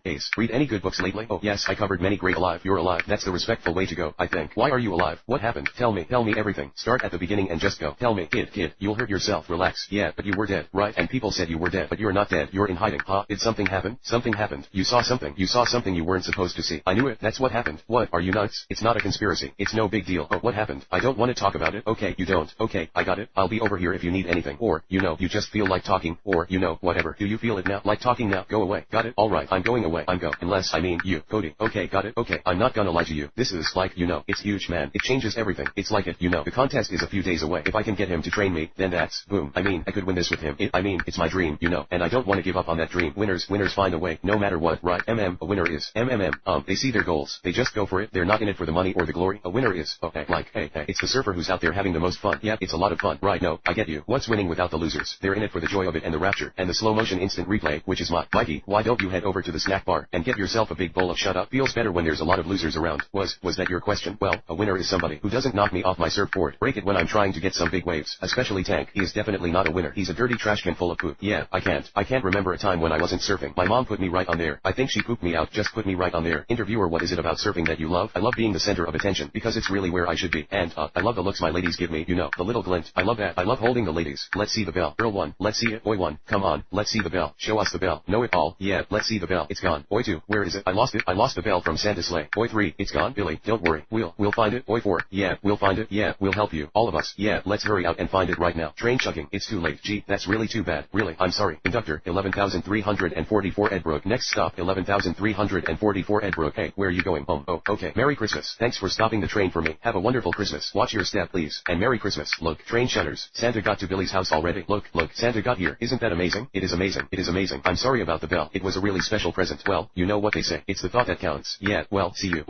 Ace, read any good books lately? Oh yes, I covered many great. Alive, you're alive. That's the respectful way to go, I think. Why are you alive? What happened? Tell me everything. Start at the beginning and just go. Tell me, kid, you'll hurt yourself. Relax. Yeah, but you were dead, right? And people said you were dead, but you're not dead. You're in hiding. Huh? Did something happen? Something happened. You saw something. You saw something you weren't supposed to see. I knew it. That's what happened. What? Are you nuts? It's not a conspiracy. It's no big deal. Oh, what happened? I don't want to talk about it. Okay, you don't. Okay, I got it. I'll be over here if you need anything. Or, you just feel like talking. Or, whatever. Do you feel it now? Like talking now? Go away. Got it? Alright, I'm going away. I'm go. Unless, you, Cody. Okay, got it? Okay, I'm not gonna lie to you. This is, like, it's huge, man. It changes everything. It's like it, the contest is a few days away. If I can get him to train me, then that's, boom. I could win this with him. It's my dream, and I don't want to give up on that dream. Winners find a way, no matter what, right? A winner is, they see their goals. They just go for it. They're not in it for the money or the glory. A winner is, hey, it's the surfer who's out there having the most fun. Yeah, it's a lot of fun, right? No, I get you. What's winning without the losers? They're in it for the joy of it and the rapture, and the slow motion instant replay, which is Mikey, why don't you head over to the snack bar, and get yourself a big bowl of shut up? Feels better when there's a lot of losers around. Was that your question? Well, a winner is somebody who doesn't knock me off my surfboard, break it when I'm trying to get some big waves, especially Tank. He is definitely not a winner. He's a dirty trash can full of poop. Yeah, I can't remember a time when I wasn't surfing. My mom put me right on there. I think she pooped me out, just put me right on there. Interviewer, what is it about surfing that you love? I love being the center of attention, because it's really where I should be. And, I love the looks my ladies give me, the little glint. I love that. I love holding the ladies. Let's see the bell. Girl 1, let's see it. Boy 1, come on, let's see the bell. Show us the bell. Know it all. Yeah, let's see the bell. It's gone. Boy 2, where is it? I lost it. I lost the bell from Santa's sleigh. Boy 3, it's gone. Billy, don't worry. We'll find it. Boy 4, yeah, we'll find it. Yeah, we'll help you. All of us. Yeah, let's hurry out and find it right now. Train chugging. It's too late. Gee, that's really too bad. Really, I'm sorry. Conductor, 11,344 Edbrook. Next stop, 11,344 Edbrook. Hey, where are you going? Home. Oh, okay. Merry Christmas. Thanks for stopping the train for me. Have a wonderful Christmas. Watch your step, please. And Merry Christmas. Look, train shutters. Santa got to Billy's house already. Look, Santa got here. Isn't that amazing? It is amazing. It is amazing. I'm sorry about the bell. It was a really special present. Well, you know what they say. It's the thought that counts. Yeah, well, see you.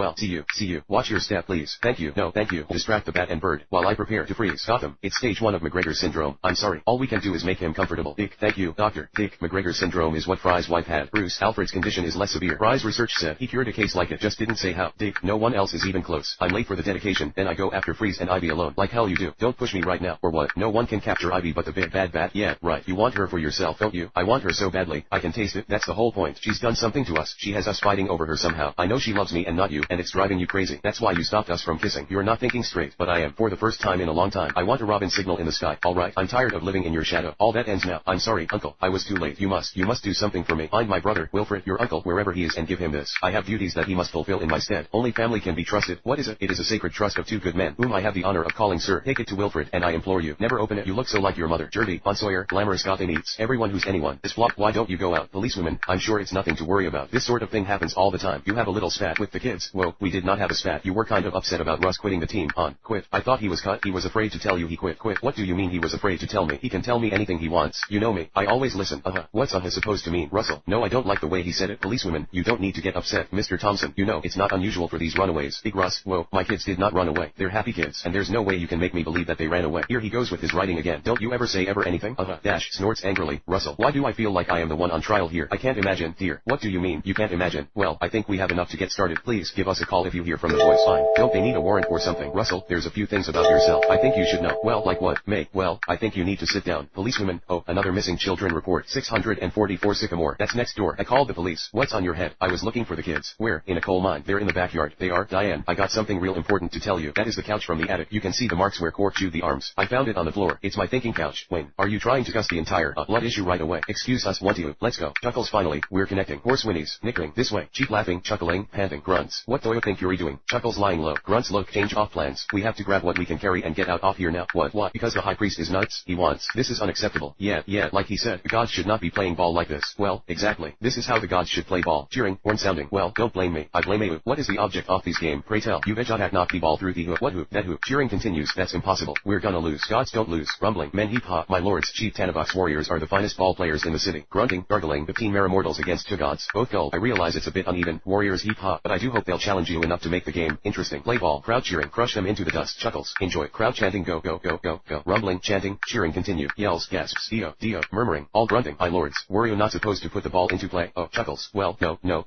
See you. Watch your step, please. Thank you. No, thank you. Distract the bat and bird while I prepare to freeze. Gotham. It's stage 1 of McGregor syndrome. I'm sorry. All we can do is make him comfortable. Dick, thank you, doctor. Dick, McGregor syndrome is what Fry's wife had. Bruce, Alfred's condition is less severe. Fry's research said he cured a case like it, just didn't say how. Dick, no one else is even close. I'm late for the dedication, then I go after Freeze and Ivy alone. Like hell you do. Don't push me right now. Or what? No one can capture Ivy but the big bad bat. Yeah, right. You want her for yourself, don't you? I want her so badly. I can taste it. That's the whole point. She's done something to us. She has us fighting over her somehow. I know she loves me and not you, and it's driving you crazy. That's why you stopped us from kissing. You're not thinking straight, but I am. For the first time in a long time. I want a robin signal in the sky. Alright, I'm tired of living in your shadow. All that ends now. I'm sorry, uncle. I was too late. You must do something for me. Find my brother, Wilfred, your uncle, wherever he is, and give him this. I have duties that he must fulfill in my stead. Only family can be trusted. What is it? It is a sacred trust of 2 good men, whom I have the honor of calling sir. Take it to Wilfred, and I implore you, never open it. You look so like your mother. Jerdy, Bon Sawyer, glamorous Gotham eats. Everyone who's anyone. This flop, why don't you go out? Policewoman, I'm sure it's nothing to worry about. This sort of thing happens all the time. You have a little spat with the kids. Whoa, we did not have a spat. You were kind of upset about Russ quitting the team. Quit. I thought he was cut. He was afraid to tell you he quit. What do you mean he was afraid to tell me? He can tell me anything he wants. You know me. I always listen. What's supposed to mean? Russell. No, I don't like the way he said it. Policewoman, you don't need to get upset. Mr. Thompson, it's not unusual for these runaways. Big Russ, whoa, my kids did not run away. They're happy kids, and there's no way you can make me believe that they ran away. Here he goes with his writing again. Don't you ever say ever anything? Dash, snorts angrily. Russell, why do I feel like I am the one on trial here? I can't imagine, dear. What do you mean, you can't imagine? Well, I think we have enough to get started. Please, give us a call if you hear from the boys. Fine. Don't they need a warrant or something? Russell, there's a few things about yourself I think you should know. Well, like what? May. Well, I think you need to sit down. Policewoman, another missing children report. 644 Sycamore. That's next door. I called the police. What's on your head? I was looking for the kids. Where? In a coal mine. They're in the backyard. They are. Diane, I got something real important to tell you. That is the couch from the attic. You can see the marks where Cork chewed the arms. I found it on the floor. It's my thinking couch. Wayne, are you trying to cuss the entire blood issue right away? Excuse us, want you. Let's go. Chuckles, finally. We're connecting. Horse whinnies. Nickering. This way. Cheap laughing. Chuckling. Panting. Grunts. What do you think you're doing? Chuckles lying low. Grunts, look. Change off plans. We have to grab what we can carry and get out of here now. What? Because the high priest is nuts? He wants. This is unacceptable. Yeah, like he said. The gods should not be playing ball like this. Well, exactly. This is how the gods should play ball. Cheering. Horn sounding. Well, don't blame me. I blame you. What is the object of this game? Pray tell. You betcha knock the ball through the hoop. What hoop? That hoop. Cheering continues. That's impossible. We're gonna lose. Gods don't lose. Rumbling. Men heap ha. My lords. Chief Tanavox warriors are the finest ball players in the city. Grunting. Gargling. 15 Mortals against 2 gods. Both gold. I realize it's a bit uneven. Warriors heap ha. But I do hope they'll challenge you enough to make the game interesting. Play ball. Crowd cheering. Crush them into the dust. Chuckles. Enjoy. Crowd chanting. Go, go, go, go, go. Rumbling. Chanting. Cheering continue. Yells. Gasps. Dio. Dio. Murmuring. All grunting. My lords. Were you not supposed to put the ball into play? Chuckles. Well, no.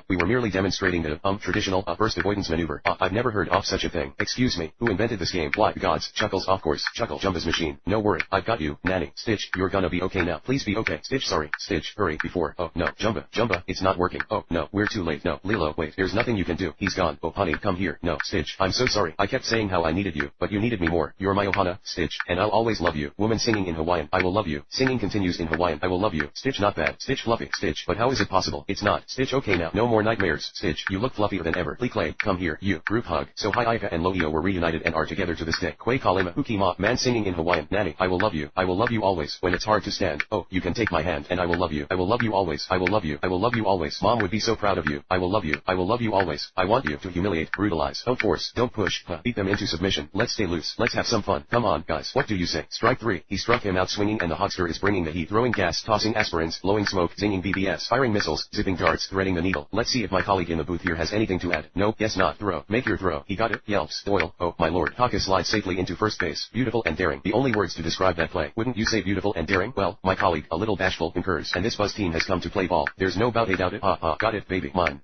We were merely demonstrating the, traditional, burst avoidance maneuver. I've never heard of such a thing. Excuse me. Who invented this game? Why, the gods. Chuckles. Of course. Chuckle. Jumba's machine. No worry. I've got you. Nanny. Stitch. You're gonna be okay now. Please be okay. Stitch. Sorry. Stitch. Hurry. Before. Oh, no. Jumba. Caramba, it's not working. Oh, no, we're too late. No, Lilo, wait, there's nothing you can do. He's gone. Oh, honey, come here. No, Stitch, I'm so sorry. I kept saying how I needed you, but you needed me more. You're my Ohana, Stitch, and I'll always love you. Woman singing in Hawaiian, I will love you. Singing continues in Hawaiian, I will love you. Stitch, not bad. Stitch, fluffy. Stitch, but how is it possible? It's not. Stitch, okay now. No more nightmares. Stitch, you look fluffier than ever. Lee Clay, come here. You. Group hug. So hi Ika and Loio were reunited and are together to this day. Kwe Kalima, Hukima, man singing in Hawaiian, Nanny, I will love you. I will love you always. When it's hard to stand. Oh, you can take my hand and I will love you. I will love you always. I will love you. I will love you always. Mom would be so proud of you. I will love you. I will love you always. I want you to humiliate, brutalize. Don't force. Don't push. Beat them into submission. Let's stay loose. Let's have some fun. Come on, guys. What do you say? Strike 3. He struck him out swinging and the Hogster is bringing the heat. Throwing gas, tossing aspirins, blowing smoke, zinging BBS, firing missiles, zipping darts, threading the needle. Let's see if my colleague in the booth here has anything to add. Nope. Yes not. Throw. Make your throw. He got it. Yelps. Doyle. Oh, my lord. Taka slides safely into first base. Beautiful and daring. The only words to describe that play. Wouldn't you say beautiful and daring? Well, my colleague, a little bashful, concurs. And this buzz team has come to play ball. There's no doubt it. Got it, baby. Mine.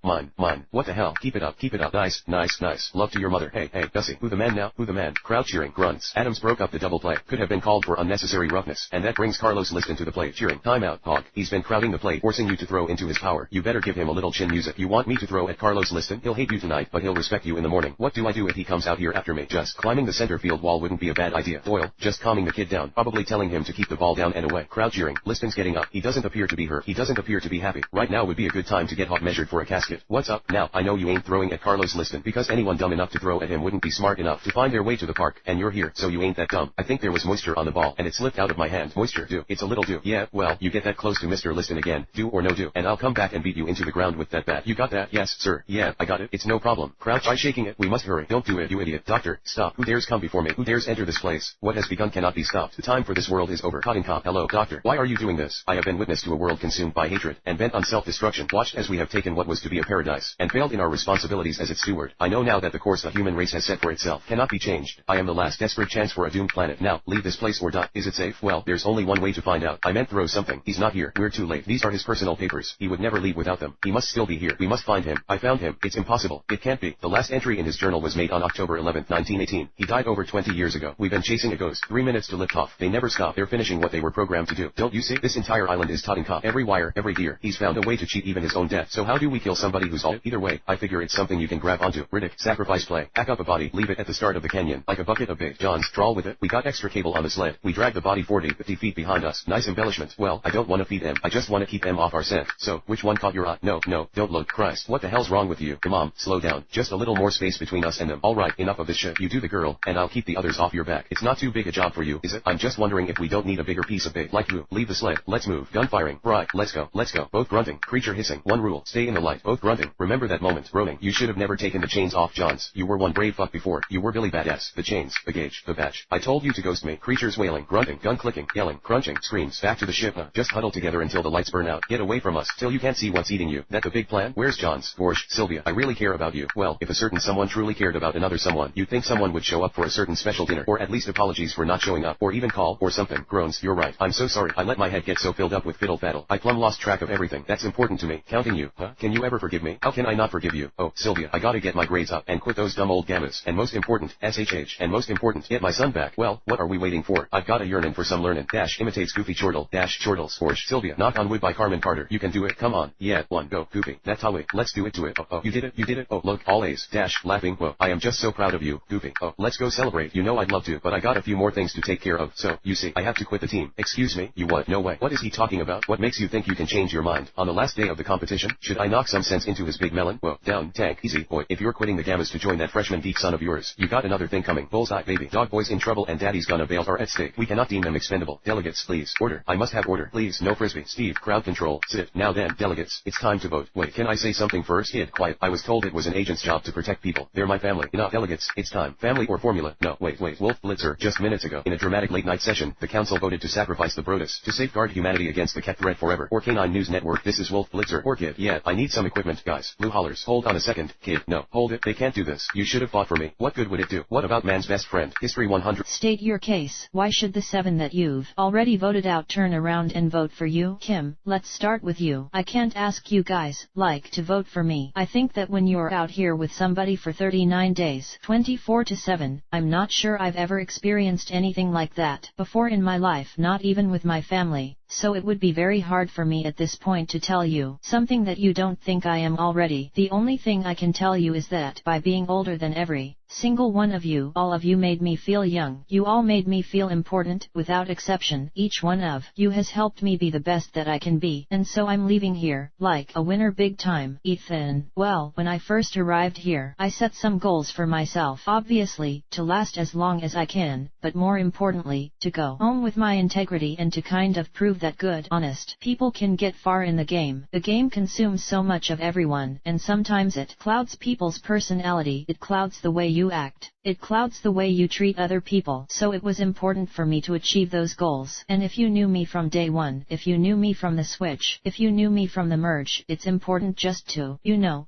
What the hell? Keep it up. Nice. Love to your mother. Hey, Gussie. Who the man now? Who the man? Crowd cheering. Grunts. Adams broke up the double play. Could have been called for unnecessary roughness. And that brings Carlos Liston to the plate. Cheering. Timeout, Hog. He's been crowding the plate, forcing you to throw into his power. You better give him a little chin music. You want me to throw at Carlos Liston? He'll hate you tonight, but he'll respect you in the morning. What do I do if he comes out here after me? Just climbing the center field wall wouldn't be a bad idea. Doyle. Just calming the kid down. Probably telling him to keep the ball down and away. Crowd cheering. Liston's getting up. He doesn't appear to be hurt. He doesn't appear to be happy. Right now would be a good time to get Hog measured for a casket. What's up? Now, I know you ain't throwing at Carlos Liston because anyone dumb enough to throw at him wouldn't be smart enough to find their way to the park, and you're here, so you ain't that dumb. I think there was moisture on the ball, and it slipped out of my hand. Moisture, do. It's a little do. Yeah, well, you get that close to Mr. Liston again, do or no do, and I'll come back and beat you into the ground with that bat. You got that? Yes, sir. Yeah, I got it. It's no problem. Crowd try shaking it. We must hurry. Don't do it, you idiot. Doctor, stop. Who dares come before me? Who dares enter this place? What has begun cannot be stopped. The time for this world is over. Cotton Cop. Hello, doctor. Why are you doing this? I have been witness to a world consumed by hatred, and bent on self-destruction. Watched as we have taken what was to be a paradise, and failed in our responsibilities as its steward. I know now that the course the human race has set for itself cannot be changed. I am the last desperate chance for a doomed planet. Now, leave this place or die. Is it safe? Well, there's only one way to find out. I meant throw something. He's not here. We're too late. These are his personal papers. He would never leave without them. He must still be here. We must find him. I found him. It's impossible. It can't be. The last entry in his journal was made on October 11, 1918. He died over 20 years ago. We've been chasing a ghost. 3 minutes to lift off. They never stop. They're finishing what they were programmed to do. Don't you see? This entire island is Tottencop. Every wire, every gear. He's found a way to cheat even his own death. So how do we kill somebody who's all? Either way, I figure it's something you can grab onto. Riddick, sacrifice play. Pack up a body, leave it at the start of the canyon, like a bucket of bait. John's, trawl with it. We got extra cable on the sled. We drag the body 40-50 feet behind us. Nice embellishment. Well, I don't want to feed them. I just want to keep them off our scent. So, which one caught your eye? No, don't look. Christ, what the hell's wrong with you? Mom, slow down. Just a little more space between us and them. Alright, enough of this shit. You do the girl, and I'll keep the others off your back. It's not too big a job for you, is it? I'm just wondering if we don't need a bigger piece of bait. Like who? Leave the sled. Let's move. Gun firing. Right, let's go. Both grunting. Creature hissing. One rule. Stay in the light. Both grunting. Remember that moment. Groaning. You should have never taken the chains off, Johns. You were one brave fuck before. You were Billy Badass. The chains. The gauge. The batch. I told you to ghost me. Creatures wailing. Grunting. Gun clicking. Yelling. Crunching. Screams. Back to the ship. Just huddle together until the lights burn out. Get away from us till you can't see what's eating you. That the big plan? Where's Johns? Gorge. Sylvia. I really care about you. Well, if a certain someone truly cared about another someone, you'd think someone would show up for a certain special dinner, or at least apologies for not showing up, or even call, or something. Groans. You're right. I'm so sorry. I let my head get so filled up with fiddle faddle. I plumb lost track of everything that's important to me. Counting you. Can you ever forgive me? How can I not forgive you? Oh, Sylvia, I gotta get my grades up and quit those dumb old gammas. And most important, SHH. And most important, get my son back. Well, what are we waiting for? I've got a yearning for some learning. Dash imitates Goofy Chortle. Dash Chortle. Forge. Sylvia, Knock on Wood by Carmen Carter. You can do it. Come on. Yeah, one. Go. Goofy. That's how it. Let's do it to it. Oh, you did it. Oh, look, all A's. Dash, laughing. Whoa, I am just so proud of you, Goofy. Oh, let's go celebrate. You know I'd love to, but I got a few more things to take care of. So, you see, I have to quit the team. Excuse me? You what? No way. What is he talking about? What makes you think you can change your mind? On the last day of the competition, should I knock some sense into his big melon? Whoa, down, tank, easy, boy. If you're quitting the gammas to join that freshman geek son of yours, you got another thing coming. Bullseye, baby. Dog boy's in trouble and daddy's gonna bail are at stake. We cannot deem them expendable. Delegates, please. Order. I must have order. Please, no frisbee. Steve, crowd control. Sit. Now then, delegates, it's time to vote. Wait, can I say something first? Kid, quiet. I was told it was an agent's job to protect people. They're my family. Enough. Delegates, it's time. Family or formula? No, wait. Wolf Blitzer. Just minutes ago, in a dramatic late-night session, the council voted to sacrifice the Brodus to safeguard humanity against the cat threat forever. Or K9 News Network. This is Wolf Blitzer. Or Kid. Yeah, I need some equipment, guys. Blue hollers. Hold on a second. Kid, no. Hold it. They can't do this. You should have fought for me. What good would it do? What about man's best friend? History 100. State your case. Why should the 7 that you've already voted out turn around and vote for you? Kim, let's start with you. I can't ask you guys, to vote for me. I think that when you're out here with somebody for 39 days, 24/7, I'm not sure I've ever experienced anything like that before in my life, not even with my family. so it would be very hard for me at this point to tell you something that you don't think I am already. The only thing I can tell you is that by being older than every single one of you, all of you made me feel young. You all made me feel important, without exception. Each one of you has helped me be the best that I can be, and so I'm leaving here, like a winner big time. Ethan, well, when I first arrived here, I set some goals for myself. Obviously, to last as long as I can, but more importantly, to go home with my integrity and to kind of prove that good, honest people can get far in the game. The game consumes so much of everyone, and sometimes it clouds people's personality. It clouds the way you act. It clouds the way you treat other people. So it was important for me to achieve those goals. And if you knew me from day one, if you knew me from the switch, if you knew me from the merge, it's important just to,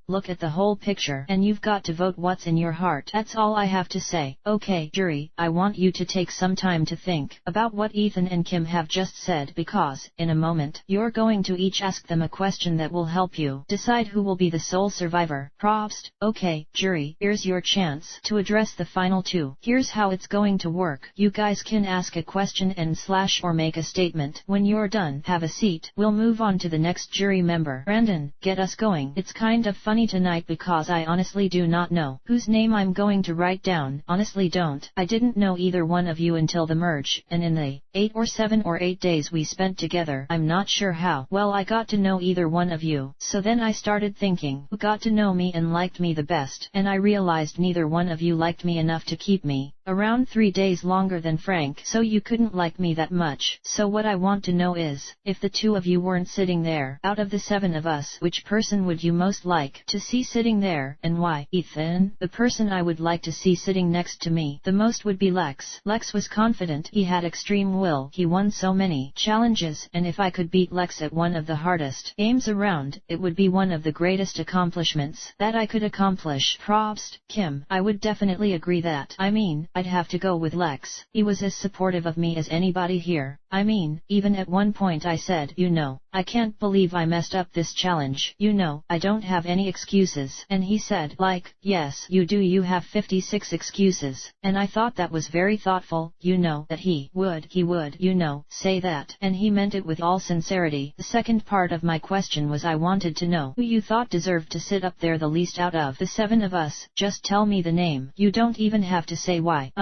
look at the whole picture. And you've got to vote what's in your heart. That's all I have to say. Okay, jury, I want you to take some time to think about what Ethan and Kim have just said, because, in a moment, you're going to each ask them a question that will help you decide who will be the sole survivor. Prost. Okay, jury, here's your chance to address the final two. Here's how it's going to work. You guys can ask a question and / or make a statement. When you're done, have a seat. We'll move on to the next jury member. Brandon, get us going. It's kind of funny tonight because I honestly do not know whose name I'm going to write down. Honestly don't. I didn't know either one of you until the merge, and in the 7 or 8 days we spent together, I'm not sure how well I got to know either one of you. So then I started thinking, who got to know me and liked me the best, and I realized neither one of you liked me enough to keep me around 3 days longer than Frank, so you couldn't like me that much. So what I want to know is, if the two of you weren't sitting there, out of the 7 of us, which person would you most like to see sitting there, and why? Ethan, the person I would like to see sitting next to me the most would be Lex. Lex was confident, he had extreme will, he won so many challenges, and if I could beat Lex at one of the hardest games around, it would be one of the greatest accomplishments that I could accomplish. Prost. Kim, I would definitely agree that. I mean, I'd have to go with Lex. He was as supportive of me as anybody here. I mean, even at one point I said, I can't believe I messed up this challenge. I don't have any excuses. And he said, like, yes, you do, you have 56 excuses. And I thought that was very thoughtful, that he would, say that. And he meant it with all sincerity. The second part of my question was I wanted to know who you thought deserved to sit up there the least out of the 7 of us. Just tell me the name. You don't even have to say why.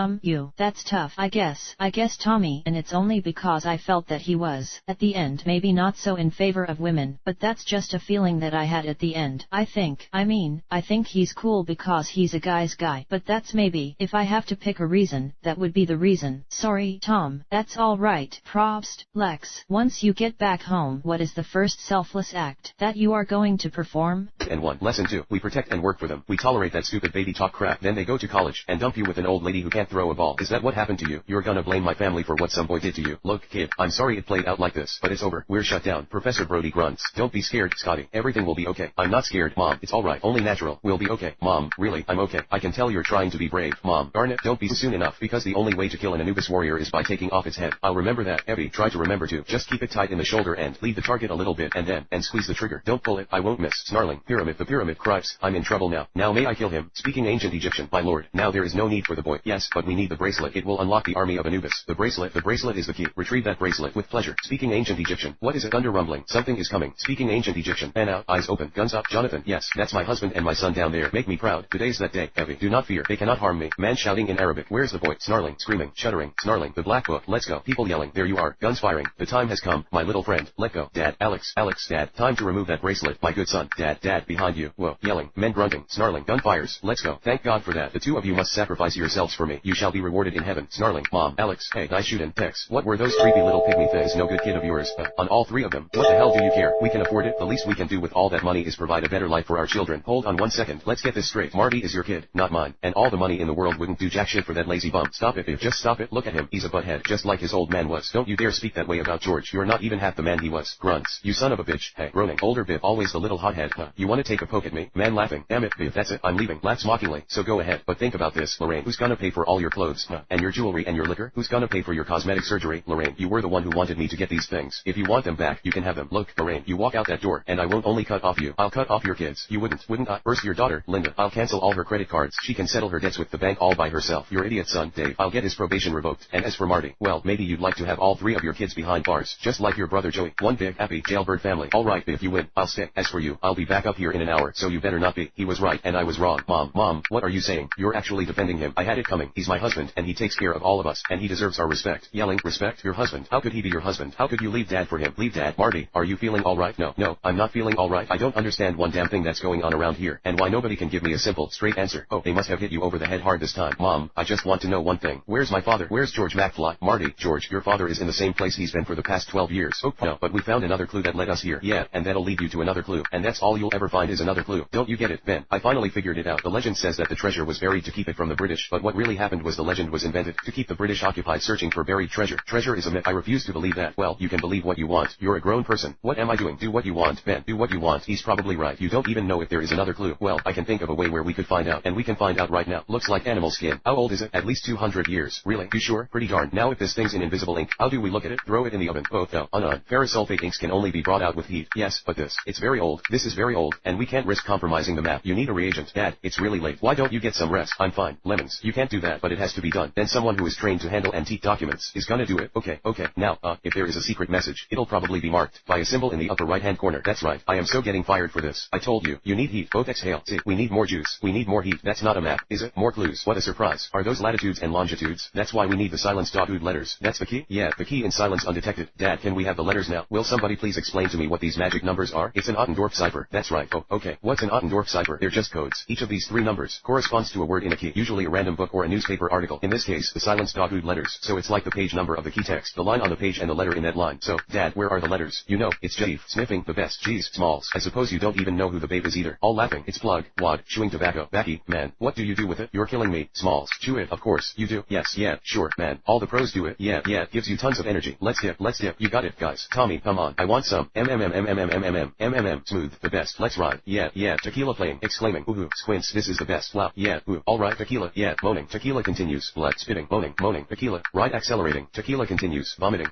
That's tough. I guess Tommy, and it's only because I felt that he was, at the end, maybe not so in favor of women, but that's just a feeling that I had at the end. I think he's cool because he's a guy's guy, but that's maybe, if I have to pick a reason, that would be the reason. Sorry, Tom. That's all right. Prost. Lex, once you get back home, what is the first selfless act that you are going to perform? And 1. Lesson 2. We protect and work for them. We tolerate that stupid baby talk crap. Then they go to college and dump you with an old lady who can't throw a ball. Is that what happened to you? You're gonna blame my family for what some boy did to you. Look, kid, I'm sorry it played out like this, but it's over. We're shut down. Professor Brody grunts. Don't be scared, Scotty. Everything will be okay. I'm not scared, Mom. It's alright. Only natural. We'll be okay. Mom, really, I'm okay. I can tell you're trying to be brave. Mom, darn it, don't be soon enough, because the only way to kill an Anubis warrior is by taking off its head. I'll remember that. Evie, try to remember to just keep it tight in the shoulder and lead the target a little bit and squeeze the trigger. Don't pull it. I won't miss. Snarling. Pyramid. The pyramid cries. I'm in trouble now. Now may I kill him? Speaking ancient Egyptian. My lord. Now there is no need for the boy. Yes, but we need the bracelet. It will unlock the army of Anubis. The bracelet is the key. Retrieve that bracelet with pleasure. Speaking ancient Egyptian. What is it? Thunder rumbling. Something is coming. Speaking ancient Egyptian. Fan out. Eyes open. Guns up. Jonathan. Yes, that's my husband and my son down there. Make me proud. Today's that day. Evie. Do not fear. They cannot harm me. Man shouting in Arabic. Where's the boy? Snarling. Screaming. Shuddering. Snarling. The black book. Let's go. People yelling. There you are. Guns firing. The time has come. My little friend. Let go. Dad. Alex. Dad. Time to remove that bracelet. My good son. Dad. Behind you. Whoa. Yelling. Men grunting. Snarling. Gunfires. Let's go. Thank God for that. The two of you must sacrifice yourselves for me. You shall be rewarded in heaven. Snarling. Mom. Alex. Hey, nice shootin'. Tex. What were those creepy little pygmy things? No good kid of yours. On all 3 of them. What the hell do you care? We can afford it. The least we can do with all that money is provide a better life for our children. Hold on 1 second. Let's get this straight. Marty is your kid, not mine. And all the money in the world wouldn't do jack shit for that lazy bum. Stop it, Viv. Just stop it. Look at him. He's a butthead, just like his old man was. Don't you dare speak that way about George. You're not even half the man he was. Grunts. You son of a bitch. Hey, groaning. Older Viv. Always the little hothead. You wanna take a poke at me? Man laughing. Damn it, Viv. That's it. I'm leaving. Laughs mockingly. So go ahead. But think about this, Lorraine. Who's gonna pay for all your clothes? And your jewelry and your liquor? Who's gonna pay for your cosmetic surgery? Lorraine. everything. You were the one who wanted me to get these things. If you want them back, you can have them. Look, Lorraine, you walk out that door, and I won't only cut off you. I'll cut off your kids. You wouldn't I? First your daughter, Linda. I'll cancel all her credit cards. She can settle her debts with the bank all by herself. Your idiot son, Dave. I'll get his probation revoked. And as for Marty, well, maybe you'd like to have all 3 of your kids behind bars, just like your brother Joey. One big, happy, jailbird family. Alright, if you win, I'll stay. As for you, I'll be back up here in an hour, so you better not be. He was right, and I was wrong. Mom, what are you saying? You're actually defending him. I had it coming. He's my husband, and he takes care of all of us, and he deserves our respect. Yelling, respect? Your husband? How could he be your husband? How could you leave Dad for him? Leave Dad? Marty, are you feeling alright? No, I'm not feeling alright. I don't understand one damn thing that's going on around here, and why nobody can give me a simple, straight answer. Oh, they must have hit you over the head hard this time. Mom, I just want to know one thing. Where's my father? Where's George McFly? Marty, George, your father is in the same place he's been for the past 12 years. Oh, no, but we found another clue that led us here. Yeah, and that'll lead you to another clue, and that's all you'll ever find is another clue. Don't you get it, Ben? I finally figured it out. The legend says that the treasure was buried to keep it from the British, but what really happened was the legend was invented to keep the British occupied searching for buried treasure. Treasure is a myth. I refuse to believe that. Well, you can believe what you want. You're a grown person. What am I doing? Do what you want, Ben. Do what you want. He's probably right. You don't even know if there is another clue. Well, I can think of a way where we could find out, and we can find out right now. Looks like animal skin. How old is it? At least 200 years. Really? You sure? Pretty darn. Now if this thing's in invisible ink, how do we look at it? Throw it in the oven. Oh, no. Ferrous sulfate inks can only be brought out with heat. Yes, but it's very old. This is very old, and we can't risk compromising the map. You need a reagent. Dad, it's really late. Why don't you get some rest? I'm fine. Lemons. You can't do that, but it has to be done. Then someone who is trained to handle antique documents is gonna do it. Okay. Now, if there is a secret message, it'll probably be marked by a symbol in the upper right-hand corner. That's right. I am so getting fired for this. I told you. You need heat. Both exhale. See, we need more juice. We need more heat. That's not a map, is it? More clues. What a surprise. Are those latitudes and longitudes? That's why we need the silence.ud letters. That's the key? Yeah, the key in silence undetected. Dad, can we have the letters now? Will somebody please explain to me what these magic numbers are? It's an Ottendorf cipher. That's right. Oh, okay. What's an Ottendorf cipher? They're just codes. Each of these 3 numbers corresponds to a word in a key, usually a random book or a newspaper article. In this case, the silence.ud letters. So it's like the page number of the key text, the line on the page and the letter in that line. So, Dad, where are the letters? You know, it's Jeff. Sniffing, the best. Geez, Smalls. I suppose you don't even know who the babe is either. All laughing. It's plug, wad, chewing tobacco. Backy, man. What do you do with it? You're killing me. Smalls. Chew it. Of course, you do. Yes, yeah, sure, man. All the pros do it. Yeah, it gives you tons of energy. Let's dip. You got it, guys. Tommy, come on. I want some. Smooth, the best. Let's ride. Yeah, tequila playing. Exclaiming. Ooh, squints. This is the best. Wow. Yeah, ooh. Alright, tequila. Yeah, moaning. Tequila continues. Blood spitting. Moaning. Tequila. Right, accelerating. Tequila continues. Vomiting.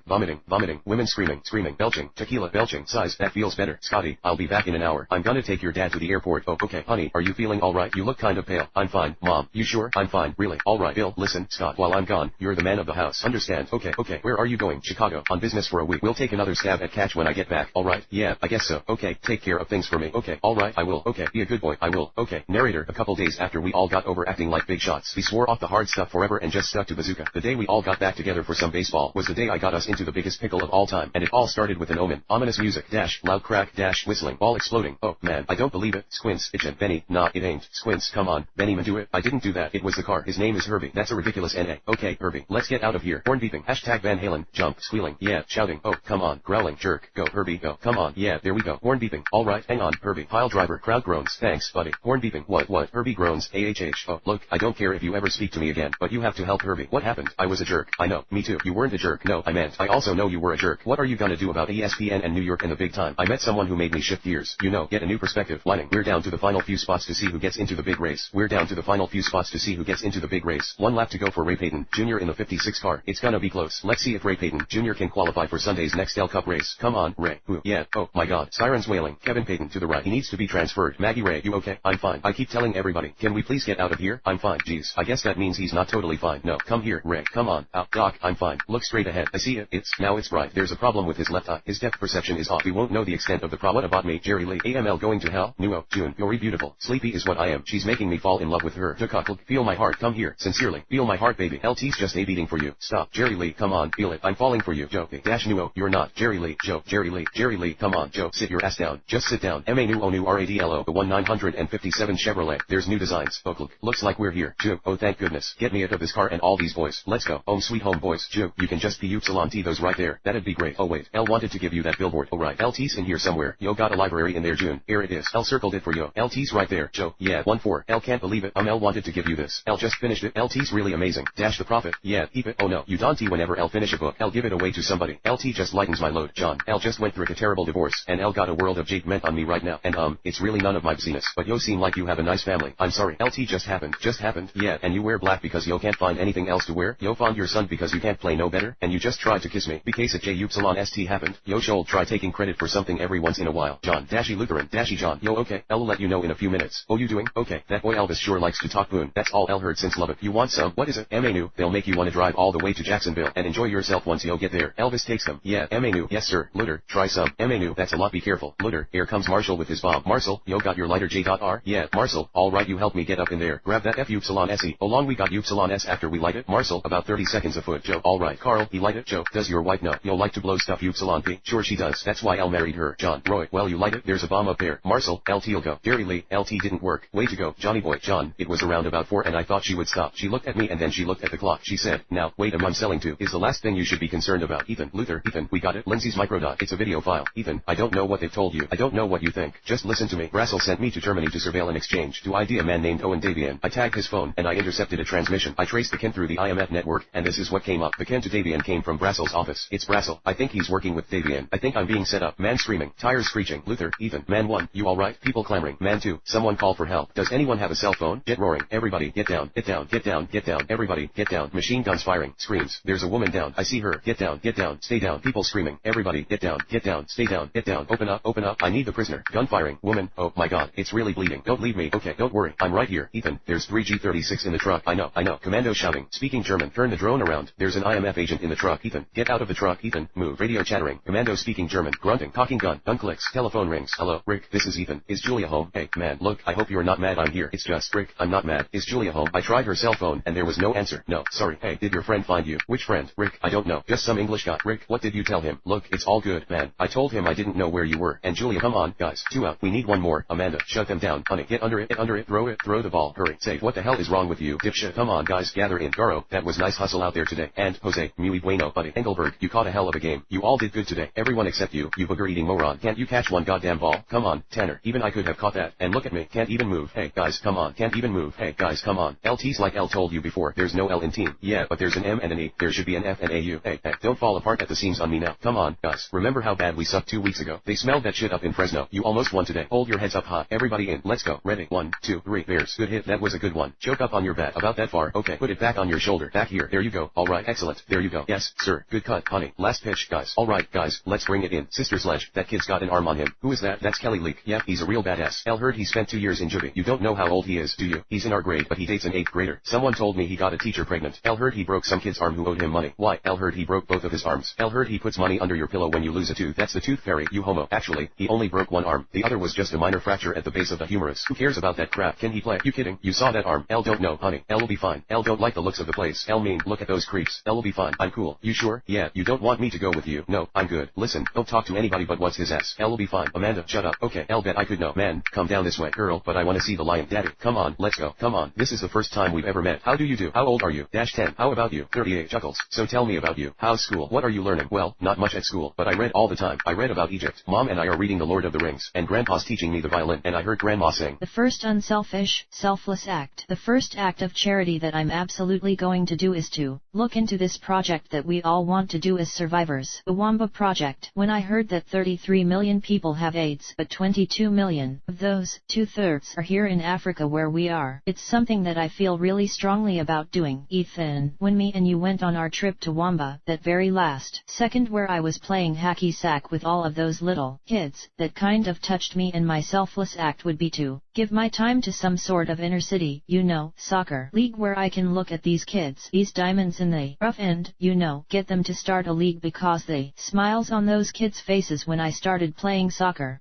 Women screaming. Belching. Tequila. Belching. Size. That feels better. Scotty, I'll be back in an hour. I'm gonna take your dad to the airport. Oh, okay. Honey, are you feeling alright? You look kind of pale. I'm fine. Mom, you sure? I'm fine. Really? Alright, Bill, listen, Scott, while I'm gone, you're the man of the house. Understand? Okay. Where are you going? Chicago. On business for a week. We'll take another stab at catch when I get back. Alright? Yeah, I guess so. Okay, take care of things for me. Okay. Alright, I will. Okay, be a good boy. I will. Okay. Narrator, a couple days after we all got over acting like big shots, we swore off the hard stuff forever and just stuck to bazooka. The day we all got back together for some baseball was the day I got us into the biggest pickle of all time, and it all started with an omen. Ominous music, loud crack, whistling, ball exploding. Oh, man, I don't believe it. Squints, it Benny, nah, it ain't. Squints, come on, Benny man do it. I didn't do that. It was the car. His name is Herbie. That's a ridiculous NA. Okay, Herbie, let's get out of here. Horn beeping. Hashtag Van Halen. Jump, squealing. Yeah, shouting. Oh, come on, growling. Jerk. Go, Herbie, go. Come on. Yeah, there we go. Horn beeping. Alright, hang on, Herbie. Pile driver. Crowd groans. Thanks, buddy. Horn beeping. What? Herbie groans. AHH. Oh, look, I don't care if you ever speak to me again, but you have to help Herbie. What happened? I was a jerk. I know. Me too. You weren't a jerk. No, I meant, I also know you were a jerk. What are you gonna do about ESPN and New York and the big time? I met someone who made me shift gears. You know, get a new perspective. Lining. We're down to the final few spots to see who gets into the big race. One lap to go for Ray Payton Jr. in the 56 car. It's gonna be close. Let's see if Ray Payton Jr. can qualify for Sunday's next L Cup race. Come on, Ray. Ooh, yeah. Oh, my God. Sirens wailing. Kevin Payton to the right. He needs to be transferred. Maggie Ray, you okay? I'm fine. I keep telling everybody. Can we please get out of here? I'm fine. Jeez. I guess that means he's not totally fine. No. Come here, Ray. Come on. Out. Doc, I'm fine. Look straight ahead. I see it. Now it's bright. There's a problem with his left eye. His depth perception is off. We won't know the extent of the problem. What about me? Jerry Lee. AML going to hell? Nuo. June. You're beautiful. Sleepy is what I am. She's making me fall in love with her. Tuckle. Feel my heart. Come here. Sincerely. Feel my heart, baby. LT's just a beating for you. Stop. Jerry Lee. Come on. Feel it. I'm falling for you. Joe. Dash Nuo. You're not. Jerry Lee. Joe. Jerry Lee. Come on. Joe. Sit your ass down. Just sit down. MA new ONU RADLO. The 1957 Chevrolet. There's new designs. Oh, looks like we're here. Joe. Oh, thank goodness. Get me out of this car and all these boys. Let's go. Home sweet home boys. Joe. You can just be Upsilon those right there. That'd be great. Oh wait. L wanted to give you that billboard. Oh right. LT's in here somewhere. Yo got a library in there, June. Here it is. L circled it for you. LT's right there. Joe. Yeah. 1-4. L can't believe it. L wanted to give you this. L just finished it. LT's really amazing. Dash the profit. Yeah. Keep it. Oh no. You don't. Whenever L finish a book, L give it away to somebody. LT just lightens my load. John. L just went through a terrible divorce, and L got a world of jade meant on me right now. And it's really none of my business. But yo seem like you have a nice family. I'm sorry. LT just happened. Yeah. And you wear black because yo can't find anything else to wear. Yo found your son because you can't play no better. And you just tried to kiss me. Because at J-Upsilon-ST happened. Yo Shoal try taking credit for something every once in a while. John, Dashy Lutheran, Dashy John. Yo okay, I'll let you know in a few minutes. Oh you doing? Okay, that boy Elvis sure likes to talk boon. That's all L heard since Lubbock. You want some? What is it? MA they'll make you wanna drive all the way to Jacksonville and enjoy yourself once you get there. Elvis takes them. Yeah, MA yes sir. Lutter, try some. MA that's a lot, be careful. Lutter, here comes Marshall with his bomb. Marcel, yo got your lighter J.R? Yeah, Marcel, alright you help me get up in there. Grab that F Upsilon SE. Oh long we got Upsilon S after we light it. Marcel, about 30 seconds a foot. Joe, alright. Carl, he light it. Joe, does your wife know you'll like to blow stuff Upsilon P? Sure she does. That's why L married her. John, Roy, well you light it. There's a bomb up there. Marcel, LT'll go. Gary Lee, LT didn't work. Way to go. Johnny boy, John, it was around about 4 and I thought she would stop. She looked at me and then she looked at the clock. She said, now, wait I'm selling to is the last thing you should be concerned about. Ethan, Luther, Ethan, we got it. Lindsay's microdot. It's a video file. Ethan, I don't know what they've told you. I don't know what you think. Just listen to me. Brassel sent me to Germany to surveil an exchange. To ID a man named Owen Davian. I tagged his phone and I intercepted a transmission. I traced the Ken through the IMF network and this is what came up. The Ken to Davian came from Brassel's office. It's Brassel. I think he's working with Davian. I think I'm being set up. Man screaming. Tires screeching. Luther, Ethan. Man 1, you alright? People clamoring. Man 2, someone call for help. Does anyone have a cell phone? Jet roaring. Everybody get down. Get down. Get down. Get down. Everybody get down. Machine guns firing. Screams. There's a woman down. I see her. Get down. Get down. Stay down. People screaming. Everybody get down. Get down. Stay down. Get down. Open up. Open up. I need the prisoner. Gun firing. Woman. Oh my god. It's really bleeding. Don't leave me. Okay. Don't worry. I'm right here. Ethan. There's 3G36 in the truck. I know. Commando shouting. Speaking German. Turn the drone around. There's an IMF agent in the truck. Ethan. Get out of the truck. Ethan. Move. Radio chattering. Commando speaking German. Grunting. Talking gun. Gun clicks. Telephone rings. Hello. Rick. This is Ethan. Is Julia home? Hey, man. Look. I hope you're not mad I'm here. It's just Rick. I'm not mad. Is Julia home? I tried her cell phone and there was no answer. No. Sorry. Hey, did your friend find you? Which friend? Rick. I don't know. Just some English guy. Rick. What did you tell him? Look. It's all good, man. I told him I didn't know where you were. And Julia, come on, guys. 2 out. We need 1 more. Amanda. Shut them down. Honey. Get under it. Get under it. Throw it. Throw the ball. Hurry. Say, what the hell is wrong with you? Dipshit. Come on, guys. Gather in. Garo. That was nice hustle out there today. And, Jose. Muy bueno, buddy. Engelberg. You caught a hell of a game. You all did good today. Everyone except you. You booger-eating moron. Can't you catch one goddamn ball? Come on. Tanner. Even I could have caught that. And look at me. Can't even move. Hey, guys. Come on. Can't even move. Hey, guys. Come on. LT's like L told you before. There's no L in team. Yeah, but there's an M and an E. There should be an F and a U. Hey, don't fall apart at the seams on me now. Come on, guys. Remember how bad we sucked 2 weeks ago? They smelled that shit up in Fresno. You almost won today. Hold your heads up high. Everybody in. Let's go. Ready? 1, 2, 3. Bears. Good hit. That was a good one. Choke up on your bat. About that far. Okay. Put it back on your shoulder. Back here. There you go. Alright. Excellent. There you go. Yes, sir. Good cut, honey. Last pitch, guys. Alright, guys. Let's bring it in. Sister Sledge. That kid's got an arm on him. Who is that? That's Kelly Leak. Yep, he's a real badass. L heard he spent 2 years in juvie. You don't know how old he is, do you? He's in our grade, but he dates an 8th grader. Someone told me he got a teacher pregnant. L heard he broke some kid's arm who owed him money. Why? L heard he broke both of his arms. L heard he puts money under your pillow when you lose a tooth. That's the tooth fairy, you homo. Actually, he only broke 1 arm. The other was just a minor fracture at the base of the humerus. Who cares about that crap? Can he play? You kidding? You saw that arm. L don't know, honey. L will be fine. L don't like the looks of the place. L mean, look at those creeps. L will be fine. I'm cool. You sure? Yeah. You don't want me to go with you? No, I'm good. Listen, don't talk to anybody but what's his ass. L will be fine. Amanda, shut up. Okay, L bet I could know. Man, come down this way. Girl, but I wanna see the lion. Daddy, come on, let's go. Come on. This is the first time we've ever met. How do you do? How old are you? -10. How about you? 38. Chuckles. So tell me about you. How's school? What are you learning? Well, not much at school, but I read all the time. I read about Egypt. Mom and I are reading The Lord of the Rings, and Grandpa's teaching me the violin, and I heard Grandma sing. The first unselfish, selfless act. The first act of charity that I'm absolutely going to do is to look into this project that we all want to do as survivors. The Wamba Project. When I heard that 33 million people have AIDS, but 22 million of those, 2/3, are here in Africa where we are, it's something that I feel really strongly about doing. Ethan, when me and you went on our trip to Wamba, that very last second where I was playing hacky sack with all of those little kids, that kind of touched me, and my selfless act would be to give my time to some sort of inner city, soccer league where I can look at these kids, these diamonds in the rough end, get them to start a league because they smiles on those kids' faces when I started playing soccer.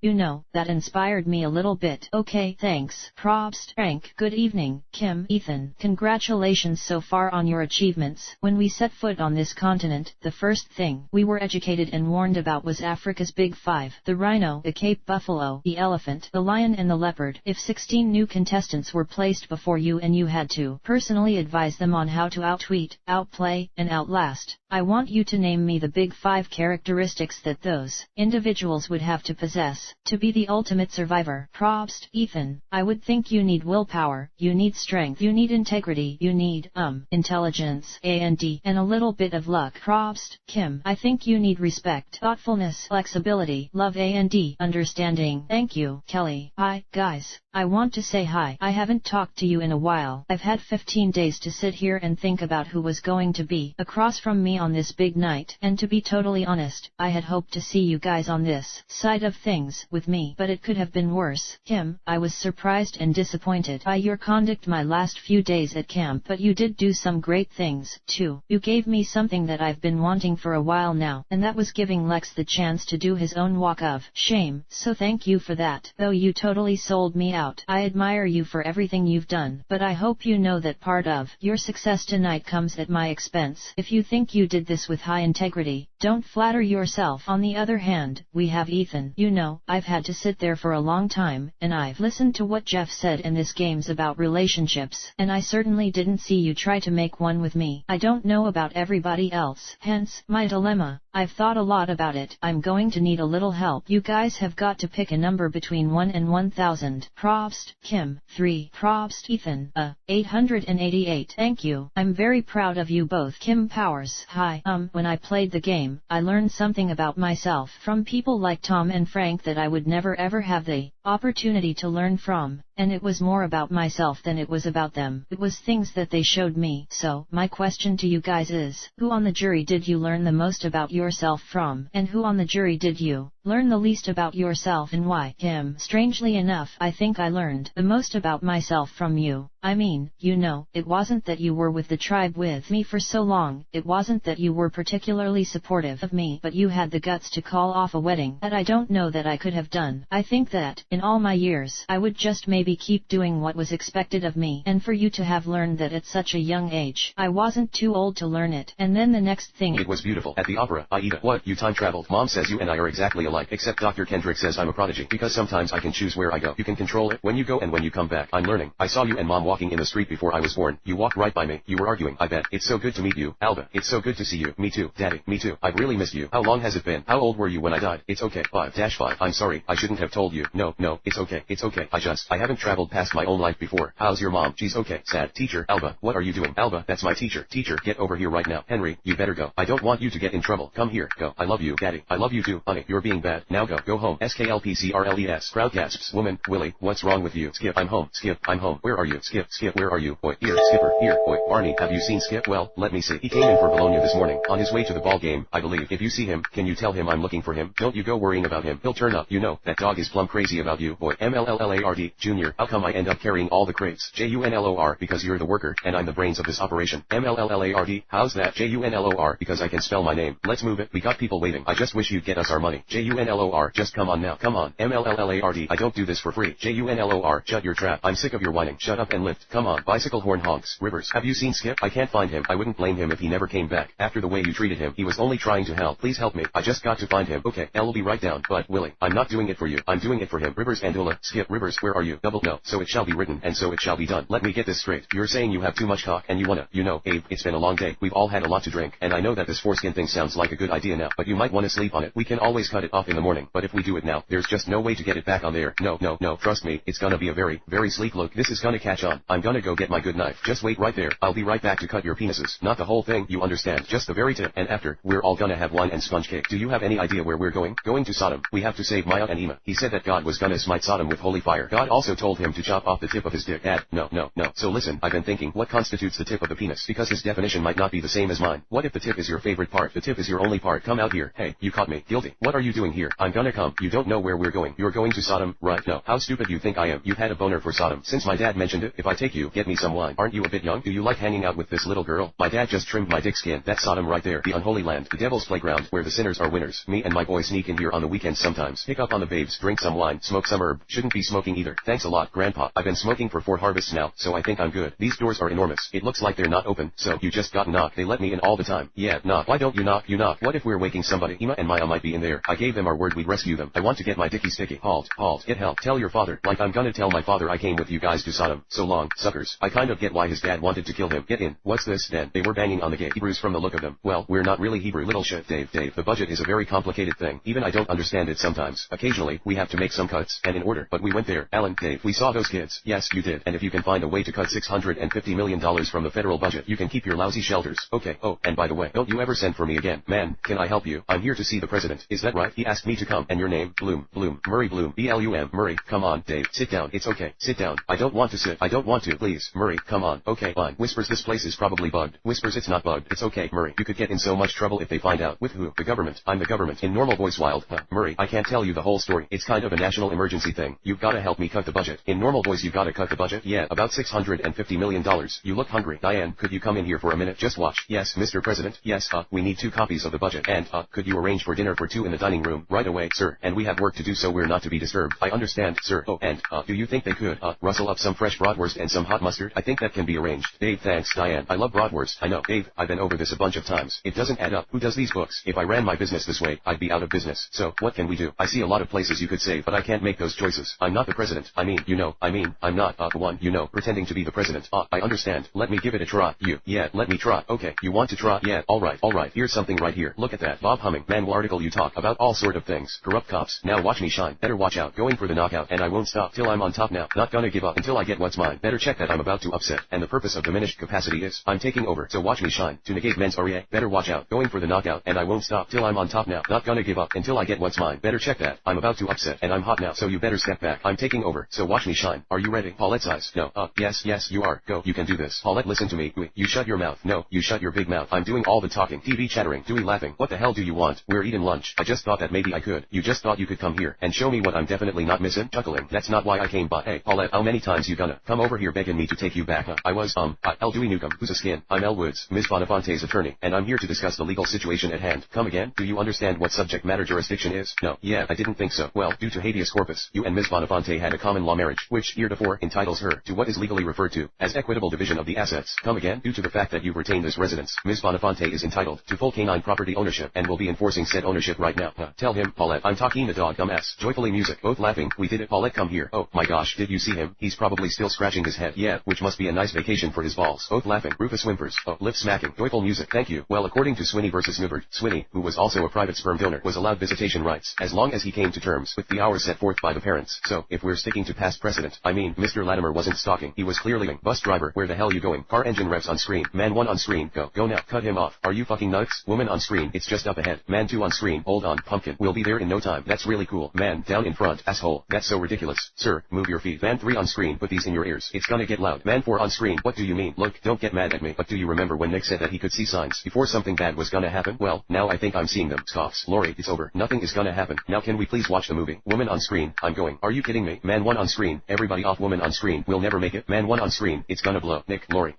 That inspired me a little bit. Okay, thanks. Props, Frank. Good evening, Kim, Ethan. Congratulations so far on your achievements. When we set foot on this continent, the first thing we were educated and warned about was Africa's Big Five: the rhino, the Cape buffalo, the elephant, the lion and the leopard. If 16 new contestants were placed before you and you had to personally advise them on how to out-tweet, outplay, and outlast, I want you to name me the Big Five characteristics that those individuals would have to possess to be the ultimate survivor. Probst, Ethan. I would think you need willpower, you need strength, you need integrity, you need, intelligence, and a little bit of luck. Probst, Kim. I think you need respect, thoughtfulness, flexibility, love and understanding. Thank you, Kelly. Hi, guys. I want to say hi. I haven't talked to you in a while. I've had 15 days to sit here and think about who was going to be across from me on this big night. And to be totally honest, I had hoped to see you guys on this side of things with me, but it could have been worse. Kim, I was surprised and disappointed by your conduct my last few days at camp, but you did do some great things, too. You gave me something that I've been wanting for a while now, and that was giving Lex the chance to do his own walk of shame, so thank you for that. Though you totally sold me out, I admire you for everything you've done, but I hope you know that part of your success tonight comes at my expense. If you think you did this with high integrity, don't flatter yourself. On the other hand, we have Ethan. You know, I've had to sit there for a long time, and I've listened to what Jeff said in this game's about relationships, and I certainly didn't see you try to make one with me. I don't know about everybody else, hence my dilemma. I've thought a lot about it. I'm going to need a little help. You guys have got to pick a number between 1 and 1000. Probst, Kim. 3. Probst, Ethan. 888. Thank you. I'm very proud of you both. Kim Powers. Hi. When I played the game, I learned something about myself from people like Tom and Frank that I would never ever have the opportunity to learn from, and it was more about myself than it was about them. It was things that they showed me. So, my question to you guys is, who on the jury did you learn the most about yourself from, and who on the jury did you learn the least about yourself and why? Kim. Strangely enough, I think I learned the most about myself from you. I mean, you know, it wasn't that you were with the tribe with me for so long, it wasn't that you were particularly supportive of me, but you had the guts to call off a wedding that I don't know that I could have done. I think that, in all my years, I would just maybe keep doing what was expected of me, and for you to have learned that at such a young age, I wasn't too old to learn it. And then the next thing— It was beautiful. At the opera, Aida. What, you time traveled? Mom says you and I are exactly alike, except Dr. Kendrick says I'm a prodigy, because sometimes I can choose where I go. You can control it, when you go and when you come back. I'm learning. I saw you and Mom walking in the street before I was born. You walked right by me. You were arguing, I bet. It's so good to meet you, Alba. It's so good to see you. Me too, Daddy. Me too. I've really missed you. How long has it been? How old were you when I died? It's okay. 5-5. I'm sorry. I shouldn't have told you. No, it's okay. It's okay. I haven't traveled past my own life before. How's your mom? She's okay. Sad. Teacher, Alba, what are you doing? Alba, that's my teacher. Teacher, get over here right now. Henry, you better go. I don't want you to get in trouble. Come here. Go. I love you, Daddy. I love you too. Honey, you're being bad. Now go. Go home. SKLPCRLES. Crowd gasps. Woman, Willie, what's wrong with you? Skip, I'm home. Skip, I'm home. Where are you? Skip, where are you? Boy, here, Skipper, here. Boy, Barney, have you seen Skip? Well, let me see. He came in for Bologna this morning, on his way to the ball game, I believe. If you see him, can you tell him I'm looking for him? Don't you go worrying about him. He'll turn up. You know, that dog is plumb crazy about you. Boy, MLLLARD, Junior, how come I end up carrying all the crates? JUNLOR, because you're the worker, and I'm the brains of this operation. MLLLARD, how's that? JUNLOR, because I can spell my name. Let's move it. We got people waiting. I just wish you'd get us our money. JUNLOR, just come on now. Come on. MLLLARD, I don't do this for free. JUNLOR, shut your trap. I'm sick of your whining. Shut up and lift. Come on. Bicycle horn honks. Rivers, have you seen Skip? I can't find him. I wouldn't blame him if he never came back. After the way you treated him, he was only trying to help. Please help me. I just got to find him. Okay, I'll be right down. But, Willie, I'm not doing it for you. I'm doing it for him. Rivers Andula. Skip, Rivers, where are you? Double no. So it shall be written, and so it shall be done. Let me get this straight. You're saying you have too much cock, and you wanna, you know, Abe, it's been a long day. We've all had a lot to drink, and I know that this foreskin thing sounds like a good idea now, but you might wanna sleep on it. We can always cut it off in the morning, but if we do it now, there's just no way to get it back on there. No, trust me, it's gonna be a very, very sleek look. This is gonna catch on. I'm gonna go get my good knife. Just wait right there. I'll be right back to cut your penises. Not the whole thing, you understand. Just the very tip. And after, we're all gonna have wine and sponge cake. Do you have any idea where we're going? Going to Sodom. We have to save Maya and Ema. He said that God was gonna smite Sodom with holy fire. God also told him to chop off the tip of his dick. Dad, no. So listen, I've been thinking, what constitutes the tip of the penis? Because his definition might not be the same as mine. What if the tip is your favorite part? The tip is your only part. Come out here. Hey, you caught me. Guilty. What are you doing here? I'm gonna come. You don't know where we're going. You're going to Sodom, right? No. How stupid you think I am? You've had a boner for Sodom since my dad mentioned it. If I take you, get me some wine. Aren't you a bit young? Do you like hanging out with this little girl? My dad just trimmed my dick skin. That's Sodom right there. The unholy land. The devil's playground, where the sinners are winners. Me and my boy sneak in here on the weekends sometimes. Pick up on the babes, drink some wine, smoke some herb. Shouldn't be smoking either. Thanks a lot, Grandpa. I've been smoking for 4 harvests now, so I think I'm good. These doors are enormous. It looks like they're not open, so you just got knocked. They let me in all the time. Yeah, knock. Why don't you knock? You knock. What if we're waking somebody? Ema and Maya might be in there. I gave them our word we'd rescue them. I want to get my dicky sticky. Halt. Get help. Tell your father. Like I'm gonna tell my father I came with you guys to Sodom. So long, suckers. I kind of get why his dad wanted to kill him. Get in. What's this, then? They were banging on the gate. Hebrews from the look of them. Well, we're not really Hebrew. Little shit, Dave. The budget is a very complicated thing. Even I don't understand it sometimes. Occasionally, we have to make some cuts, and in order. But we went there. Alan, Dave. right? We saw those kids. Yes, you did. And if you can find a way to cut $650 million from the federal budget, you can keep your lousy shelters. Okay, oh, and by the way, don't you ever send for me again. Man, can I help you? I'm here to see the president. Is that right? He asked me to come. And your name? Bloom. Murray Bloom. B-L-U-M. Murray, come on, Dave. Sit down. It's okay. Sit down. I don't want to sit. I don't want to. Please, Murray, come on. Okay, fine. Whispers, this place is probably bugged. Whispers, it's not bugged. It's okay, Murray. You could get in so much trouble if they find out. With who? The government. I'm the government. In normal voice, wild. Murray, I can't tell you the whole story. It's kind of a national emergency thing. You've gotta help me cut the budget. In normal voice, you've gotta cut the budget. Yeah, about $650 million. You look hungry. Diane, could you come in here for a minute? Just watch. Yes, Mr. President. Yes, we need 2 copies of the budget. And, could you arrange for dinner for 2 in the dining room? Right away, sir. And we have work to do, so we're not to be disturbed. I understand, sir. Oh, and, do you think they could, rustle up some fresh bratwurst and some hot mustard? I think that can be arranged. Dave, thanks, Diane. I love bratwurst. I know. Dave, I've been over this a bunch of times. It doesn't add up. Who does these books? If I ran my business this way, I'd be out of business. So, what can we do? I see a lot of places you could save, but I can't make those choices. I'm not the president. I'm not, the one, pretending to be the president. I understand. Let me give it a try. Yeah, let me try. Okay, you want to try? Yeah, alright. Here's something right here. Look at that. Bob Humming. Manual article you talk about all sort of things. Corrupt cops. Now watch me shine. Better watch out. Going for the knockout, and I won't stop till I'm on top now. Not gonna give up until I get what's mine. Better check that I'm about to upset. And the purpose of diminished capacity is, I'm taking over. So watch me shine. To negate mens rea. Better watch out. Going for the knockout, and I won't stop till I'm on top now. Not gonna give up until I get what's mine. Better check that. I'm about to upset, and I'm hot now. So you better step back. I'm taking over. So watch me shine. Are you ready? Paulette's eyes. No. Yes, you are. Go. You can do this. Paulette, listen to me. You shut your mouth. No, you shut your big mouth. I'm doing all the talking. TV chattering. Dewey laughing. What the hell do you want? We're eating lunch. I just thought that maybe I could. You just thought you could come here and show me what I'm definitely not missing? Chuckling. That's not why I came by. Hey, Paulette, how many times you gonna come over here begging me to take you back? I was, L. Dewey Newcomb. Who's a skin? I'm L. Woods, Ms. Bonafonte's attorney, and I'm here to discuss the legal situation at hand. Come again? Do you understand what subject matter jurisdiction is? No. Yeah, I didn't think so. Well, due to habeas corpus, you and Ms. Bonafonte had a common law marriage, which heretofore entitles her to what is legally referred to as equitable division of the assets. Come again? Due to the fact that you've retained this residence, Ms. Bonafonte is entitled to full canine property ownership and will be enforcing said ownership right now. Tell him, Paulette, I'm talking the dog dumbass. Joyfully music. Both laughing. We did it. Paulette, come here. Oh, my gosh, did you see him? He's probably still scratching his head. Yeah, which must be a nice vacation for his balls. Both laughing. Rufus whimpers. Oh, lip smacking. Joyful music. Thank you. Well, according to Swinney versus Newbert, Swinney, who was also a private sperm donor, was allowed visitation rights, as long as he came to terms with the hours set forth by the parents. So, if we're sticking to past precedent, I mean, Mr. Latimer wasn't stalking. He was clearly leaving. Bus driver, where the hell you going? Car engine revs on screen. Man 1 on screen. Go now. Cut him off. Are you fucking nuts? Woman on screen. It's just up ahead. Man 2 on screen. Hold on, pumpkin. We'll be there in no time. That's really cool. Man, down in front. Asshole. That's so ridiculous. Sir, move your feet. Man 3 on screen. Put these in your ears. It's gonna get loud. Man 4 on screen. What do you mean? Look, don't get mad at me, but do you remember when Nick said that he could see signs before something bad was gonna happen? Well, now I think I'm seeing them. Scoffs. Lori, it's over. Nothing is gonna happen. Now can we please watch the movie? Woman on screen. I'm going. Are you kidding me? Man 1 on screen. Everybody off. Woman on screen. We'll never make it. Man 1 on screen. It's gonna blow. Nick, Lori.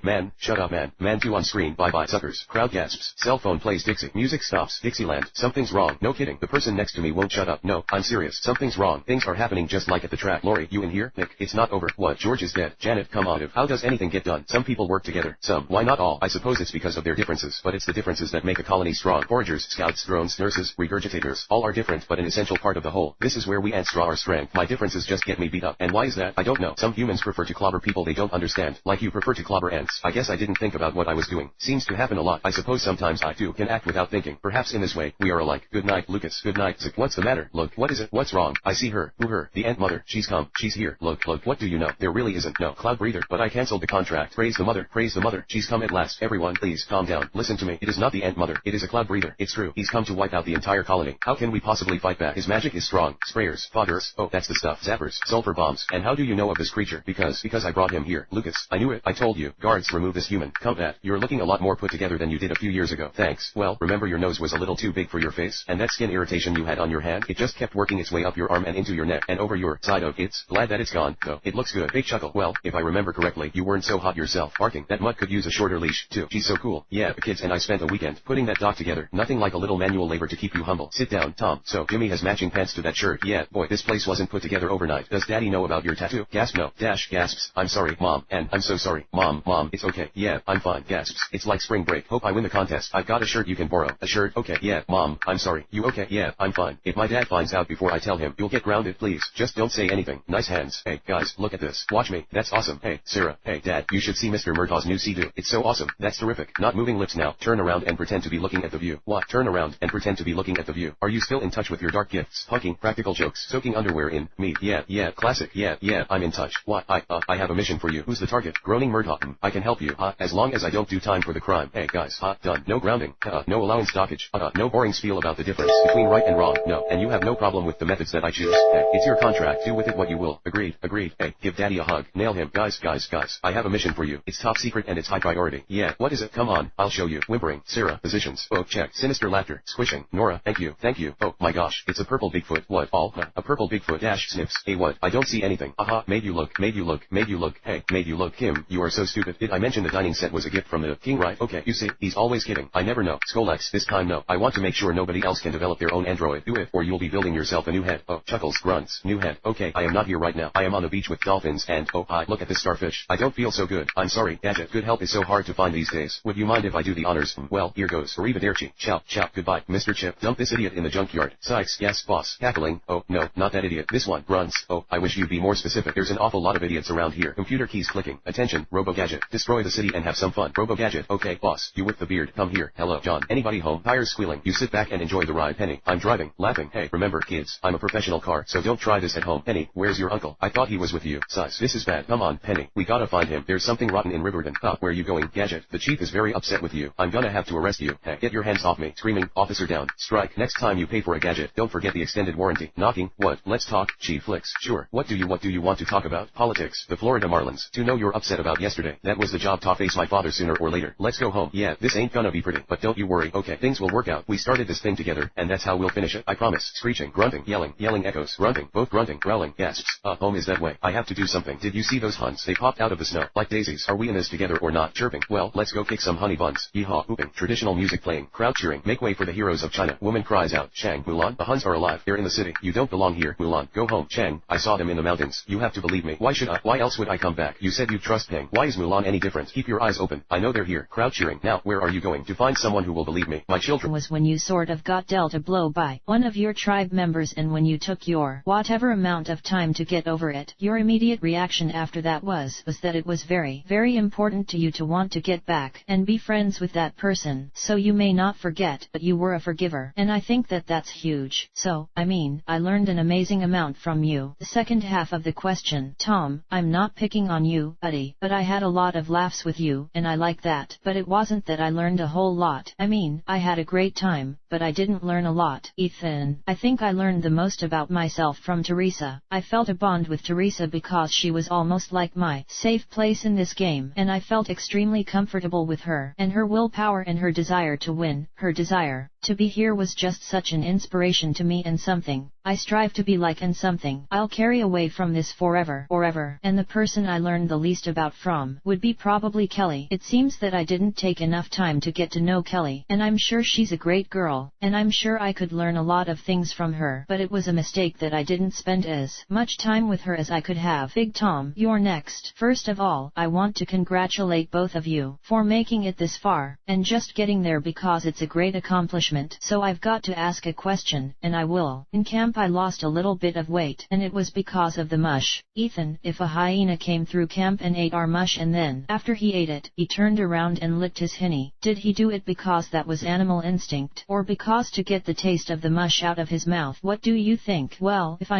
Man, shut up, man. Man 2 on screen. Bye-bye, suckers. Crowd gasps. Cell phone plays Dixie. Music stops. Dixieland. Something's wrong. No kidding. The person next to me won't shut up. No, I'm serious. Something's wrong. Things are happening just like at the track. Lori, you in here? Nick, it's not over. What? George is dead. Janet, come on. How does anything get done? Some people work together. Some. Why not all? I suppose it's because of their differences, but it's the differences that make a colony strong. Foragers, scouts, drones, nurses, regurgitators, all are different but an essential part of the whole. This is where we ants draw our strength. My differences just get me beat up. And why is that? I don't know. Some humans prefer to clobber people they don't understand. Like you prefer to clobber ants. I guess I didn't think about what I was doing. Seems to happen a lot. I suppose sometimes I too can act without thinking. Perhaps in this way, we are alike. Good night, Lucas. Good night, Zick. What's the matter? Look, what is it? What's wrong? I see her. Who her? The ant mother. She's come. She's here. Look, what do you know? There really isn't no cloud breather, but I cancelled the contract. Praise the mother. Praise the mother. She's come at last. Everyone, please, calm down. Listen to me. It is not the ant mother. It is a cloud breather. It's true. He's come to wipe out the entire colony. How can we possibly fight back? His magic is strong. Sprayers, foggers. Oh, that's the stuff. Zappers, sulfur bombs. And how do you know of this creature? Because I brought him here. Lucas, I knew it. I told you. Guards, remove this human. Come back. You're looking a lot more put together than you did a few years ago. Thanks. Well, remember your nose was a little too big for your face, and that skin irritation you had on your hand, it just kept working its way up your arm and into your neck and over your side of it's glad that it's gone, though. It looks good. Big chuckle. Well, if I remember correctly, you weren't so hot yourself. Barking. That mutt could use a shorter leash, too. She's so cool. Yeah, the kids and I spent a weekend putting that doc together. Nothing like a little manual labor to keep you humble. Sit down, Tom. So, Jimmy has matching pants to that shirt. Yeah, boy, this place wasn't put together overnight. Does Daddy know about your tattoo? Gasp no. Dash gasps. I'm sorry, Mom. And I'm so sorry. Mom, it's okay. Yeah, I'm fine. Gasps. It's like spring break. Hope I win the contest. I've got a shirt you can borrow. A shirt? Okay. Yeah, Mom. I'm sorry. You okay? Yeah, I'm fine. If my dad finds out before I tell him, you'll get grounded. Please, just don't say anything. Nice hands. Hey, guys, look at this. Watch me. That's awesome. Hey, Sarah. Hey, Dad, you should see Mr. Murtaugh's new Sea-Doo. It's so awesome. That's terrific. Not moving lips now. Turn around and pretend to be looking at the view. What? Turn around and pretend to be looking at the view. Are you still in touch with your dark gifts? Punking, practical jokes, soaking underwear in me. Yeah, yeah, classic, yeah, I'm in touch. What, I have a mission for you. Who's the target? Groaning Murdoch. I can help you, as long as I don't do time for the crime. Hey guys, done. No grounding, no allowance dockage, no boring spiel about the difference between right and wrong, no, and you have no problem with the methods that I choose. Hey, it's your contract, do with it what you will. Agreed. Hey, give daddy a hug. Nail him. Guys, I have a mission for you. It's top secret and it's high priority. Yeah, what is it? Come on, I'll show you. Whimpering, Sarah, positions. Oh, check. Sinister laughter, squishing. Nora, thank you. Oh, my gosh, it's a purple Bigfoot. What, all? A purple Bigfoot dash sniffs. Hey, what? I don't see anything. Aha, made you look. Hey, made you look. Kim, you are so stupid. Did I mention the dining set was a gift from the king, right? Okay, you see, he's always kidding. I never know. Skolex, this time no. I want to make sure nobody else can develop their own android. Do it, or you'll be building yourself a new head. Oh, chuckles, grunts, new head. Okay, I am not here right now. I am on the beach with dolphins and, oh, look at this starfish. I don't feel so good. I'm sorry, Gadget. Good help is so hard to find these days. Would you mind if I do the honors? Well, here goes. Arrivederci. Ciao, goodbye. Mr. Chip, dump this idiot in the junkyard. Sykes, yes, boss. Cackling. Oh, no, not that idiot. This one. Grunts. Oh, I wish you'd be more specific. There's an awful lot of idiots around here. Computer keys clicking. Attention, Robo-Gadget. Destroy the city and have some fun. Robo-Gadget. Okay, boss. You with the beard. Come here. Hello, John. Anybody home? Tires squealing. You sit back and enjoy the ride. Penny. I'm driving. Laughing. Hey, remember, kids, I'm a professional car, so don't try this at home. Penny, where's your uncle? I thought he was with you. Size. This is bad. Come on, Penny. We gotta find him. There's something rotten in Riverton. Where you going, Gadget? The chief is very upset with you. I'm gonna have to arrest you. Hey, get your hands off me. Screaming. Officer down. Strike. Next time you pay for a gadget, don't forget the extended warranty. Knocking. What? Let's talk. Chief Flicks. Sure. What do you want to talk about? Politics. The Florida Marlins. To know you're upset about yesterday. That was the job to face my father sooner or later. Let's go home. Yeah, this ain't gonna be pretty, but don't you worry. Okay, things will work out. We started this thing together, and that's how we'll finish it. I promise. Screeching. Grunting. Yelling echoes. Grunting. Both grunting. Growling. Gasps. Home is that way. I have to do something. Did you see those hunts? They popped out of the snow. Like daisies. Are we in this together or not? Chirping. Well, let's go kick some honey buns. Yeehaw. Whooping. Traditional music playing. Crowd cheering. Make way for the heroes of China. Woman cries out. Chang. Mulan. The Huns are alive. They're in the city. You don't belong here. Mulan. Go home. Chang. I saw them in the mountains. You have to believe me. Why else would I come back? You said you'd trust Peng. Why is Mulan any different? Keep your eyes open. I know they're here. Crowd cheering. Now, where are you going? To find someone who will believe me. My children. Was when you sort of got dealt a blow by one of your tribe members, and when you took your whatever amount of time to get over it, your immediate reaction after that was that it was very, very important to you to want to get back and be friends with that person, so you may not forget, but you were a forgiver, and I think that that's huge. So, I mean, I learned an amazing amount from you. The second half of the question. Tom, I'm not picking on you, buddy, but I had a lot of laughs with you, and I like that, but it wasn't that I learned a whole lot. I mean, I had a great time, but I didn't learn a lot. Ethan, I think I learned the most about myself from Teresa. I felt a bond with Teresa because she was almost like my safe place in this game, and I felt extremely comfortable with her, and her willpower and her desire to win, her desire to be here was just such an inspiration to me, and something I strive to be like, and something I'll carry away from this forever. And the person I learned the least about from would be probably Kelly. It seems that I didn't take enough time to get to know Kelly, and I'm sure she's a great girl, and I'm sure I could learn a lot of things from her, but it was a mistake that I didn't spend as much time with her as I could have. Big Tom, you're next. First of all, I want to congratulate both of you for making it this far, and just getting there, because it's a great accomplishment. So I've got to ask a question, and I will. In camp I lost a little bit of weight, and it was because of the mush. Ethan, if a hyena came through camp and ate our mush, and then, after he ate it, he turned around and licked his hinny, did he do it because that was animal instinct, or because to get the taste of the mush out of his mouth? What do you think? Well, if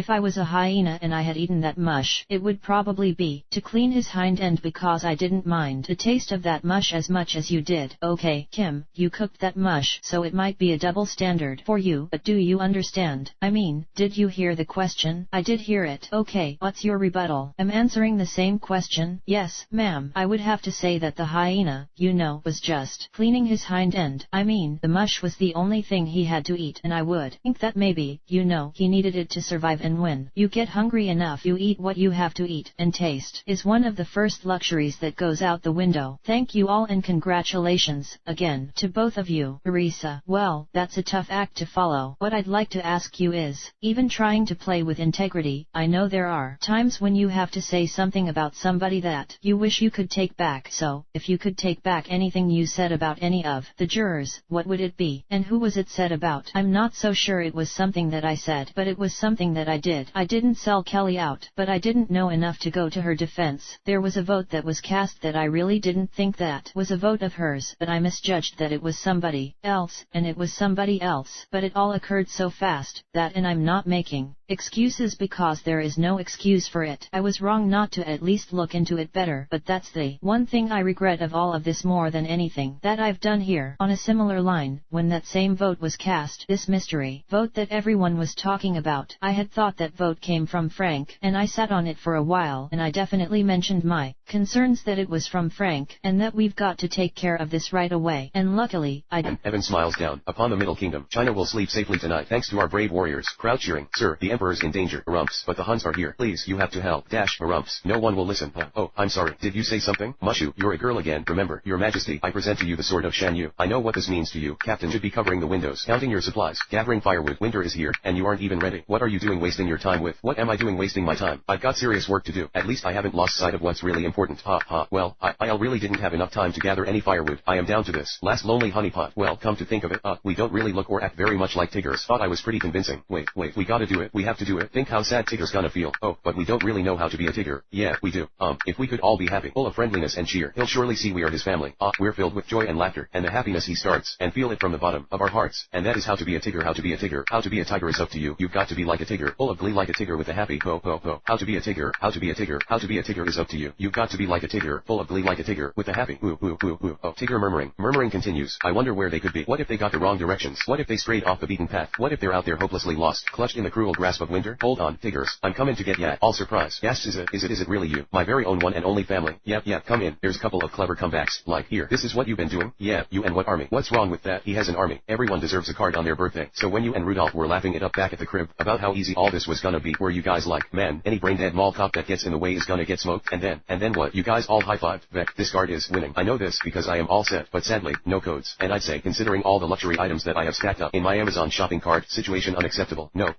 I was a hyena and I had eaten that mush, it would probably be to clean his hind end, because I didn't mind the taste of that mush as much as you did. Okay, Kim, you cooked that mush, so it might be a double standard for you, but do you understand? I mean, did you hear the question? I did hear it. Okay, what's your rebuttal? I'm answering the same question. Yes, ma'am. I would have to say that the hyena, was just cleaning his hind end. I mean, the mush was the only thing he had to eat, and I would think that maybe, he needed it to survive, and when you get hungry enough, you eat what you have to eat, and taste is one of the first luxuries that goes out the window. Thank you all, and congratulations, again, to both of you. Teresa, well, that's a tough act to follow. What I'd like to ask you is, even trying to play with integrity, I know there are times when you have to say something about somebody that you wish you could take back. So, if you could take back anything you said about any of the jurors, what would it be? And who was it said about? I'm not so sure it was something that I said, but it was something that I did. I didn't sell Kelly out, but I didn't know enough to go to her defense. There was a vote that was cast that I really didn't think that was a vote of hers, but I misjudged that it was somebody else, and it was somebody else. But it all occurred so fast, that, and I'm not making Excuses because there is no excuse for it. I was wrong not to at least look into it better, but that's the one thing I regret of all of this more than anything that I've done here. On a similar line, when that same vote was cast, this mystery vote that everyone was talking about, I had thought that vote came from Frank, and I sat on it for a while, and I definitely mentioned my concerns that it was from Frank, and that we've got to take care of this right away, and luckily, I did. Evan smiles down upon the Middle Kingdom. China will sleep safely tonight thanks to our brave warriors. Crowd cheering. Sir, the Emperor's in danger. Rumps, but the Huns are here. Please, you have to help. Dash, Rumps. No one will listen. Oh, I'm sorry. Did you say something? Mushu, you're a girl again. Remember, Your Majesty, I present to you the sword of Shan Yu. I know what this means to you. Captain should be covering the windows, counting your supplies, gathering firewood. Winter is here, and you aren't even ready. What are you doing wasting your time with? What am I doing wasting my time? I've got serious work to do. At least I haven't lost sight of what's really important. Ha ha. Well, I really didn't have enough time to gather any firewood. I am down to this last lonely honeypot. Well, come to think of it, we don't really look or act very much like Tiggers. Thought I was pretty convincing. Wait, we gotta do it. We have to do it. Think how sad Tigger's gonna feel. Oh, but we don't really know how to be a Tigger. Yeah, we do. If we could all be happy, full of friendliness and cheer, he'll surely see we are his family. We're filled with joy and laughter, and the happiness he starts, and feel it from the bottom of our hearts. And that is how to be a Tigger. How to be a Tigger. How to be a tiger is up to you. You've got to be like a Tigger, full of glee like a Tigger with a happy ho ho ho. How to be a Tigger. How to be a Tigger. How to be a Tigger is up to you. You've got to be like a Tigger, full of glee like a Tigger with a happy woo woo woo woo. Oh, Tigger murmuring. Murmuring continues. I wonder where they could be. What if they got the wrong directions? What if they strayed off the beaten path? What if they're out there hopelessly lost, clutched in the cruel grasp of winter? Hold on, Tiggers. I'm coming to get ya. All surprise. Gasps, is it really you? My very own one and only family. Yep, come in. There's a couple of clever comebacks. Like, here, this is what you've been doing? Yeah, you and what army? What's wrong with that? He has an army. Everyone deserves a card on their birthday. So when you and Rudolph were laughing it up back at the crib about how easy all this was gonna be, were you guys like, man, any brain-dead mall cop that gets in the way is gonna get smoked? And then what? You guys all high-fived. Vec, this card is winning. I know this because I am all set, but sadly, no codes. And I'd say, considering all the luxury items that I have stacked up in my Amazon shopping cart, situation unacceptable. No.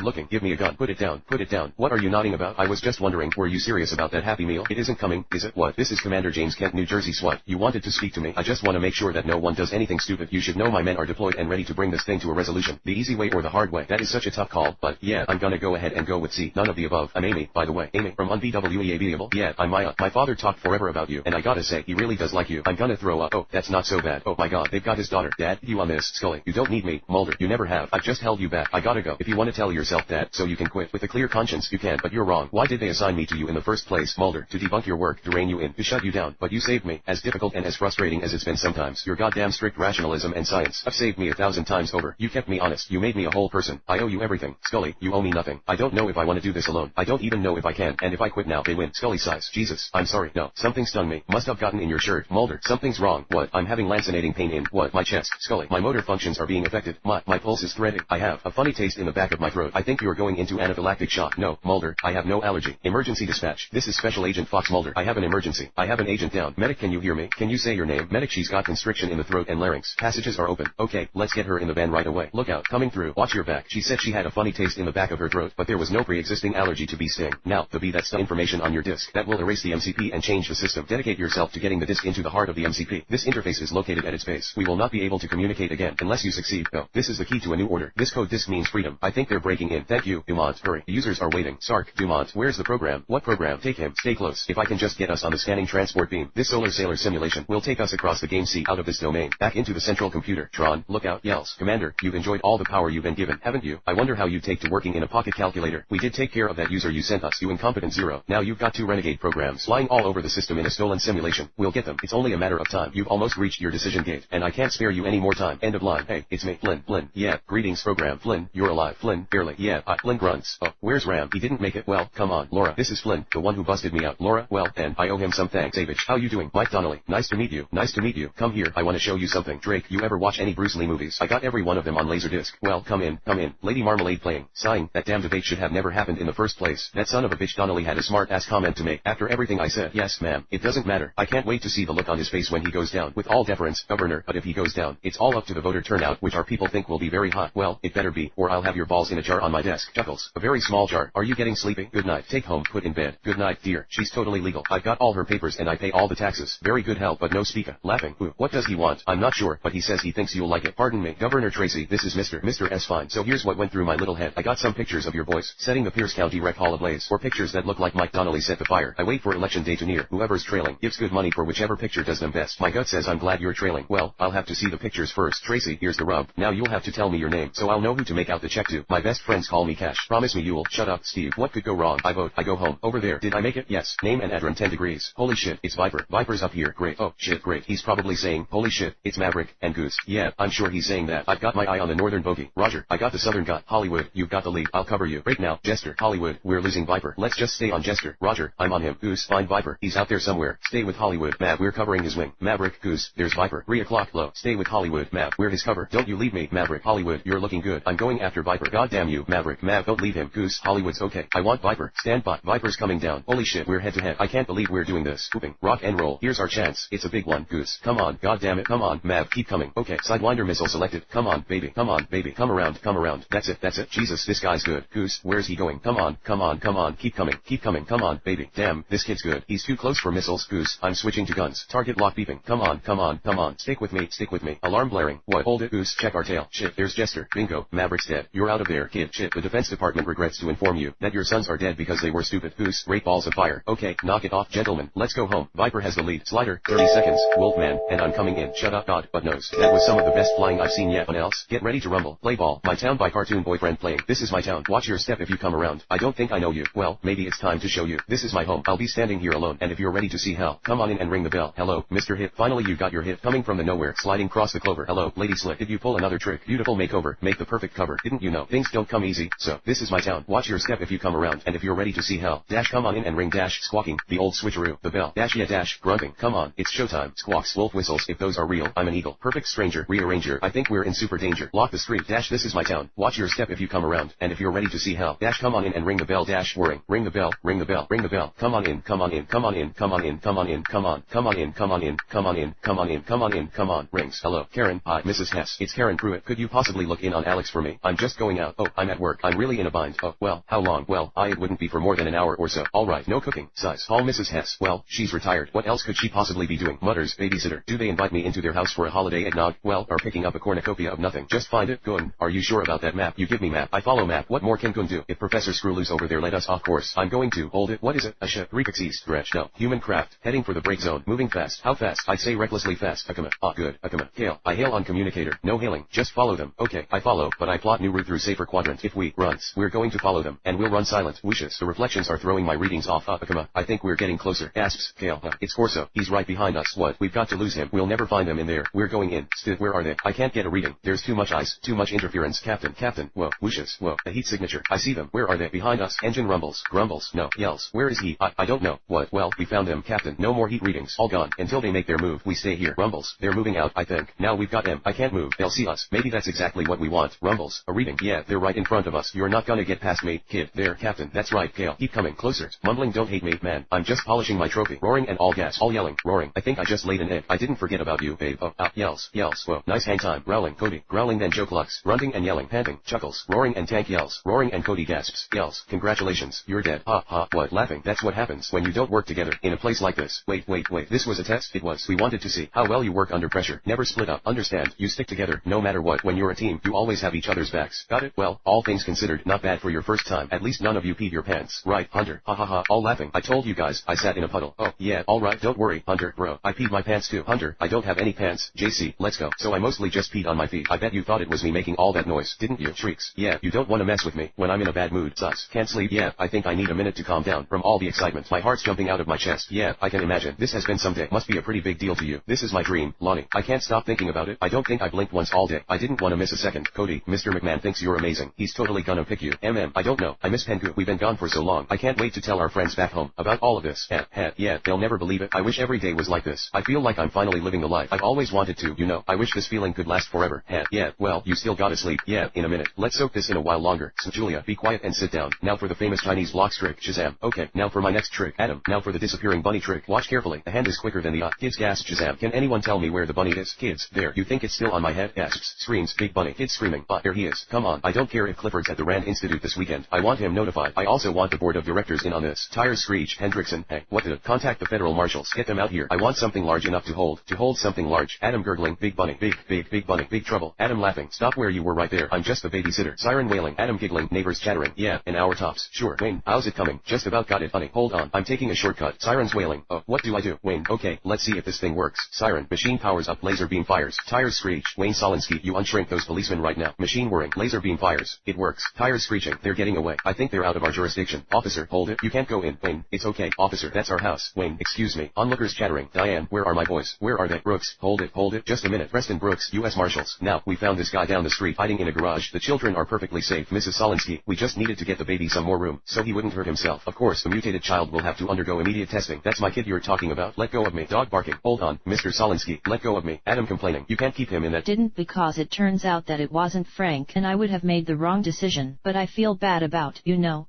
Looking, give me a gun. Put it down. What are you nodding about? I was just wondering, were you serious about that Happy Meal? It isn't coming, is it? What? This is Commander James Kent, New Jersey SWAT. You wanted to speak to me. I just want to make sure that no one does anything stupid. You should know my men are deployed and ready to bring this thing to a resolution. The easy way or the hard way. That is such a tough call, but yeah, I'm gonna go ahead and go with C. None of the above. I'm Amy, by the way. Amy, from Unbeatable. Yeah, I'm Maya. My father talked forever about you, and I gotta say, he really does like you. I'm gonna throw up. Oh, that's not so bad. Oh my god, they've got his daughter. Dad, you on this. Scully, you don't need me. Mulder, you never have. I've just held you back. I gotta go. If you want to tell yourself that, so you can quit with a clear conscience, you can, but you're wrong. Why did they assign me to you in the first place? Mulder, to debunk your work, to rein you in, to shut you down, but you saved me. As difficult and as frustrating as it's been sometimes, your goddamn strict rationalism and science have saved me 1,000 times over. You kept me honest. You made me a whole person. I owe you everything. Scully, you owe me nothing. I don't know if I want to do this alone. I don't even know if I can, and if I quit now, they win. Scully sighs. Jesus, I'm sorry. No, something stung me. Must have gotten in your shirt. Mulder, something's wrong. What? I'm having lancinating pain in, what? My chest. Scully, my motor functions are being affected. My pulse is threading. I have a funny taste in the back of my throat. I think you're going into anaphylactic shock. No, Mulder, I have no allergy. Emergency dispatch. This is Special Agent Fox Mulder. I have an emergency. I have an agent down. Medic, can you hear me? Can you say your name? Medic, she's got constriction in the throat and larynx. Passages are open. Okay, let's get her in the van right away. Look out, coming through. Watch your back. She said she had a funny taste in the back of her throat, but there was no pre-existing allergy to bee sting. Now, the bee that's the information on your disk. That will erase the MCP and change the system. Dedicate yourself to getting the disk into the heart of the MCP. This interface is located at its base. We will not be able to communicate again unless you succeed. No, this is the key to a new order. This code disk means freedom. I think they're breaking in. Thank you, Dumont. Hurry. The users are waiting. Sark, Dumont, where's the program? What program? Take him. Stay close. If I can just get us on the scanning transport beam, this solar sailor simulation will take us across the game C out of this domain, back into the central computer. Tron, look out, yells. Commander, you've enjoyed all the power you've been given, haven't you? I wonder how you take to working in a pocket calculator. We did take care of that user you sent us, you incompetent zero. Now you've got 2 renegade programs flying all over the system in a stolen simulation. We'll get them. It's only a matter of time. You've almost reached your decision gate, and I can't spare you any more time. End of line. Hey, it's me, Flynn. Yeah, greetings program. Flynn, you're alive. Flynn, barely. Yeah, Flynn grunts. Oh, where's Ram? He didn't make it. Well, come on, Laura. This is Flynn, the one who busted me out. Laura, well, and I owe him some thanks. Savage, how you doing? Mike Donnelly, nice to meet you. Nice to meet you. Come here, I want to show you something. Drake, you ever watch any Bruce Lee movies? I got every one of them on Laserdisc. Well, come in. Lady Marmalade playing. Sighing, that damn debate should have never happened in the first place. That son of a bitch. Donnelly had a smart-ass comment to make. After everything I said, yes, ma'am, it doesn't matter. I can't wait to see the look on his face when he goes down. With all deference, Governor, but if he goes down, it's all up to the voter turnout, which our people think will be very hot. Well, it better be, or I'll have your balls in a jar on my desk. Chuckles, a very small jar. Are you getting sleepy? Good night. Take home, put in bed. Good night, dear. She's totally legal. I've got all her papers and I pay all the taxes. Very good help, but no speaker. Laughing. Ooh, what does he want? I'm not sure, but he says he thinks you'll like it. Pardon me, Governor Tracy, this is Mr. S. Fine. So here's what went through my little head. I got some pictures of your boys setting the Pierce County Rec Hall ablaze, or pictures that look like Mike Donnelly set the fire. I wait for election day to near. Whoever's trailing gives good money for whichever picture does them best. My gut says I'm glad you're trailing. Well, I'll have to see the pictures first. Tracy, here's the rub. Now you'll have to tell me your name, so I'll know who to make out the check to. to. My best friends call me Cash. Promise me you'll. Shut up, Steve. What could go wrong? I vote. I go home. Over there. Did I make it? Yes. Name and Adron 10 degrees. Holy shit, it's Viper. Viper's up here. Great. Oh, shit, great. He's probably saying, holy shit, it's Maverick, and Goose. Yeah, I'm sure he's saying that. I've got my eye on the northern bogey. Roger. I got the southern gut. Hollywood, you've got the lead. I'll cover you. Right now, Jester. Hollywood, we're losing Viper. Let's just stay on Jester. Roger. I'm on him. Goose, find Viper. He's out there somewhere. Stay with Hollywood. Mav, we're covering his wing. Maverick, Goose, there's Viper. 3 o'clock, low. Stay with Hollywood. Mav, we're his cover. Don't you leave me. Maverick, Hollywood, you're looking good. I'm going after Viper. God damn you. Maverick, Mav, don't leave him. Goose, Hollywood's okay. I want Viper. Stand by. Viper's coming down. Holy shit, we're head to head. I can't believe we're doing this. Whooping. Rock and roll. Here's our chance. It's a big one. Goose. Come on. God damn it. Come on. Mav, keep coming. Okay. Sidewinder missile selected. Come on, baby. Come on, baby. Come around. Come around. That's it. That's it. Jesus, this guy's good. Goose, where's he going? Come on. Come on. Come on. Keep coming. Keep coming. Come on, baby. Damn, this kid's good. He's too close for missiles. Goose, I'm switching to guns. Target lock beeping. Come on. Come on. Come on. Stick with me. Stick with me. Alarm blaring. What? Hold it. Goose, check our tail. Shit, there's Jester. Bingo. Maverick's dead. You're out of there, kid. Shit, the Defense Department regrets to inform you that your sons are dead because they were stupid. Goose, great balls of fire. Okay, knock it off, gentlemen. Let's go home. Viper has the lead. Slider, 30 seconds. Wolfman, and I'm coming in. Shut up, God, but nose. That was some of the best flying I've seen yet. What else? Get ready to rumble. Play ball. My town by Cartoon Boyfriend playing. This is my town. Watch your step if you come around. I don't think I know you. Well, maybe it's time to show you. This is my home. I'll be standing here alone, and if you're ready to see hell, come on in and ring the bell. Hello, Mr. Hit. Finally you got your hit. Coming from the nowhere, sliding cross the clover. Hello, Lady Slick. Did you pull another trick? Beautiful makeover. Make the perfect cover. Didn't you know? Things don't come easy. So, this is my town. Watch your step if you come around, and if you're ready to see hell, dash come on in and ring dash squawking. The old switcheroo. The bell. Dash yeah dash. Grunting. Come on. It's showtime. Squawks. Wolf whistles. If those are real, I'm an eagle. Perfect stranger. Rearranger. I think we're in super danger. Lock the street. Dash this is my town. Watch your step if you come around, and if you're ready to see hell, dash come on in and ring the bell dash whirring. Ring the bell. Ring the bell. Ring the bell. Come on in. Come on in. Come on in. Come on in. Come on in. Come on. Come on in. Come on in. Come on in. Come on in. Come on in. Come on. Rings. Hello. Karen. Hi, Mrs. Hess. It's Karen Pruitt. Could you possibly look in on Alex for me? I'm just going out. Oh, I'm at work. I'm really in a bind. Oh, well, how long? Well, it wouldn't be for more than an hour or so. Alright, no cooking. Size. Call Mrs. Hess. Well, she's retired. What else could she possibly be doing? Mutters. Babysitter. Do they invite me into their house for a holiday eggnog? Well, or picking up a cornucopia of nothing. Just find it. Gun. Are you sure about that map? You give me map. I follow map. What more can Gun do? If Professor Screwloose over there let us off course, I'm going to hold it. What is it? A ship. Refix east. Stretch. No. Human craft. Heading for the break zone. Moving fast. How fast? I'd say recklessly fast. Akama. Ah, good. Akama. Hail. I hail on communicator. No hailing. Just follow them. Okay, I follow, but I plot new route through safer quadrant. If we runs, we're going to follow them, and we'll run silent. Wishes. The reflections are throwing my readings off. Akama. I think we're getting closer. Gasps. Kale. It's Corso. He's right behind us. What? We've got to lose him. We'll never find them in there. We're going in. Where are they? I can't get a reading. There's too much ice. Too much interference. Captain. Captain. Whoa. Wishes. Whoa. A heat signature. I see them. Where are they? Behind us. Engine rumbles. Grumbles. No. Yells. Where is he? I don't know. What? Well, we found them, Captain. No more heat readings. All gone. Until they make their move. We stay here. Rumbles. They're moving out, I think. Now we've got them. I can't move. They'll see us. Maybe that's exactly what we want. Rumbles. A reading. Yeah, they're right in front of us. You're not gonna get past me, kid. There, Captain. That's right, Kale. Keep coming. Closer. Mumbling, don't hate me, man. I'm just polishing my trophy. Roaring and all gas. All yelling. Roaring. I think I just laid an egg. I didn't forget about you, babe. Oh, yells. Yells. Whoa. Nice hang time. Growling. Cody. Growling then Joke Lux. Grunting and yelling. Panting. Chuckles. Roaring and Tank yells. Roaring and Cody gasps. Yells. Congratulations. You're dead. Ha ha. What? Laughing. That's what happens when you don't work together in a place like this. Wait. This was a test? It was. We wanted to see how well you work under pressure. Never split up. Understand? You stick together no matter what. When you're a team, you always have each other's backs. Got it? Well, all things considered, not bad for your first time. At least none of you peed your pants. Right, Hunter. Ha ha ha. All laughing. I told you guys, I sat in a puddle. Oh, yeah. Alright, don't worry, Hunter, bro. I peed my pants too. Hunter, I don't have any pants. JC, let's go. So I mostly just peed on my feet. I bet you thought it was me making all that noise, didn't you? Shrieks. Yeah, you don't want to mess with me when I'm in a bad mood. Sus. Can't sleep. Yeah, I think I need a minute to calm down from all the excitement. My heart's jumping out of my chest. Yeah, I can imagine. This has been some day. Must be a pretty big deal to you. This is my dream, Lonnie. I can't stop thinking about it. I don't think I blinked once all day. I didn't want to miss a second. Cody, Mr. McMahon thinks you're amazing. He's totally gonna pick you. I don't know. I miss Pengu. We've been gone for so long. I can't wait to tell our friends back home about all of this. Yeah, they'll never believe it. I wish every day was like this. I feel like I'm finally living the life I've always wanted to, you know. I wish this feeling could last forever. Yeah, well, you still gotta sleep. Yeah, in a minute. Let's soak this in a while longer. So Julia, be quiet and sit down. Now for the famous Chinese blocks trick. Shazam. Okay, now for my next trick. Adam, now for the disappearing bunny trick. Watch carefully. The hand is quicker than the kids gasp Shazam. Can anyone tell me where the bunny is? Kids, there. You think it's still on my head? Gasps. Screams. Big bunny. Kids screaming. There he is. Come on. I don't care if Clifford's at the Rand Institute this weekend. I want him notified. I also want the board of directors in on this. Tires screech. Hendrickson. Hey, what the? Contact the federal marshals. Get them out here. I want something large enough to hold something large. Adam gurgling. Big bunny. Big bunny. Big trouble. Adam laughing. Stop where you were right there. I'm just the babysitter. Siren wailing. Adam giggling. Neighbors chattering. Yeah, an hour tops. Sure. Wayne, how's it coming? Just about got it, honey. Hold on. I'm taking a shortcut. Sirens wailing. Oh, what do I do? Wayne, okay, let's see if this thing works. Siren. Machine powers up. Laser beam fires. Tires screech. Wayne Solinsky, you unshrink those policemen right now. Machine whirring. Laser beam fires. It works. Tires screeching. They're getting away. I think they're out of our jurisdiction. Officer, hold it. You can't go in. Wayne, it's okay. Officer, that's our house. Wayne, excuse me. Onlookers chattering. Diane, where are my boys? Where are they? Brooks, hold it. Just a minute. Preston Brooks, U.S. Marshals. Now, we found this guy down the street hiding in a garage. The children are perfectly safe. Mrs. Solinsky, we just needed to get the baby some more room, so he wouldn't hurt himself. Of course, the mutated child will have to undergo immediate testing. That's my kid you're talking about. Let go of me. Dog barking. Hold on, Mr. Solinsky. Let go of me. Adam complaining. You can't keep him in that. Didn't because it turns out that it wasn't Frank and I would have made the wrong decision. But I feel bad about,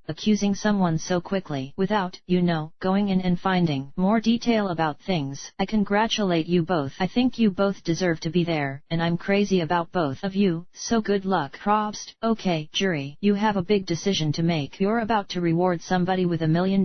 accusing someone so quickly without, going in and finding more detail about things. I congratulate you both. I think you both deserve to be there, and I'm crazy about both of you, so good luck. Probst. Okay, jury, you have a big decision to make. You're about to reward somebody with $1 million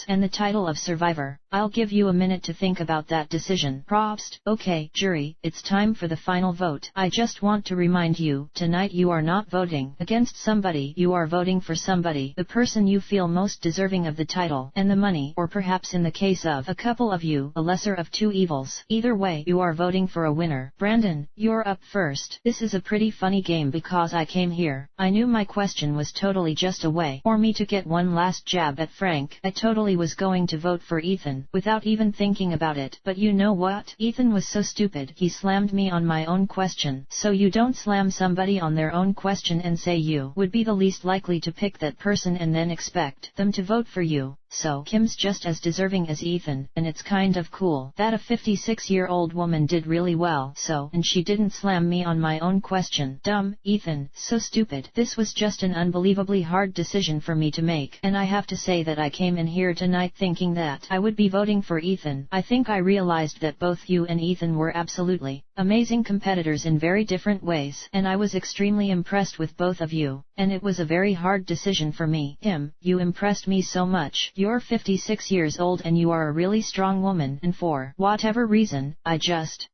and the title of survivor. I'll give you a minute to think about that decision. Probst. Okay, jury, it's time for the final vote. I just want to remind you, tonight you are not voting against somebody, you are voting for somebody, the person you feel most deserving of the title and the money, or perhaps in the case of a couple of you, a lesser of two evils. Either way, you are voting for a winner. Brandon, you're up first. This is a pretty funny game because I came here. I knew my question was totally just a way for me to get one last jab at Frank. I totally was going to vote for Ethan, without even thinking about it. But you know what? Ethan was so stupid. He slammed me on my own question. So you don't slam somebody on their own question and say you would be the least likely to pick that person and then expect them to vote for you. So Kim's just as deserving as Ethan, and it's kind of cool that a 56-year-old woman did really well. And she didn't slam me on my own question. Dumb, Ethan, so stupid. This was just an unbelievably hard decision for me to make, and I have to say that I came in here tonight thinking that I would be voting for Ethan. I think I realized that both you and Ethan were absolutely amazing competitors in very different ways, and I was extremely impressed with both of you, and it was a very hard decision for me. Kim, you impressed me so much. You're 56 years old and you are a really strong woman, and for whatever reason,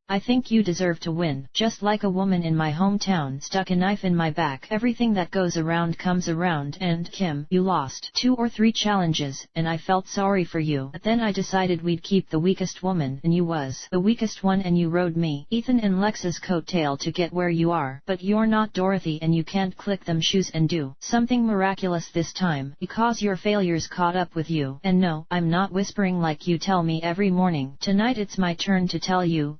I think you deserve to win. Just like a woman in my hometown stuck a knife in my back. Everything that goes around comes around, and Kim, you lost 2 or 3 challenges, and I felt sorry for you. But then I decided we'd keep the weakest woman, and you was the weakest one, and you rode me, Ethan and Lex's coattail to get where you are. But you're not Dorothy and you can't click them shoes and do something miraculous this time, because your failures caught up with you. And no, I'm not whispering like you tell me every morning. Tonight it's my turn to tell you,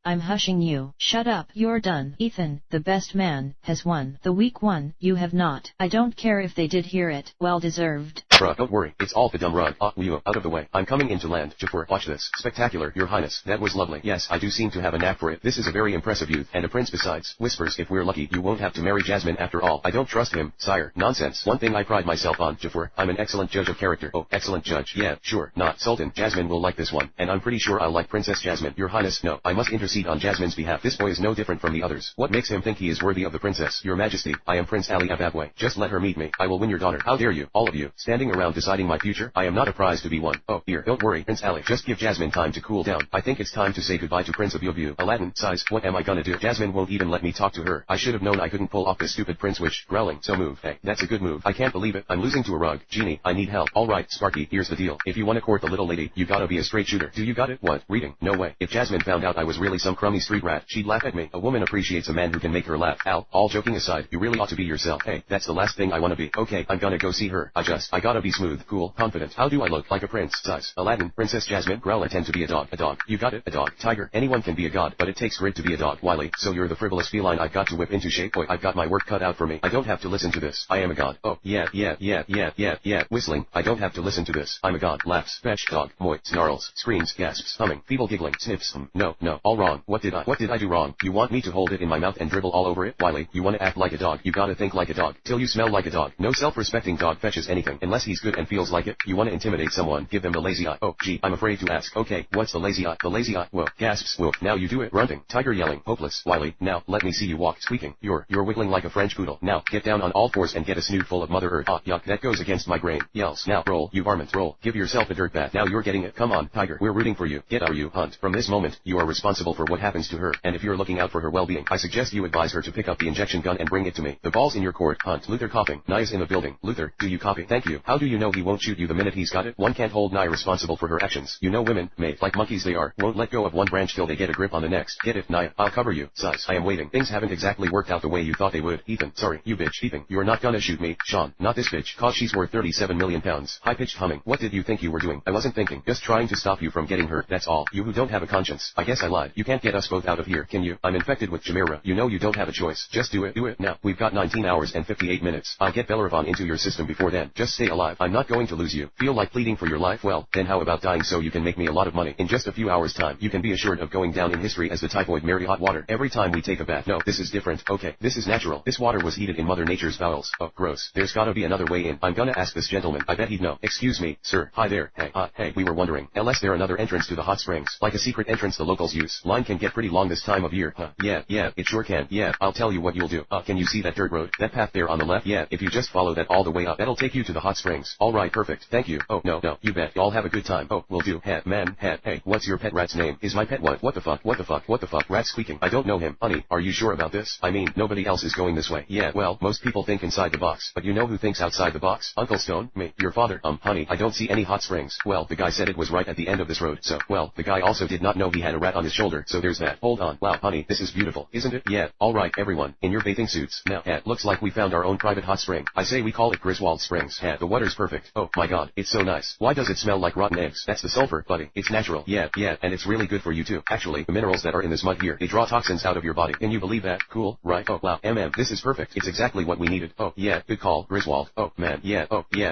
I'm hushing you. Shut up. You're done. Ethan, the best man, has won. The weak one, you have not. I don't care if they did hear it. Well deserved. Bruh, don't worry, it's all the dumb rug. Leo, out of the way. I'm coming into land. Jafar, watch this. Spectacular, your highness. That was lovely. Yes, I do seem to have a knack for it. This is a very impressive youth, and a prince besides. Whispers, if we're lucky, you won't have to marry Jasmine after all. I don't trust him, sire. Nonsense. One thing I pride myself on, Jafar, I'm an excellent judge of character. Oh, excellent judge. Yeah, sure. Not Sultan. Jasmine will like this one, and I'm pretty sure I'll like Princess Jasmine. Your highness, no, I must intercede on Jasmine's behalf. This boy is no different from the others. What makes him think he is worthy of the princess? Your majesty, I am Prince Ali Ababwe. Just let her meet me. I will win your daughter. How dare you, all of you, standing around deciding my future? I am not a prize to be won. Oh, here, don't worry, Prince Ali. Just give Jasmine time to cool down. I think it's time to say goodbye to Prince of Yobu. Aladdin, sighs, what am I gonna do? Jasmine won't even let me talk to her. I should have known I couldn't pull off this stupid prince wish. Growling, so move. Hey, that's a good move. I can't believe it. I'm losing to a rug. Genie, I need help. Alright, Sparky, here's the deal. If you wanna court the little lady, you gotta be a straight shooter. Do you got it? What? Reading? No way. If Jasmine found out I was really some crummy street rat, she'd laugh at me. A woman appreciates a man who can make her laugh. Al, all joking aside, you really ought to be yourself. Hey, that's the last thing I wanna be. Okay, I'm gonna go see her. I gotta be smooth, cool, confident. How do I look? Like a prince. Size. Aladdin, Princess Jasmine, Growl, I tend to be a dog. A dog. You got it? A dog. Tiger, anyone can be a god, but it takes grit to be a dog. Wily, so you're the frivolous feline I've got to whip into shape. Boy, I've got my work cut out for me. I don't have to listen to this. I am a god. Oh, yeah. Whistling, I don't have to listen to this. I'm a god. Laughs. Fetch. Dog. Moit. Snarls. Screams. Gasps. Humming. Feeble giggling. Sniffs. No, all wrong. What did I do wrong? You want me to hold it in my mouth and dribble all over it? Wily, you wanna act like a dog. You gotta think like a dog. Till you smell like a dog. No self-respecting dog fetches anything unless he's good and feels like it. You wanna intimidate someone, give them the lazy eye. Oh, gee, I'm afraid to ask. Okay, what's the lazy eye? The lazy eye. Whoa. Gasps. Whoa. Now you do it. Grunting. Tiger yelling. Hopeless. Wily, now, let me see you walk. Squeaking. You're wiggling like a French poodle. Now, get down on all fours and get a snoot full of Mother Earth. Ah, yuck, that goes against my grain. Yells. Now, roll, you varmint, roll. Give yourself a dirt bath. Now you're getting it. Come on, Tiger. We're rooting for you. Get out, you hunt. From this moment, you are responsible for what happens to her, and if you're looking out for her well-being, I suggest you advise her to pick up the injection gun and bring it to me. The ball's in your court. Hunt. Luther coughing. Knives in the building. Luther, do you copy? Thank you. How How do you know he won't shoot you the minute he's got it? One can't hold Nye responsible for her actions. You know women, mate, like monkeys they are, won't let go of one branch till they get a grip on the next. Get it, Nye? I'll cover you. Size, I am waiting. Things haven't exactly worked out the way you thought they would. Ethan, sorry, you bitch. Ethan, you're not gonna shoot me. Sean, not this bitch, cause she's worth 37 million pounds. High-pitched humming. What did you think you were doing? I wasn't thinking. Just trying to stop you from getting hurt, that's all. You who don't have a conscience. I guess I lied. You can't get us both out of here, can you? I'm infected with Chimera. You know you don't have a choice. Just do it. Do it now. We've got 19 hours and 58 minutes. I'll get Bellerophon into your system before then. Just stay alive. I'm not going to lose you. Feel like pleading for your life? Well, then how about dying so you can make me a lot of money? In just a few hours time, you can be assured of going down in history as the typhoid Mary hot water. Every time we take a bath. No, this is different. Okay, this is natural. This water was heated in Mother Nature's bowels. Oh, gross. There's gotta be another way in. I'm gonna ask this gentleman. I bet he'd know. Excuse me, sir. Hi there. Hey, we were wondering. Is there another entrance to the hot springs? Like a secret entrance the locals use. Line can get pretty long this time of year. Huh? Yeah, it sure can. Yeah, I'll tell you what you'll do. Can you see that dirt road? That path there on the left? Yeah, if you just follow that all the way up, that'll take you to the hot springs. Alright, perfect. Thank you. Oh, no, you bet. Y'all have a good time. Oh, will do. Hey, what's your pet rat's name? Is my pet what? What the fuck? Rat squeaking. I don't know him. Honey, are you sure about this? I mean, nobody else is going this way. Yeah, well, most people think inside the box. But you know who thinks outside the box? Uncle Stone? Me. Your father. Honey, I don't see any hot springs. Well, the guy said it was right at the end of this road. So, well, the guy also did not know he had a rat on his shoulder. So there's that. Hold on. Wow, honey, this is beautiful, isn't it? Yeah. Alright, everyone, in your bathing suits. Now, looks like we found our own private hot spring. I say we call it Griswold Springs. The water's perfect. Oh, my god, it's so nice. Why does it smell like rotten eggs? That's the sulfur, buddy. It's natural. Yeah, and it's really good for you too. Actually, the minerals that are in this mud here, they draw toxins out of your body. Can you believe that? Cool, right? Oh, wow, this is perfect. It's exactly what we needed. Oh, yeah, good call, Griswold. Oh, man, yeah,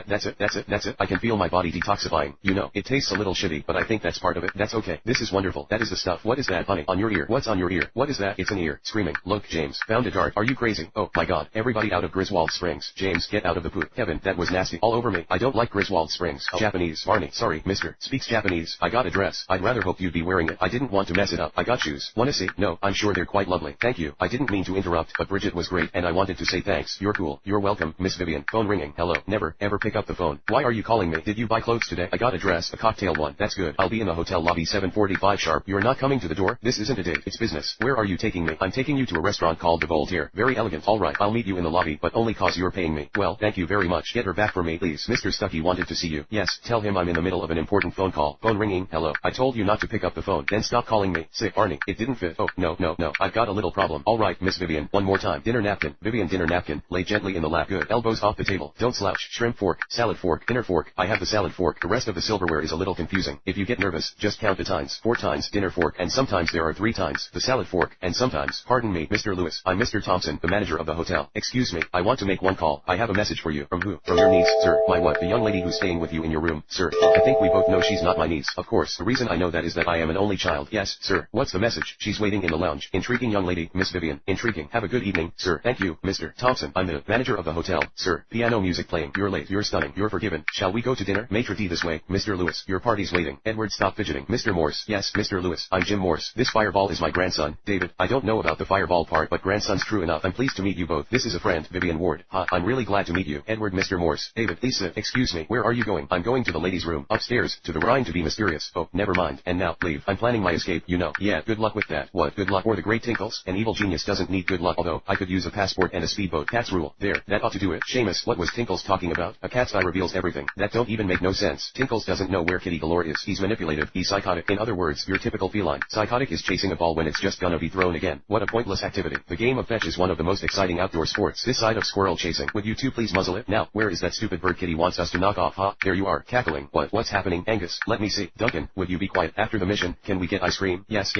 that's it. I can feel my body detoxifying. You know, it tastes a little shitty, but I think that's part of it. That's okay. This is wonderful. That is the stuff. What is that, honey? On your ear. What's on your ear? What is that? It's an ear. Screaming. Look, James. Found a dart. Are you crazy? Oh, my god. Everybody out of Griswold Springs. James, get out of the poop. Kevin, that was nasty. All over me. I don't like Griswold Springs. Oh. Japanese. Barney. Sorry, mister. Speaks Japanese. I got a dress. I'd rather hope you'd be wearing it. I didn't want to mess it up. I got shoes. Wanna see? No, I'm sure they're quite lovely. Thank you. I didn't mean to interrupt, but Bridget was great, and I wanted to say thanks. You're cool. You're welcome, Miss Vivian. Phone ringing. Hello. Never, ever pick up the phone. Why are you calling me? Did you buy clothes today? I got a dress, a cocktail one. That's good. I'll be in the hotel lobby 7:45 sharp. You're not coming to the door? This isn't a date. It's business. Where are you taking me? I'm taking you to a restaurant called the Voltaire. Very elegant. Alright, I'll meet you in the lobby, but only cause you're paying me. Well, thank you very much. Get her back for me, please. Mr. Stuckey wanted to see you. Yes, tell him I'm in the middle of an important phone call. Phone ringing. Hello. I told you not to pick up the phone. Then stop calling me. Say, Arnie, it didn't fit. Oh, no. I've got a little problem. Alright, Miss Vivian. One more time. Dinner napkin. Vivian, dinner napkin. Lay gently in the lap. Good. Elbows off the table. Don't slouch. Shrimp fork. Salad fork. Dinner fork. I have the salad fork. The rest of the silverware is a little confusing. If you get nervous, just count the times. 4 times. Dinner fork. And sometimes there are 3 times. The salad fork. And sometimes. Pardon me, Mr. Lewis. I'm Mr. Thompson, the manager of the hotel. Excuse me. I want to make one call. I have a message for you. From who? From your niece, sir. My what? The young lady who's staying with you in your room, sir. I think we both know she's not my niece. Of course. The reason I know that is that I am an only child. Yes, sir. What's the message? She's waiting in the lounge. Intriguing young lady, Miss Vivian. Intriguing. Have a good evening, sir. Thank you, Mr. Thompson. I'm the manager of the hotel, sir. Piano music playing. You're late. You're stunning. You're forgiven. Shall we go to dinner? Maitre d' this way. Mr. Lewis. Your party's waiting. Edward, stop fidgeting. Mr. Morse. Yes, Mr. Lewis. I'm Jim Morse. This fireball is my grandson, David. I don't know about the fireball part, but grandson's true enough. I'm pleased to meet you both. This is a friend, Vivian Ward. I'm really glad to meet you. Edward, Mr. Morse. David, Lisa. Excuse me. Where are you going? I'm going to the ladies' room. Upstairs. To the Rhine to be mysterious. Oh, never mind. And now, leave. I'm planning my escape, you know. Yeah, good luck with that. What? Good luck? Or the great Tinkles? An evil genius doesn't need good luck, although, I could use a passport and a speedboat. Cat's rule. There. That ought to do it. Seamus, what was Tinkles talking about? A cat's eye reveals everything. That don't even make no sense. Tinkles doesn't know where Kitty Galore is. He's manipulative. He's psychotic. In other words, your typical feline. Psychotic is chasing a ball when it's just gonna be thrown again. What a pointless activity. The game of fetch is one of the most exciting outdoor sports. This side of squirrel chasing. Would you two please muzzle it? Now, where is that stupid bird Kitty wants us to knock off? Huh? There you are, cackling. What's happening? Angus, let me see. Duncan, would you be quiet? After the mission, can we get ice cream? Yes,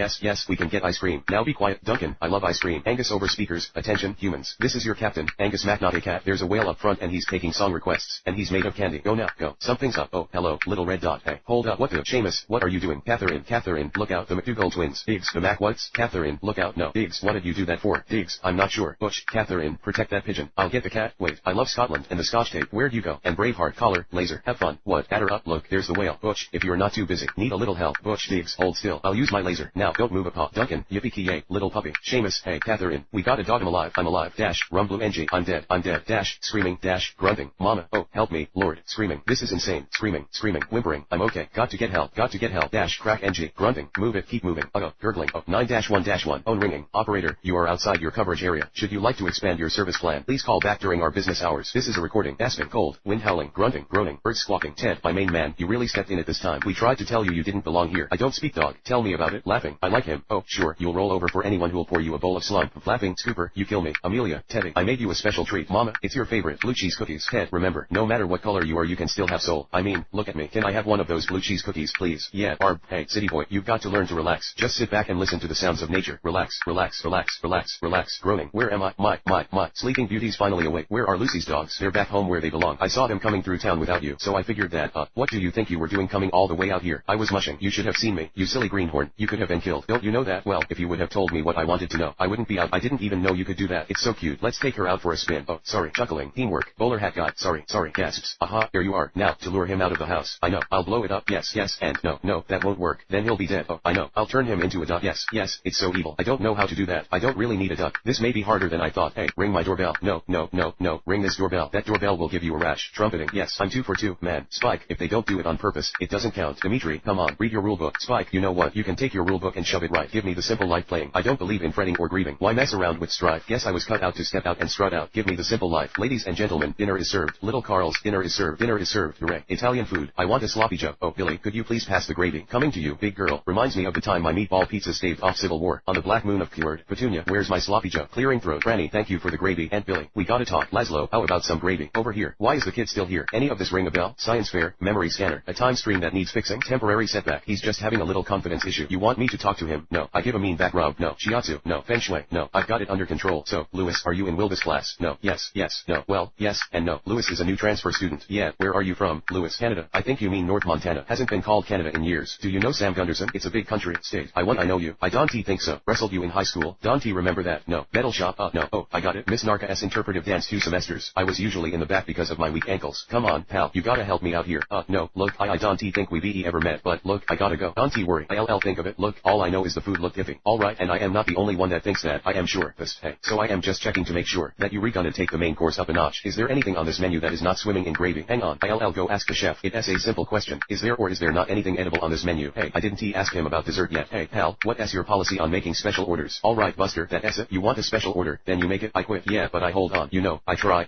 we can get ice cream. Now be quiet. Duncan, I love ice cream. Angus over speakers. Attention, humans. This is your captain, Angus Mac, not a cat. There's a whale up front and he's taking song requests. And he's made of candy. Go now, go. Something's up. Oh, hello, little red dot. Hey, hold up. What the? Seamus, what are you doing? Catherine, look out. The McDougal twins. Diggs, the Mac what's? Catherine, look out. No. Diggs, what did you do that for? Diggs, I'm not sure. Butch, Catherine, protect that pigeon. I'll get the cat. Wait, I love Scotland and the Scotch tape. Where'd you go? And Braveheart, collar, laser. Have fun. What? Add her up. Look, there's the whale. Butch, if you're not too busy. Need a little help. Butch, Diggs, hold still. I'll use my laser. Now, don't move a paw. Duncan, yippee-ki-yay, little puppy. Seamus, hey, Catherine, we got a dog. I'm alive. Dash, rumbloo ng. I'm dead. Dash, screaming. Dash, grunting. Mama, oh, help me, Lord. Screaming. This is insane. Screaming. Whimpering. I'm okay. Got to get help. Dash, crack ng. Grunting. Move it. Keep moving. Gurgling. Oh, 9-1-1. Phone ringing. Operator, you are outside your coverage area. Should you like to expand your service plan, please call back during our business hours. This is a recording. Aspen cold. wind howling, grunting, groaning, birds squawking. Ted, my main man, you really stepped in it this time. We tried to tell you you didn't belong here. I don't speak dog. Tell me about it. Laughing. I like him. Oh, sure, you'll roll over for anyone who'll pour you a bowl of slime. Laughing. Scooper, you kill me. Amelia, Teddy, I made you a special treat. Mama, it's your favorite. Blue cheese cookies. Ted, remember, no matter what color you are, you can still have soul. I mean, look at me. Can I have one of those blue cheese cookies, please? Yeah, Barb. Hey, city boy, you've got to learn to relax. Just sit back and listen to the sounds of nature. Relax, relax, relax, relax, relax. Groaning. Where am I? My. Sleeping Beauty's finally awake. Where are Lucy's dogs? They're back home where they belong. I saw them coming through town without you, so I figured that, what do you think you were doing coming all the way out here? I was mushing. You should have seen me. You silly greenhorn. You could have been killed. Don't you know that? Well, if you would have told me what I wanted to know, I wouldn't be out. I didn't even know you could do that. It's so cute. Let's take her out for a spin. Oh, sorry. Chuckling. Teamwork. Bowler hat guy. Sorry. Gasps. Aha, here you are. Now, to lure him out of the house. I know. I'll blow it up. Yes, and no, that won't work. Then he'll be dead. Oh, I know. I'll turn him into a duck. Yes, it's so evil. I don't know how to do that. I don't really need a duck. This may be harder than I thought. Hey, ring my doorbell. No. Ring this doorbell. That doorbell will give you a rash. Trumpeting. Yes, I'm 2 for 2. Man, Spike, if they don't do it on purpose, it doesn't count. Dimitri, come on, read your rulebook. Spike, you know what? You can take your rulebook and shove it right. Give me the simple life playing. I don't believe in fretting or grieving. Why mess around with strife? Guess I was cut out to step out and strut out. Give me the simple life. Ladies and gentlemen, dinner is served. Little Carl's, dinner is served. Dinner is served. Hooray. Italian food. I want a sloppy Joe. Oh, Billy, could you please pass the gravy? Coming to you, big girl. Reminds me of the time my meatball pizza staved off Civil War. On the black moon of Keyword. Petunia, where's my sloppy Joe? Clearing throat. Granny, thank you for the gravy. Aunt Billy, we gotta talk. Laszlo, how about some gravy? Over here. Why is the kid still here? Any of this ring a bell? Science fair, memory scanner, a time stream that needs fixing, temporary setback. He's just having a little confidence issue. You want me to talk to him? No. I give a mean back rub. No. Shiatsu. No. Feng Shui. No. I've got it under control. So, Lewis, are you in Wilbus class? No. Yes. No. Well, yes, and no. Lewis is a new transfer student. Yeah. Where are you from? Lewis, Canada. I think you mean North Montana. Hasn't been called Canada in years. Do you know Sam Gunderson? It's a big country, state. I know you. I don't think so. Wrestled you in high school. Don't remember that? No. Metal shop. No. Oh, I got it. Miss Narca interpretive dance 2 semesters. I was usually in the back because of my weak ankles. Come on, pal. You gotta help me out here. No. Look, I don't think we be ever met, but look, I gotta go. Don't worry. I'll think of it. Look, all I know is the food looked iffy. Alright, and I am not the only one that thinks that. I am sure. Hey, so I am just checking to make sure that you gonna take the main course up a notch. Is there anything on this menu that is not swimming in gravy? Hang on. I'll go ask the chef. It's a simple question. Is there or is there not anything edible on this menu? Hey, I didn't ask him about dessert yet. Hey, pal, what's your policy on making special orders? Alright, Buster, that's it. You want a special order, then you make it. I quit. Yeah, but I hold on. You know, I try,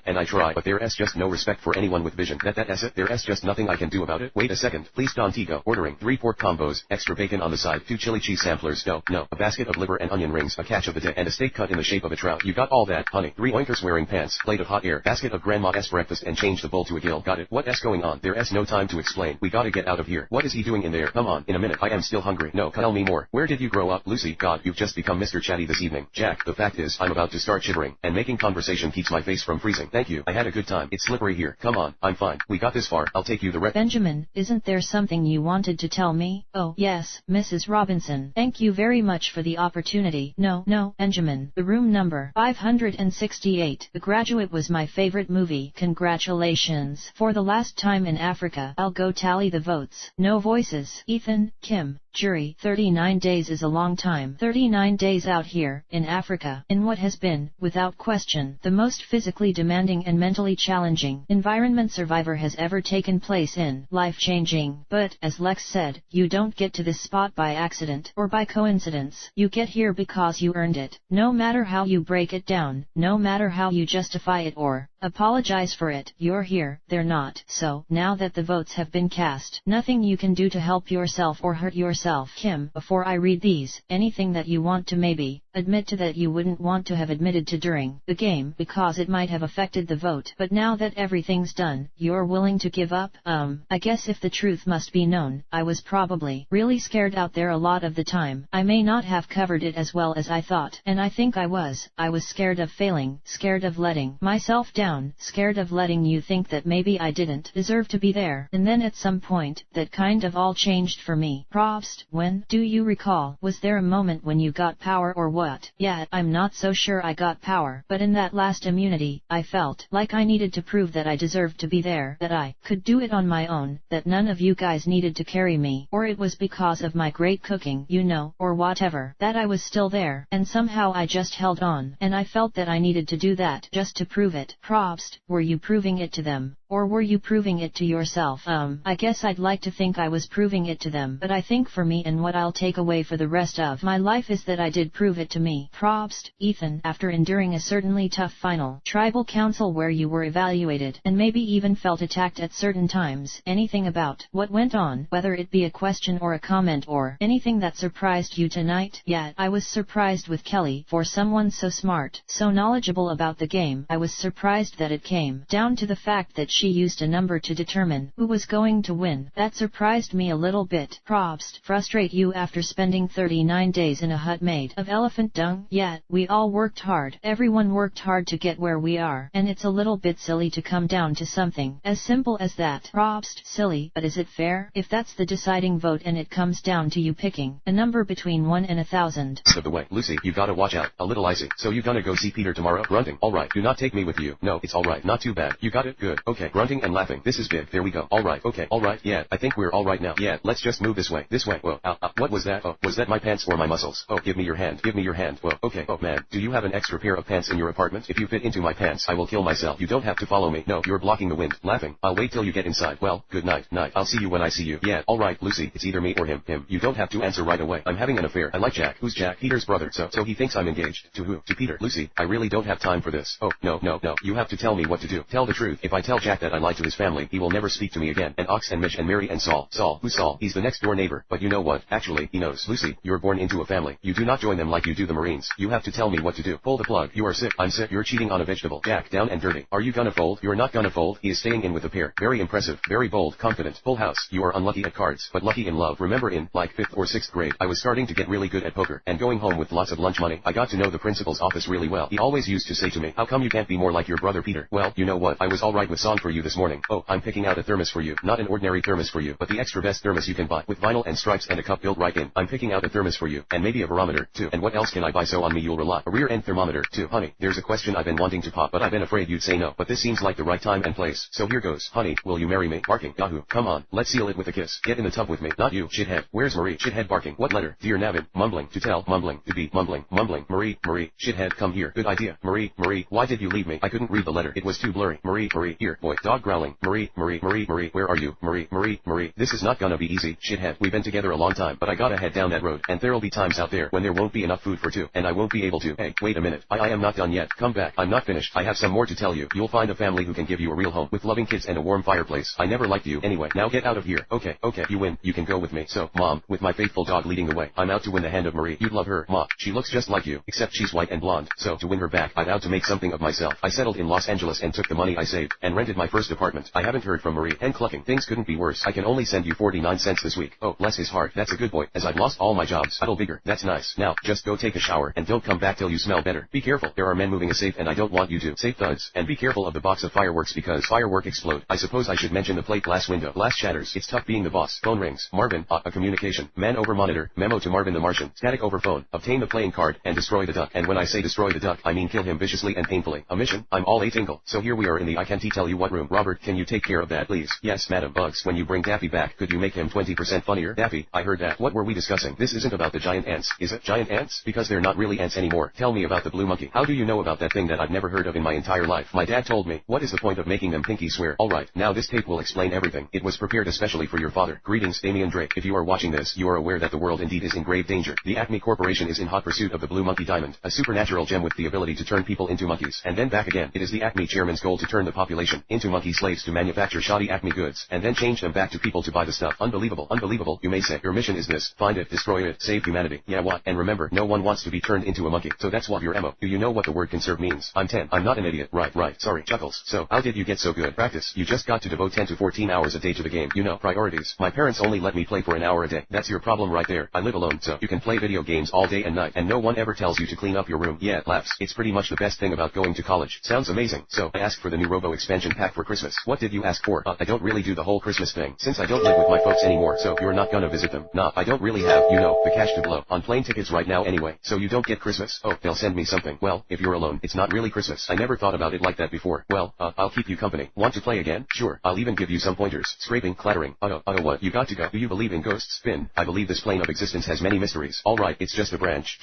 but there's just no respect for anyone with vision. That's it. There's just nothing I can do about it. Wait a second. Please, Don Tigo. Ordering 3 pork combos, extra bacon on the side, 2 chili cheese samplers. No, a basket of liver and onion rings, a catch of the day, and a steak cut in the shape of a trout. You got all that, honey. 3 oinkers wearing pants, plate of hot air, basket of grandma's breakfast, and change the bowl to a gill. Got it. What's going on? There's no time to explain. We gotta get out of here. What is he doing in there? Come on, in a minute. I am still hungry. No, tell me more. Where did you grow up? Lucy, God, you've just become Mr. Chatty this evening. Jack, the fact is, I'm about to start shivering, and making conversation keeps my face from freezing. Thank you. I had a good time. It's slippery here. Come on, I'm fine. We got this far. I'll take you the rest. Benjamin, isn't there something you wanted to tell me? Oh, yes, Mrs. Robinson. Thank you very much for the opportunity. No, Benjamin. The room number 568. The Graduate was my favorite movie. Congratulations. For the last time in Africa, I'll go tally the votes. No voices. Ethan, Kim, jury. 39 days is a long time. 39 days out here, in Africa, in what has been, without question, the most physically demanding and mentally challenging environment Survivor has ever taken place in. Life-changing. But, as Lex said, you don't get to this spot by accident, or by coincidence. You get here because you earned it. No matter how you break it down, no matter how you justify it or apologize for it, you're here, they're not. So, now that the votes have been cast, nothing you can do to help yourself or hurt yourself. Kim, before I read these, anything that you want to maybe admit to that you wouldn't want to have admitted to during the game because it might have affected the vote, but now that everything's done, you're willing to give up? I guess if the truth must be known, I was probably really scared out there a lot of the time. I may not have covered it as well as I thought, and I think I was scared of failing, scared of letting myself down, scared of letting you think that maybe I didn't deserve to be there. And then at some point, that kind of all changed for me. Prost, when, do you recall, was there a moment when you got power or what? Yeah, I'm not so sure I got power, but in that last immunity, I felt like I needed to prove that I deserved to be there, that I could do it on my own, that none of you guys needed to carry me, or it was because of my great cooking, you know, or whatever, that I was still there, and somehow I just held on, and I felt that I needed to do that, just to prove it. Prost, were you proving it to them? Or were you proving it to yourself? I guess I'd like to think I was proving it to them, but I think for me and what I'll take away for the rest of my life is that I did prove it to me. Probst, Ethan. After enduring a certainly tough final tribal council where you were evaluated and maybe even felt attacked at certain times, anything about what went on, whether it be a question or a comment or anything that surprised you tonight? Yeah, I was surprised with Kelly. For someone so smart, so knowledgeable about the game, I was surprised that it came down to the fact that she used a number to determine who was going to win. That surprised me a little bit. Probst, frustrate you after spending 39 days in a hut made of elephant dung? Yeah, we all worked hard. Everyone worked hard to get where we are, and it's a little bit silly to come down to something as simple as that. Probst, silly, but is it fair? If that's the deciding vote and it comes down to you picking a number between 1 and 1,000. Of the way, Lucy, you gotta watch out. A little icy. So you gonna go see Peter tomorrow? Grunting. Alright, do not take me with you. No, it's alright. Not too bad. You got it? Good. Okay. Grunting and laughing. This is big. There we go. Alright. Okay. Alright. Yeah, I think we're alright now. Yeah, let's just move this way. This way. Whoa. What was that? Oh, was that my pants or my muscles? Oh, give me your hand. Give me your hand. Whoa. Okay. Oh man, do you have an extra pair of pants in your apartment? If you fit into my pants, I will kill myself. You don't have to follow me. No, you're blocking the wind. Laughing. I'll wait till you get inside. Well, good night. Night. I'll see you when I see you. Yeah. Alright, Lucy. It's either me or him. Him. You don't have to answer right away. I'm having an affair. I like Jack. Who's Jack? Peter's brother. So he thinks I'm engaged. To who? To Peter. Lucy, I really don't have time for this. Oh, no. You have to tell me what to do. Tell the truth. If I tell Jack that I lied to his family, he will never speak to me again. And Ox and Mitch and Mary and Saul. Saul. Who's Saul? He's the next door neighbor. But you know what? Actually, he knows. Lucy, you're born into a family. You do not join them like you do the Marines. You have to tell me what to do. Pull the plug. You are sick. I'm sick. You're cheating on a vegetable. Jack, down and dirty. Are you gonna fold? You're not gonna fold. He is staying in with a pair. Very impressive. Very bold. Confident. Full house. You are unlucky at cards, but lucky in love. Remember in, like 5th or 6th grade, I was starting to get really good at poker, and going home with lots of lunch money. I got to know the principal's office really well. He always used to say to me, how come you can't be more like your brother Peter? Well, you know what? I was alright with song for you this morning. Oh, I'm picking out a thermos for you. Not an ordinary thermos for you, but the extra best thermos you can buy, with vinyl and stripes and a cup built right in. I'm picking out a thermos for you, and maybe a barometer, too. And what else can I buy so on me you'll rely? A rear end thermometer, too. Honey, there's a question I've been wanting to pop, but I've been afraid you'd say no. But this seems like the right time and place. So here goes. Honey, will you marry me? Barking. Yahoo. Come on. Let's seal it with a kiss. Get in the tub with me. Not you, shithead. Where's Marie? Shithead barking. What letter? Dear Navid. Mumbling. To tell. Mumbling. To be. Mumbling. Mumbling. Marie. Shithead, come here. Good idea. Marie. Why did you leave me? I couldn't read the letter. It was too blurry. Marie. Here. Boy. Dog growling. Marie. Where are you? Marie. This is not gonna be easy. Shithead. We've been together a long time, but I gotta head down that road, and there'll be times out there when there won't be enough food for two, and I won't be able to. Hey, wait a minute. I am not done yet. Come back. I'm not finished. I have some more to tell you. You'll find a family who can give you a real home, with loving kids and a warm fireplace. I never liked you anyway. Now get out of here. Okay. You win. You can go with me. So, Mom, with my faithful dog leading the way, I'm out to win the hand of Marie. You'd love her, Ma. She looks just like you, except she's white and blonde. So, to win her back, I vowed to make something of myself. I settled in Los Angeles and took the money I saved, and rented my first apartment. I haven't heard from Marie. Hen clucking. Things couldn't be worse. I can only send you 49 cents this week. Oh, bless his heart. That's a good boy, as I've lost all my jobs. Idle bigger. That's nice. Now, just go take a shower, and don't come back till you smell better. Be careful. There are men moving a safe, and I don't want you to. Safe thuds. And be careful of the box of fireworks because firework explode. I suppose I should mention the plate glass window. Glass shatters. It's tough being the boss. Phone rings. Marvin. A communication. Man over monitor. Memo to Marvin the Martian. Static over phone. Obtain the playing card, and destroy the duck. And when I say destroy the duck, I mean kill him viciously and painfully. A mission? I'm all a tingle. So here we are in the I can't tell you what room. Robert, can you take care of that please? Yes, madam. Bugs, when you bring Daffy back, could you make him 20% funnier? Daffy, I heard that. What were we discussing? This isn't about the giant ants, is it? Giant ants? Because they're not really ants anymore. Tell me about the blue monkey. How do you know about that thing that I've never heard of in my entire life? My dad told me. What is the point of making them pinky swear? Alright, now this tape will explain everything. It was prepared especially for your father. Greetings, Damian Drake. If you are watching this, you are aware that the world indeed is in grave danger. The Acme Corporation is in hot pursuit of the blue monkey diamond, a supernatural gem with the ability to turn people into monkeys, and then back again. It is the Acme chairman's goal to turn the population into monkey slaves to manufacture shoddy Acme goods, and then change them back to people to buy the stuff. Unbelievable, you may say. Your mission is this: find it, destroy it, save humanity. Yeah, what? And remember, no one wants to be turned into a monkey, so that's what your MO. Do you know what the word conserve means? I'm 10. I'm not an idiot. Right, sorry, Chuckles. So, how did you get so good? Practice. You just got to devote 10 to 14 hours a day to the game. You know, priorities. My parents only let me play for an hour a day. That's your problem right there. I live alone, so you can play video games all day and night, and no one ever tells you to clean up your room. Yeah, laughs. It's pretty much the best thing about going to college. Sounds amazing. So, I asked for the new Robo expansion pack for Christmas. What did you ask for? I don't really do the whole Christmas thing, since I don't live with my folks anymore, so you're not gonna visit them. Nah, I don't really have, the cash to blow on plane tickets right now anyway, so you don't get Christmas? Oh, they'll send me something. Well, if you're alone, it's not really Christmas. I never thought about it like that before. Well, I'll keep you company. Want to play again? Sure, I'll even give you some pointers. Scraping, clattering. What? You got to go. Do you believe in ghosts? Finn, I believe this plane of existence has many mysteries. Alright, it's just a branch.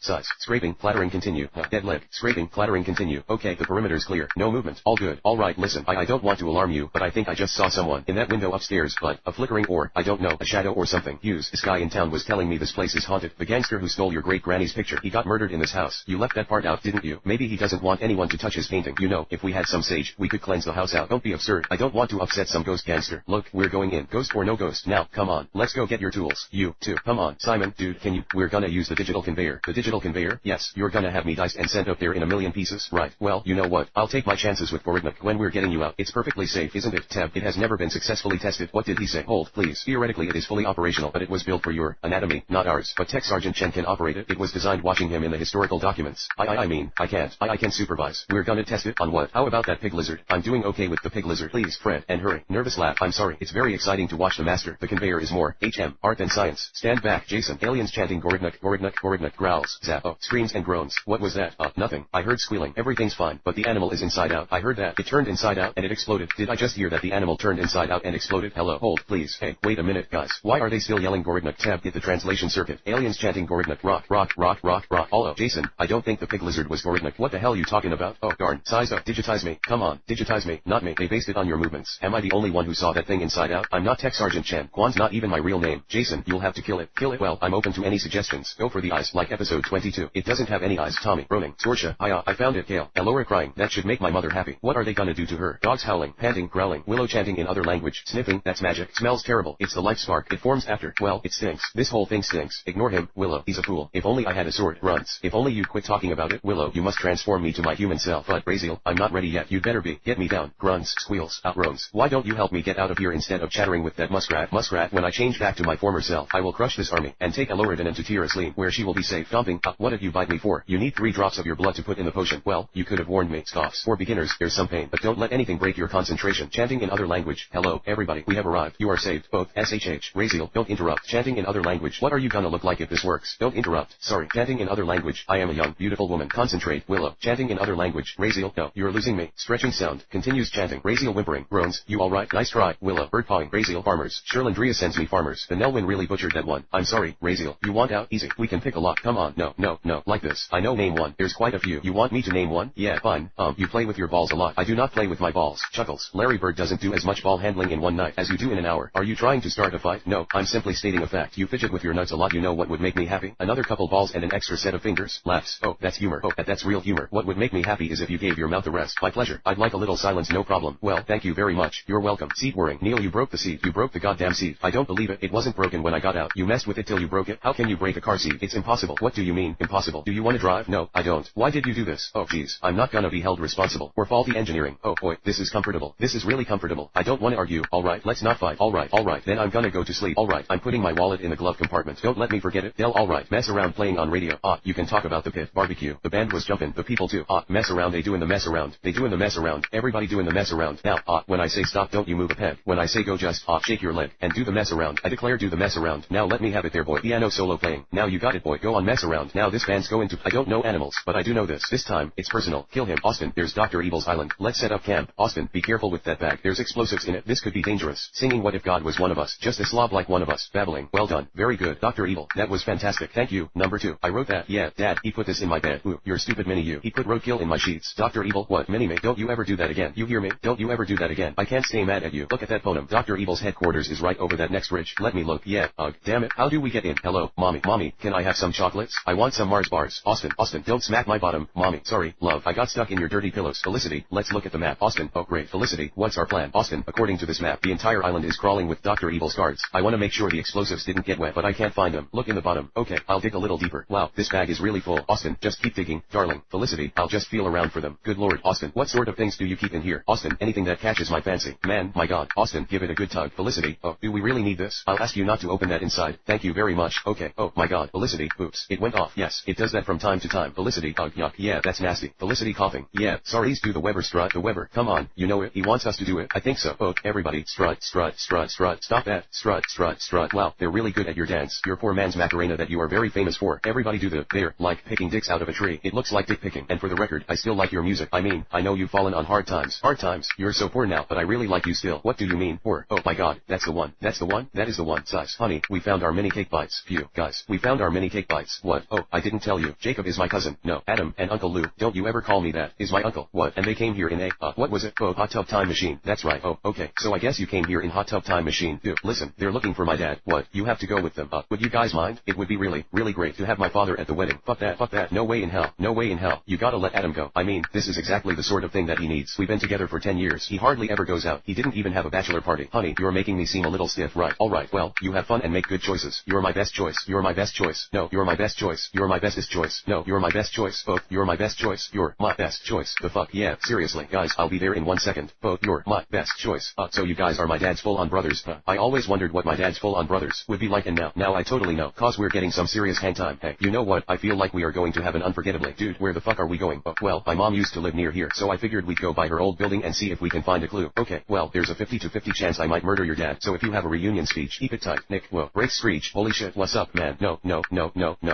Size. Scraping, clattering, continue. Dead leg. Scraping, clattering, continue. Okay, the perimeter's clear. No movement. All good. Alright, listen. Madison. I don't want to alarm you, but I think I just saw someone in that window upstairs, but a flickering or, I don't know, a shadow or something. Hughes, this guy in town was telling me this place is haunted. The gangster who stole your great granny's picture, he got murdered in this house. You left that part out, didn't you? Maybe he doesn't want anyone to touch his painting. You know, if we had some sage, we could cleanse the house out. Don't be absurd. I don't want to upset some ghost gangster. Look, we're going in. Ghost or no ghost. Now, come on. Let's go get your tools. You, too. Come on. Simon, dude, can you? We're gonna use the digital conveyor. The digital conveyor? Yes. You're gonna have me diced and sent up there in a million pieces? Right. Well, you know what? I'll take my chances with Gorignac when we're getting you out. It's perfectly safe, isn't it, Teb? It has never been successfully tested. What did he say? Hold, please. Theoretically it is fully operational, but it was built for your anatomy, not ours. But Tech Sergeant Chen can operate it. It was designed watching him in the historical documents. I mean, I can't. I can supervise. We're gonna test it on what? How about that pig lizard? I'm doing okay with the pig lizard. Please, Fred, and hurry. Nervous laugh. I'm sorry. It's very exciting to watch the master. The conveyor is more art than science. Stand back, Jason. Aliens chanting Gorignac, Gorignac, Gorignac. Growls. Zap. Oh, screams and groans. What was that? Nothing. I heard squealing. Everything's fine, but the animal is inside out. I heard that. It turned inside out and it exploded. Did I just hear that the animal turned inside out and exploded? Hello. Hold, please. Hey, wait a minute, guys. Why are they still yelling Gorignac? Tab. Hit the translation circuit. Aliens chanting Gorignac. Rock, rock, rock, rock, rock. Oh, Jason, I don't think the pig lizard was Gorignac. What the hell you talking about? Oh, darn. Size up. Digitize me. Come on. Digitize me. Not me. They based it on your movements. Am I the only one who saw that thing inside out? I'm not Tech Sergeant Chen. Quan's not even my real name. Jason, you'll have to kill it. Kill it? Well, I'm open to any suggestions. Go for the eyes, like episode 22. It doesn't have any eyes. Tommy. Roning. Sorsha. I found it. Kale. Elora crying. That should make my mother happy. What are they gonna do to her? Dogs howling, panting, growling. Willow chanting in other language. Sniffing. That's magic. Smells terrible. It's the life spark. It forms after. Well, it stinks. This whole thing stinks. Ignore him. Willow. He's a fool. If only I had a sword. Runs. If only you'd quit talking about it. Willow. You must transform me to my human self. But Braziel, I'm not ready yet. You'd better be. Get me down. Grunts. Squeals. Outroams. Why don't you help me get out of here instead of chattering with that muskrat? Muskrat, when I change back to my former self, I will crush this army and take Eloridan into Tirasleen, where she will be safe. Dumping. What did you bite me for? You need 3 drops of your blood to put in the potion. Well, you could have warned me. Scoffs. For beginners, there's some pain, but don't let anything break your concentration. Chanting in other language. Hello, everybody. We have arrived. You are saved. Both. SHH. Raziel, don't interrupt. Chanting in other language. What are you gonna look like if this works? Don't interrupt. Sorry. Chanting in other language. I am a young, beautiful woman. Concentrate. Willow. Chanting in other language. Raziel, no, you're losing me. Stretching sound. Continues chanting. Raziel whimpering. Groans. You alright? Nice try. Willow. Bird pawing. Raziel. Farmers. Sherlandria sends me farmers. The Nelwyn really butchered that one. I'm sorry, Raziel. You want out? Easy. We can pick a lock. Come on. No, no, no. Like this. I know name one. There's quite a few. You want me to name one? Yeah, fine. You play with your balls a lot. I do not play with my balls. Chuckles. Larry Bird doesn't do as much ball handling in one night as you do in an hour. Are you trying to start a fight? No, I'm simply stating a fact. You fidget with your nuts a lot. You know what would make me happy? Another couple balls and an extra set of fingers. Laughs. Oh, that's humor. Oh, that's real humor. What would make me happy is if you gave your mouth a rest. My pleasure. I'd like a little silence. No problem. Well, thank you very much. You're welcome. Seed whirring. Neil, you broke the seed. You broke the goddamn seed. I don't believe it. It wasn't broken when I got out. You messed with it till you broke it. How can you break a car seat? It's impossible. What do you mean, impossible? Do you want to drive? No, I don't. Why did you do this? Oh, geez. I'm not gonna be held responsible for faulty engineering. Oh, boy. This is comfortable. This is really comfortable. I don't want to argue. Alright, let's not fight. Alright, then I'm gonna go to sleep. Alright, I'm putting my wallet in the glove compartment. Don't let me forget it. Del, alright. Mess around playing on radio. You can talk about the pit. Barbecue. The band was jumping. The people too. Mess around. They doing the mess around. They doing the mess around. Everybody doing the mess around. Now, when I say stop, don't you move a peg. When I say go, just, shake your leg and do the mess around. I declare, do the mess around. Now let me have it there, boy. Piano solo playing. Now you got it, boy. Go on, mess around. Now this band's going to. I don't know animals, but I do know this. This time, it's personal. Kill him. Austin, there's Dr. Evil's island. Let's set up camp. Austin, be careful with that bag. There's explosives in it. This could be dangerous. Singing what if God was one of us? Just a slob like one of us. Babbling. Well done. Very good. Dr. Evil. That was fantastic. Thank you. Number 2. I wrote that. Yeah, Dad, he put this in my bed. Ooh, you're stupid mini you. He put roadkill in my sheets. Dr. Evil. What? Mini me? Don't you ever do that again. You hear me? Don't you ever do that again. I can't stay mad at you. Look at that Ponum. Dr. Evil's headquarters is right over that next ridge. Let me look. Yeah. Ugh. Damn it. How do we get in? Hello, mommy. Mommy, can I have some chocolates? I want some Mars bars. Austin, don't smack my bottom. Mommy, sorry, love. I got stuck in your dirty pillows. Felicity, let's look at the map. Austin, oh great. Felicity, what's our plan? Austin, according to this map, the entire island is crawling with Dr. Evil's guards. I want to make sure the explosives didn't get wet, but I can't find them. Look in the bottom. Okay, I'll dig a little deeper. Wow, this bag is really full. Austin, just keep digging, darling. Felicity, I'll just feel around for them. Good lord. Austin, what sort of things do you keep in here? Austin, anything that catches my fancy. Man, my god. Austin, give it a good tug. Felicity, oh, do we really need this? I'll ask you not to open that inside. Thank you very much. Okay, oh my god. Felicity, oops, it went off. Yes, it does that from time to time. Felicity, ugh, yuck, yeah, that's nasty. Felicity coughing. Yeah, sorry. Please do the Weber strut. The Weber, come on, you know it. He wants us to do it. I think so. Oh, everybody, strut, strut, strut, strut. Stop that. Strut, strut, strut. Wow, they're really good at your dance. Your poor man's Macarena that you are very famous for. Everybody do the, there, like picking dicks out of a tree. It looks like dick picking. And for the record, I still like your music. I mean, I know you've fallen on hard times. Hard times? You're so poor now, but I really like you still. What do you mean, poor? Oh my god, that's the one. That's the one? That is the one. Size. Honey, we found our mini cake bites. Phew, guys, we found our mini cake bites. What? Oh, I didn't tell you. Jacob is my cousin. No, Adam, and Uncle Lou. Don't you ever call me that. Is my uncle. What? And they came here in a, what? What was it? Oh, hot tub time machine. That's right. Oh, okay. So I guess you came here in hot tub time machine. Dude, listen, they're looking for my dad. What? You have to go with them. Would you guys mind? It would be really, really great to have my father at the wedding. Fuck that. Fuck that. No way in hell. No way in hell. You gotta let Adam go. I mean, this is exactly the sort of thing that he needs. We've been together for 10 years. He hardly ever goes out. He didn't even have a bachelor party. Honey, you're making me seem a little stiff, right? Alright, well, you have fun and make good choices. You're my best choice. You're my best choice. No, you're my best choice. You're my bestest choice. No, you're my best choice. Both, you're my best choice. You're my best choice. The fuck, yeah, seriously, guys, I'll be there in 1 second. Both, you're my best choice. So you guys are my dad's full-on brothers. I always wondered what my dad's full-on brothers would be like, and now I totally know. Cause we're getting some serious hang time. Hey, you know what? I feel like we are going to have an unforgettably. Dude, where the fuck are we going? Well, my mom used to live near here, so I figured we'd go by her old building and see if we can find a clue. Okay, well, there's a 50-50 chance I might murder your dad, so if you have a reunion speech, keep it tight. Nick, whoa, break screech. Holy shit, what's up, man? No.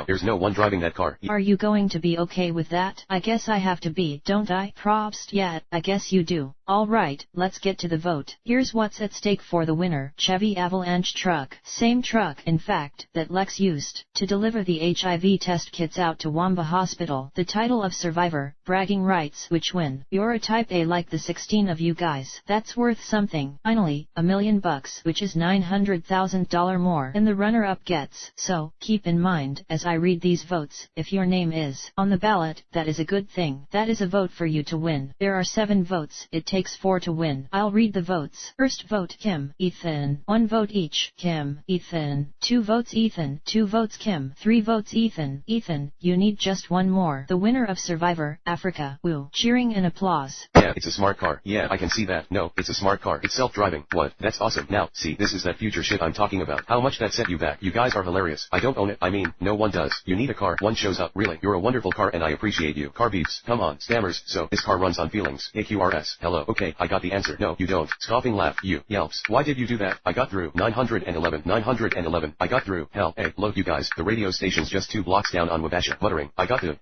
There's no one driving that car. Are you going to be okay with that? I guess I have to be, don't I? Props, yeah, I guess you do. Alright, let's get to the vote. Here's what's at stake for the winner. Chevy Avalanche truck. Same truck, in fact, that Lex used to deliver the HIV test kits out to Wamba Hospital. The title of survivor, bragging rights, which win. You're a type A like the 16 of you guys. That's worth something. Finally, $1 million, which is $900,000 more than the runner-up gets. So, keep in mind, as I read these votes, if your name is on the ballot, that is a good thing. That is a vote for you to win. There are 7 votes. It takes 4 to win. I'll read the votes. First vote Kim, Ethan. 1 vote each. Kim, Ethan. 2 votes Ethan. 2 votes Kim. 3 votes Ethan. Ethan, you need just 1 more. The winner of Survivor, Africa. Woo. Cheering and applause. Yeah, it's a smart car. Yeah, I can see that. No, it's a smart car. It's self-driving. What? That's awesome. Now, see, this is that future shit I'm talking about. How much that set you back. You guys are hilarious. I don't own it. I mean, no one does. You need a car. One shows up. Really, you're a wonderful car and I appreciate you. Car beeps. Come on, stammers. So, this car runs on feelings. AQRS. Hello. Okay, I got the answer. No, you don't. Scoffing laugh. You. Yelps. Why did you do that? I got through. 911. I got through. Hell, hey, look you guys. The radio station's just 2 blocks down on Wabasha. Muttering. I got the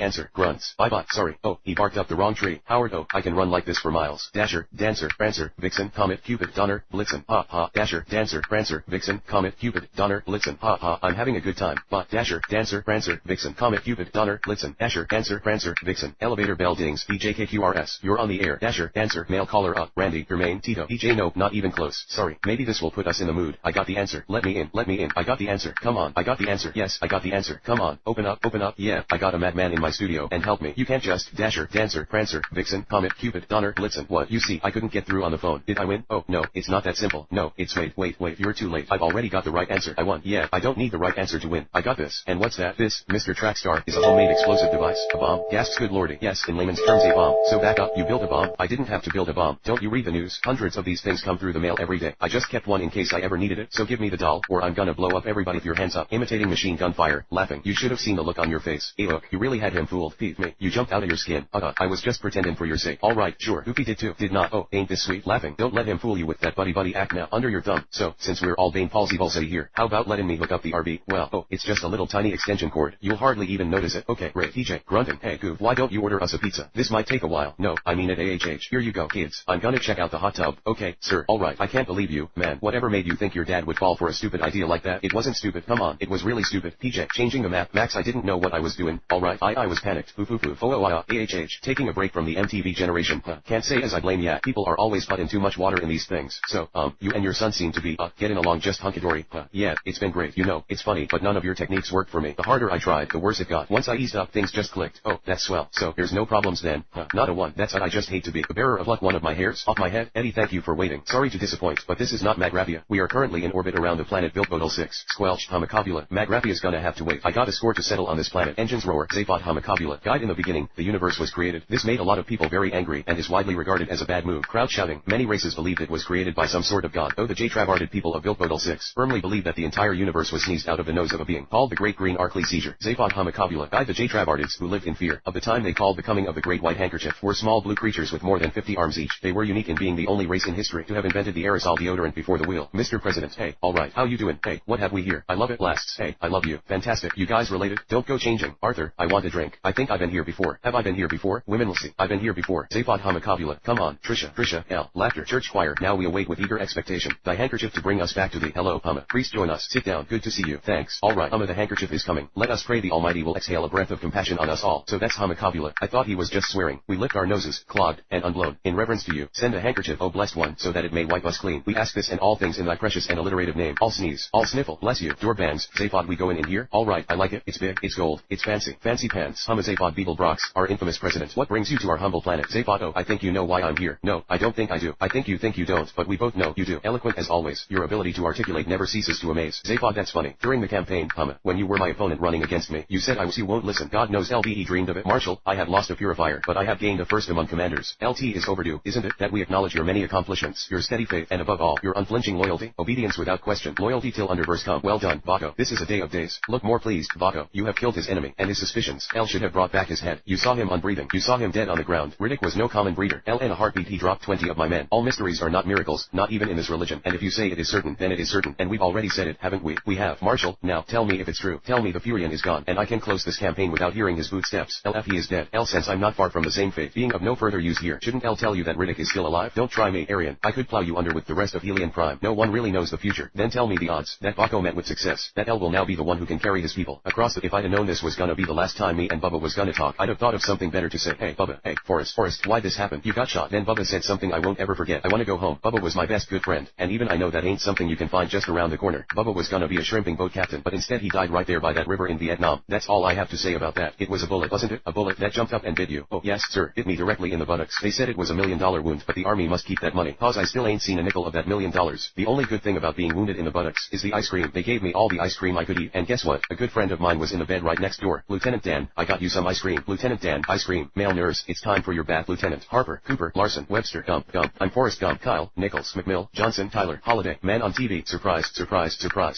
answer. Grunts. Bye-bye. Sorry. Oh, he barked up the wrong tree. Howard. Oh, I can run like this for miles. Dasher, Dancer, Prancer, Vixen, Comet, Cupid, Donner, Blitzen. Ha ha. Dasher, Dancer, Prancer, Vixen, Comet, Cupid, Donner, Blitzen. Ha ha. I'm having a good time. But Dasher, Dancer, Prancer, Vixen, Comet, Cupid, Donner, Blitzen. Dasher, Dancer, Prancer, Vixen. Elevator bell dings. BJKQRS. You're on the air. Dasher, Dancer, male caller up. Randy, Germain, Tito. DJ. Nope, not even close. Sorry. Maybe this will put us in the mood. I got the answer. Let me in. I got the answer. Come on. I got the answer. Yes, I got the answer. Come on. Open up. Yeah, I got a madman in my studio and help me. You can't just Dasher, Dancer, Prancer, Vixen, Comet, Cupid, Donner, Blitzen. What? You see, I couldn't get through on the phone. Did I win? Oh, no, it's not that simple. No, it's wait, you're too late. I've already got the right answer. I won. Yeah, I don't need the right answer to win. I got this. And what's that? This, Mr. Trackstar, is a homemade explosive device. A bomb? Gasps good lordy. Yes, in layman's terms a bomb. So back up, you built a bomb. I didn't have to build a bomb. Don't you read the news? Hundreds of these things come through the mail every day. I just kept one in case I ever needed it. So give me the doll, or I'm gonna blow up everybody with your hands up. Imitating machine gun fire, laughing. You should have seen the look on your face. Hey look, you really had him fooled. Pete me. You jumped out of your skin. I was just pretending for your sake. Alright, sure. Goofy did too. Did not. Oh, ain't this sweet? Laughing. Don't let him fool you with that buddy act now. Under your thumb. So, since we're all Bane Palsy Balsity here, how about letting me hook up the RV? Well, oh, it's just a little tiny extension cord. You'll hardly even notice it. Okay, great. TJ, grunting. Hey goof, why don't you order us a pizza? This might take a while. No, I mean at AHH. Here you go, kids. I'm gonna check out the hot tub. Okay, sir. Alright, I can't believe you, man. Whatever made you think your dad would fall for a stupid idea like that? It wasn't stupid. Come on, it was really stupid. PJ, changing the map. Max, I didn't know what I was doing. Alright, I was panicked. AHH, taking a break from the MTV generation. Can't say as I blame ya. People are always putting too much water in these things. So, you and your son seem to be, getting along just hunky-dory. Yeah, it's been great. You know, it's funny, but none of your techniques worked for me. The harder I tried, the worse it got. Once I eased up, things just clicked. Oh, that's swell. So, there's no problems then. Not a one. That's what I just hate to be the bearer of luck. One of my hairs off my head. Eddie, thank you for waiting. Sorry to disappoint, but this is not Magravia. We are currently in orbit around the planet Biltbotle 6. Squelch, Homocopula. Magravia's gonna have to wait. I got a score to settle on this planet. Engines roar. Zaphod Homocopula. Guide in the beginning, the universe was created. This made a lot of people very angry and is widely regarded as a bad move. Crowd shouting. Many races believed it was created by some sort of god. Though the J-Travarded people of Biltbotle 6 firmly believe that the entire universe was sneezed out of the nose of a being called the Great Green Arkley Seizure. Zaphod Homocopula. Guide the J-Travardeds who lived in fear of the time they called the coming of the Great White Handkerchief were small blue creatures with more than 50 arms each. They were unique in being the only race in history to have invented the aerosol deodorant before the wheel. Mr. President, hey, alright, how you doing? Hey, what have we here? I love it. Blasts. Yes, hey, I love you. Fantastic. You guys related? Don't go changing. Arthur, I want a drink. I think I've been here before. Have I been here before? Women will see. I've been here before. Zaphod Hamakabula. Come on. Trisha, L. Laughter. Church choir. Now we await with eager expectation. The handkerchief to bring us back to the hello, Hama. Priest join us. Sit down. Good to see you. Thanks. Alright, Hama, the handkerchief is coming. Let us pray the Almighty will exhale a breath of compassion on us all. So that's Hamakabula. I thought he was just swearing. We lift our noses, clogged, and unblown. In reverence to you. Send a handkerchief, O blessed one, so that it may wipe us clean. We ask this and all things in thy precious and alliterative name. All sneeze. All sniffle. Bless you. Door bands. Zaphod, we go in here? Alright, I like it. It's big. It's gold. It's fancy. Fancy pants. Hama Zaphod Beetle Brox, our infamous president. What brings you to our humble planet? Zaphod, oh, I think you know why I'm here. No, I don't think I do. I think you don't, but we both know you do. Eloquent as always. Your ability to articulate never ceases to amaze. Zaphod, that's funny. During the campaign, Hama, when you were my opponent running against me, you said you won't listen. God knows LBE dreamed of it. Marshal, I have lost a purifier, but I have gained a first among commanders. LT is overdue, isn't it, that we acknowledge your many accomplishments, your steady faith, and above all, your unflinching loyalty, obedience without question, loyalty till underverse come. Well done, Baco. This is a day of days. Look more pleased, Baco. You have killed his enemy, and his suspicions. L should have brought back his head. You saw him unbreathing. You saw him dead on the ground. Riddick was no common breeder. L in a heartbeat he dropped 20 of my men. All mysteries are not miracles, not even in this religion, and if you say it is certain, then it is certain, and we've already said it, haven't we? We have. Marshal, now, tell me if it's true. Tell me the Furion is gone, and I can close this campaign without hearing his footsteps. LF he is dead. L since I'm not far from the same fate, being of no further use here, shouldn't L tell you that Riddick is still alive? Don't try me, Arian. I could plow you under with the rest of Helion Prime. No one really knows the future. Then tell me the odds that Baco met with success, that L will now be the one who can carry his people across the. If I'd have known this was gonna be the last time me and Bubba was gonna talk, I'd have thought of something better to say. Hey, Bubba, hey, Forrest, why this happened? You got shot. Then Bubba said something I won't ever forget. I wanna go home. Bubba was my best good friend, and even I know that ain't something you can find just around the corner. Bubba was gonna be a shrimping boat captain, but instead he died right there by that river in Vietnam. That's all I have to say about that. It was a bullet, wasn't it? A bullet that jumped up and bit you. Oh, yes, sir, bit me directly in the buttocks. They said it was $1 million wound, but the army must keep that money. Cause I still ain't seen a nickel of that $1 million. The only good thing about being wounded in the buttocks is the ice cream. They gave me all the ice cream I could eat, and guess what? A good friend of mine was in the bed right next door. Lieutenant Dan, I got you some ice cream. Lieutenant Dan, ice cream. Male nurse, it's time for your bath. Lieutenant Harper, Cooper, Larson, Webster, Gump. I'm Forrest Gump. Kyle, Nichols, McMill, Johnson, Tyler, Holiday, man on TV. Surprise.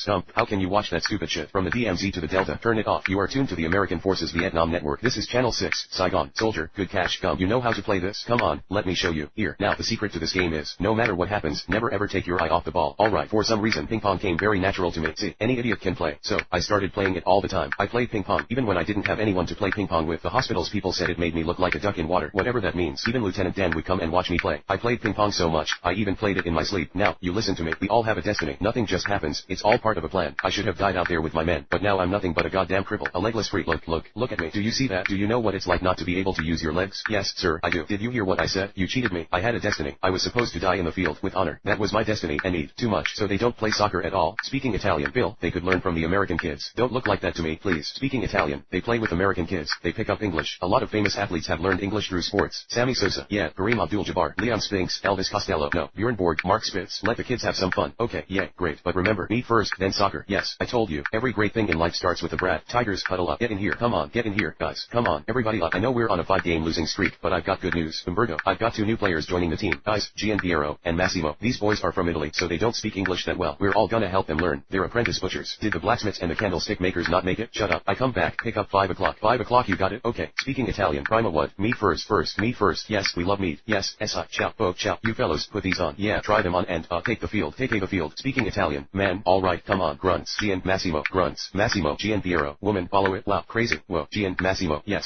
Gump. How can you watch that stupid shit? From the DMZ to the Delta. Turn it off. You are tuned to the American Forces Vietnam Network. This is Channel 6. Saigon. Soldier. Good catch. Gump. You know how to play this? Come on, let me show you. Here. Now the secret to this game is, no matter what happens, never ever take your eye off the ball. Alright, for some reason ping pong came very natural to me. See, any idiot can play. So, I started playing it all the time. I played ping pong, even when I didn't have anyone to play ping pong with. The hospital's people said it made me look like a duck in water. Whatever that means. Even Lieutenant Dan would come and watch me play. I played ping pong so much, I even played it in my sleep. Now, you listen to me. We all have a destiny. Nothing just happens. It's all part of a plan. I should have died out there with my men, but now I'm nothing but a goddamn cripple. A legless freak. Look at me. Do you see that? Do you know what it's like not to be able to use your legs? Yes, sir, I do. Did you hear what I said? You cheated me. I had a destiny. I was supposed to die in the field with honor. That was my destiny, and eat too much, so they don't play soccer at all. Speaking Italian, Bill, they could learn from the American kids. Don't look like that to me, please. Speaking Italian, they play with American kids. They pick up English. A lot of famous athletes have learned English through sports. Sammy Sosa, yeah, Kareem Abdul-Jabbar, Leon Spinks, Elvis Costello, no, Bjorn Borg, Mark Spitz. Let the kids have some fun. Okay, yeah, great, but remember, me first, then soccer. Yes, I told you, every great thing in life starts with a brat. Tigers, huddle up. Get in here. Come on, get in here, guys. Come on, everybody up. I know we're on a 5-game losing streak, but I've got good news. Umberto, I've got 2 new players joining the team. Guys, Gian Piero and Massimo. These boys are from Italy, so they don't speak English that well. We're all gonna help them learn. They're apprentice butchers. Did the blacksmiths and the candlestick makers not make it? Shut up. I come back, pick up 5 o'clock. 5 o'clock, you got it? Okay. Speaking Italian. Prima what? Meat first. Meat first. Yes, we love meat. Yes, esa, ciao, bo, ciao. You fellows, put these on. Yeah, try them on and, take the field. Take the field. Speaking Italian. Man, alright, come on. Grunts. Gian, Massimo. Grunts. Massimo. Gian Piero. Woman, follow it. Loud. Crazy. Whoa. Gian, Massimo. Yes.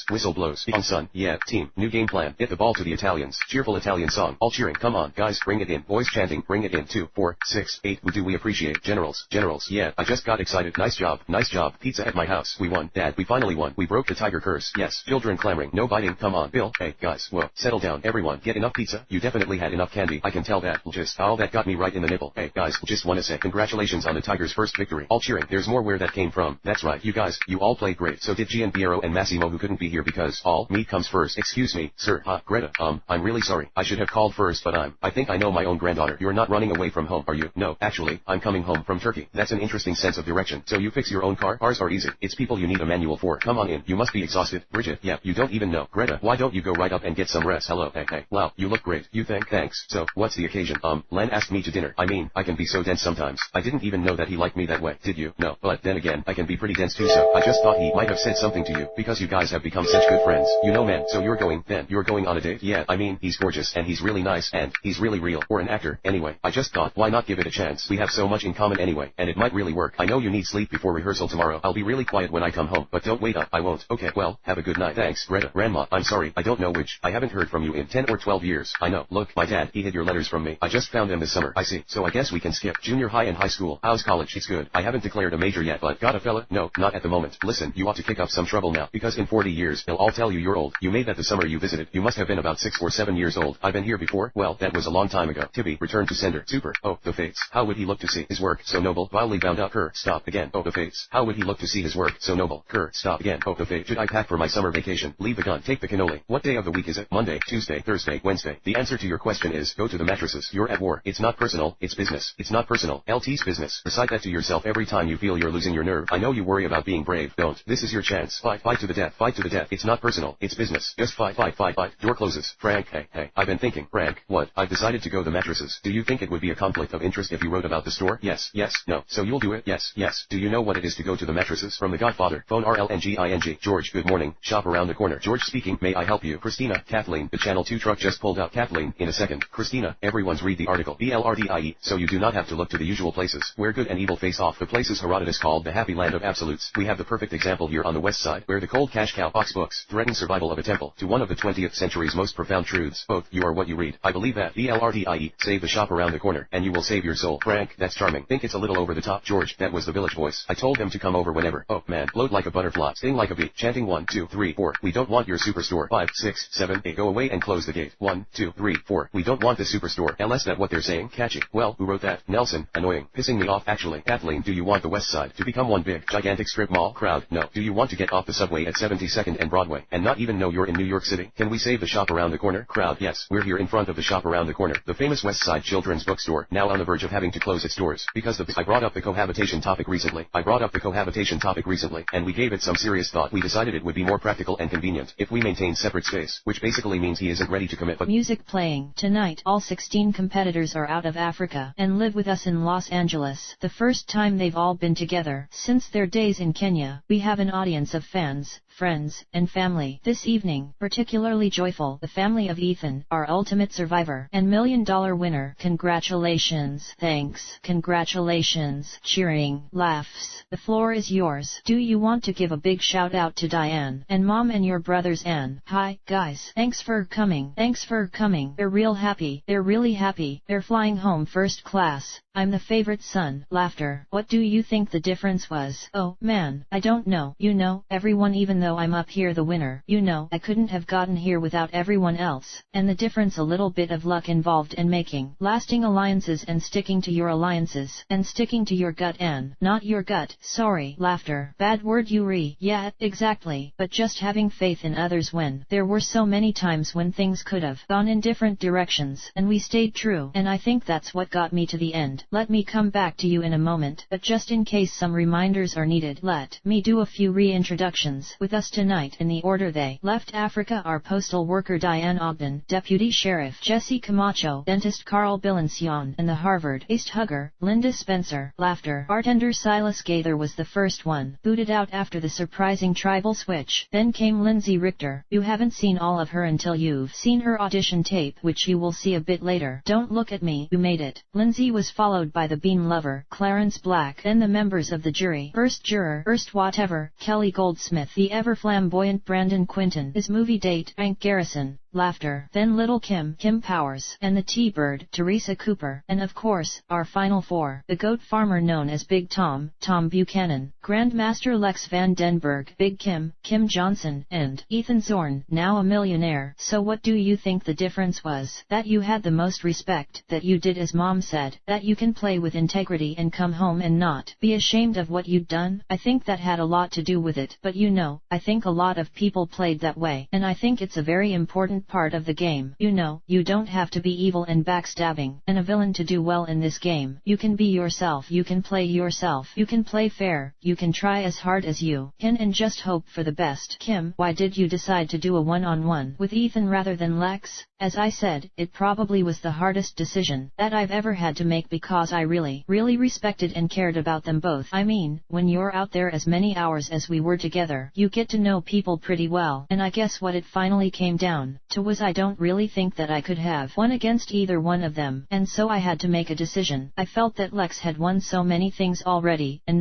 Whistle blows. Young son. Yeah, team. New game plan. Get the ball to the Italians. Cheerful Italian song. All cheering. Come on, guys, bring it in. Boys chanting. Bring it in. 2, 4, 6, 8. Do we appreciate. Generals. Yeah, I just got excited. Nice job. Pizza at my house. We won. Dad, we finally won. We broke the tiger curse. Yes. Children clamoring. No biting. Come on, Bill. Hey, guys. Whoa. Settle down. Everyone. Get enough pizza. You definitely had enough candy. I can tell that. That got me right in the nipple. Hey, guys, just wanna say congratulations on the Tigers' first victory. All cheering. There's more where that came from. That's right. You guys, you all played great. So did Gian Piero and Massimo, who couldn't be here because meat comes first. Excuse me, sir. Greta. I'm really sorry. I should have called first, but I think I know my own granddaughter. You're not running away from home, are you? No, actually, I'm coming home from Turkey. That's an interesting sense of direction. So you fix your own car? Cars are easy. It's people you need a manual for. Come on in. You must be exhausted. Bridget, yeah, you don't even know. Greta, why don't you go right up and get some rest? Hello, hey. Wow, you look great. You think? Thanks. So, what's the occasion? Len asked me to dinner. I mean, I can be so dense sometimes. I didn't even know that he liked me that way. Did you? No, but then again, I can be pretty dense too, so I just thought he might have said something to you, because you guys have become such good friends. You know, man, so you're going on a date? Yeah, I mean, he's gorgeous, and he's really nice, and he's really real, or an actor. Anyway, I just thought, why not give it a chance? We have so much in common anyway, and it might really work. work. I know you need sleep before rehearsal tomorrow. I'll be really quiet when I come home, but don't wait up. I won't. Okay, well, have a good night. Thanks, Greta. Grandma, I'm sorry, I don't know which. I haven't heard from you in 10 or 12 years. I know. Look, my dad, he hid your letters from me. I just found them this summer. I see. So I guess we can skip junior high and high school. How's college? It's good. I haven't declared a major yet, but got a fella? No, not at the moment. Listen, you ought to kick up some trouble now, because in 40 years, they'll all tell you you're old. You made that the summer you visited. You must have been about 6 or 7 years old. I've been here before. Well, that was a long time ago. Tibby, return to sender. Super. Oh, the fates. How would he look to see his work so noble, vilely bound up? Stop again. Oh, the fates. How would he look to see his work so noble? Stop again. Oh, the fate. Should I pack for my summer vacation? Leave the gun. Take the cannoli. What day of the week is it? Monday, Tuesday, Thursday, Wednesday. The answer to your question is, go to the mattresses. You're at war. It's not personal. It's business. It's not personal. LT's business. Recite that to yourself every time you feel you're losing your nerve. I know you worry about being brave. Don't. This is your chance. Fight. Fight to the death. Fight to the death. It's not personal. It's business. Just fight. Fight. Fight. Fight. Door closes. Frank. Hey. I've been thinking. Frank. What? I've decided to go the mattresses. Do you think it would be a conflict of interest if you wrote about the store? Yes. No. So you'll do it? Yes. Do you know what it is to go to the mattresses? From The Godfather. Phone RLNGING. George, good morning. Shop around the corner. George speaking. May I help you? Christina. Kathleen. The Channel 2 truck just pulled out. Kathleen. In a second. Christina. Everyone's read the article. BLRDIE. So you do not have to look to the usual places where good and evil face off. The places Herodotus called the happy land of absolutes. We have the perfect example here on the west side, where the cold cash cow box books threaten survival of a temple to one of the 20th century's most profound truths. Both. You are what you read. I believe that. BLRDIE. Save the shop around the corner, and you will save your soul. Frank. That's charming. Think it's a little over the top. George. That was the Village Voice. I told them to come over whenever. Oh, man. Float like a butterfly. Sting like a bee. Chanting 1, 2, 3, 4. We don't want your superstore. 5, 6, 7, 8. Go away and close the gate. 1, 2, 3, 4. We don't want the superstore. LS that what they're saying? Catchy. Well, who wrote that? Nelson. Annoying. Pissing me off actually. Kathleen, do you want the west side to become one big, gigantic strip mall? Crowd. No. Do you want to get off the subway at 72nd and Broadway and not even know you're in New York City? Can we save the shop around the corner? Crowd. Yes. We're here in front of the shop around the corner. The famous West Side Children's Bookstore, now on the verge of having to close its doors because I brought up the cohabitation topic recently, and we gave it some serious thought. We decided it would be more practical and convenient if we maintain separate space, which basically means he isn't ready to commit. But music playing. Tonight, all 16 competitors are out of Africa and live with us in Los Angeles. The first time they've all been together since their days in Kenya. We have an audience of fans, friends, and family. This evening, particularly joyful, the family of Ethan, our ultimate survivor and $1 million winner. Congratulations. Thanks. Congratulations. Cheering. Laughs. The floor is yours. Do you want to give a big shout out to Diane and Mom and your brothers Ann? Hi, guys. Thanks for coming. They're real happy. They're really happy. They're flying home first class. I'm the favorite son. Laughter. What do you think the difference was? Oh, man, I don't know. You know, everyone, even though I'm up here the winner, you know, I couldn't have gotten here without everyone else. And the difference, a little bit of luck involved in making lasting alliances and sticking to your alliances and sticking to your gut and not your gut. Sorry. Laughter. Bad word, Yuri. Yeah, exactly. But just having faith in others when there were so many times when things could have gone in different directions and we stayed true. And I think that's what got me to the end. Let me come back to you in a moment, but just in case some reminders are needed, let me do a few reintroductions. With us tonight in the order they left Africa are postal worker Diane Ogden, deputy sheriff Jesse Camacho, dentist Carl Bilencion, and the Harvard-based hugger Linda Spencer. Laughter. Bartender Silas Gaither was the first one booted out after the surprising tribal switch. Then came Lindsay Richter. You haven't seen all of her until you've seen her audition tape, which you will see a bit later. Don't look at me. You made it. Lindsay was followed by the bean lover, Clarence Black, then the members of the jury, first juror, first whatever, Kelly Goldsmith, the ever-flamboyant Brandon Quinton, his movie date, Frank Garrison. Laughter. Then Little Kim Powers, and the T-Bird, Teresa Cooper, and of course, our final four, the goat farmer known as Big Tom Buchanan, Grandmaster Lex Van Denberg, Big Kim Johnson, and Ethan Zorn, now a millionaire. So what do you think the difference was? That you had the most respect, that you did as Mom said, that you can play with integrity and come home and not be ashamed of what you'd done? I think that had a lot to do with it, but you know, I think a lot of people played that way, and I think it's a very important part of the game. You know, you don't have to be evil and backstabbing and a villain to do well in this game. You can be yourself. You can play yourself. You can play fair. You can try as hard as you can and just hope for the best. Kim, why did you decide to do a one-on-one with Ethan rather than Lex? As I said, it probably was the hardest decision that I've ever had to make because I really respected and cared about them both. I mean, when you're out there as many hours as we were together, you get to know people pretty well, and I guess what it finally came down to was I don't really think that I could have won against either one of them, and so I had to make a decision. I felt that Lex had won so many things already, and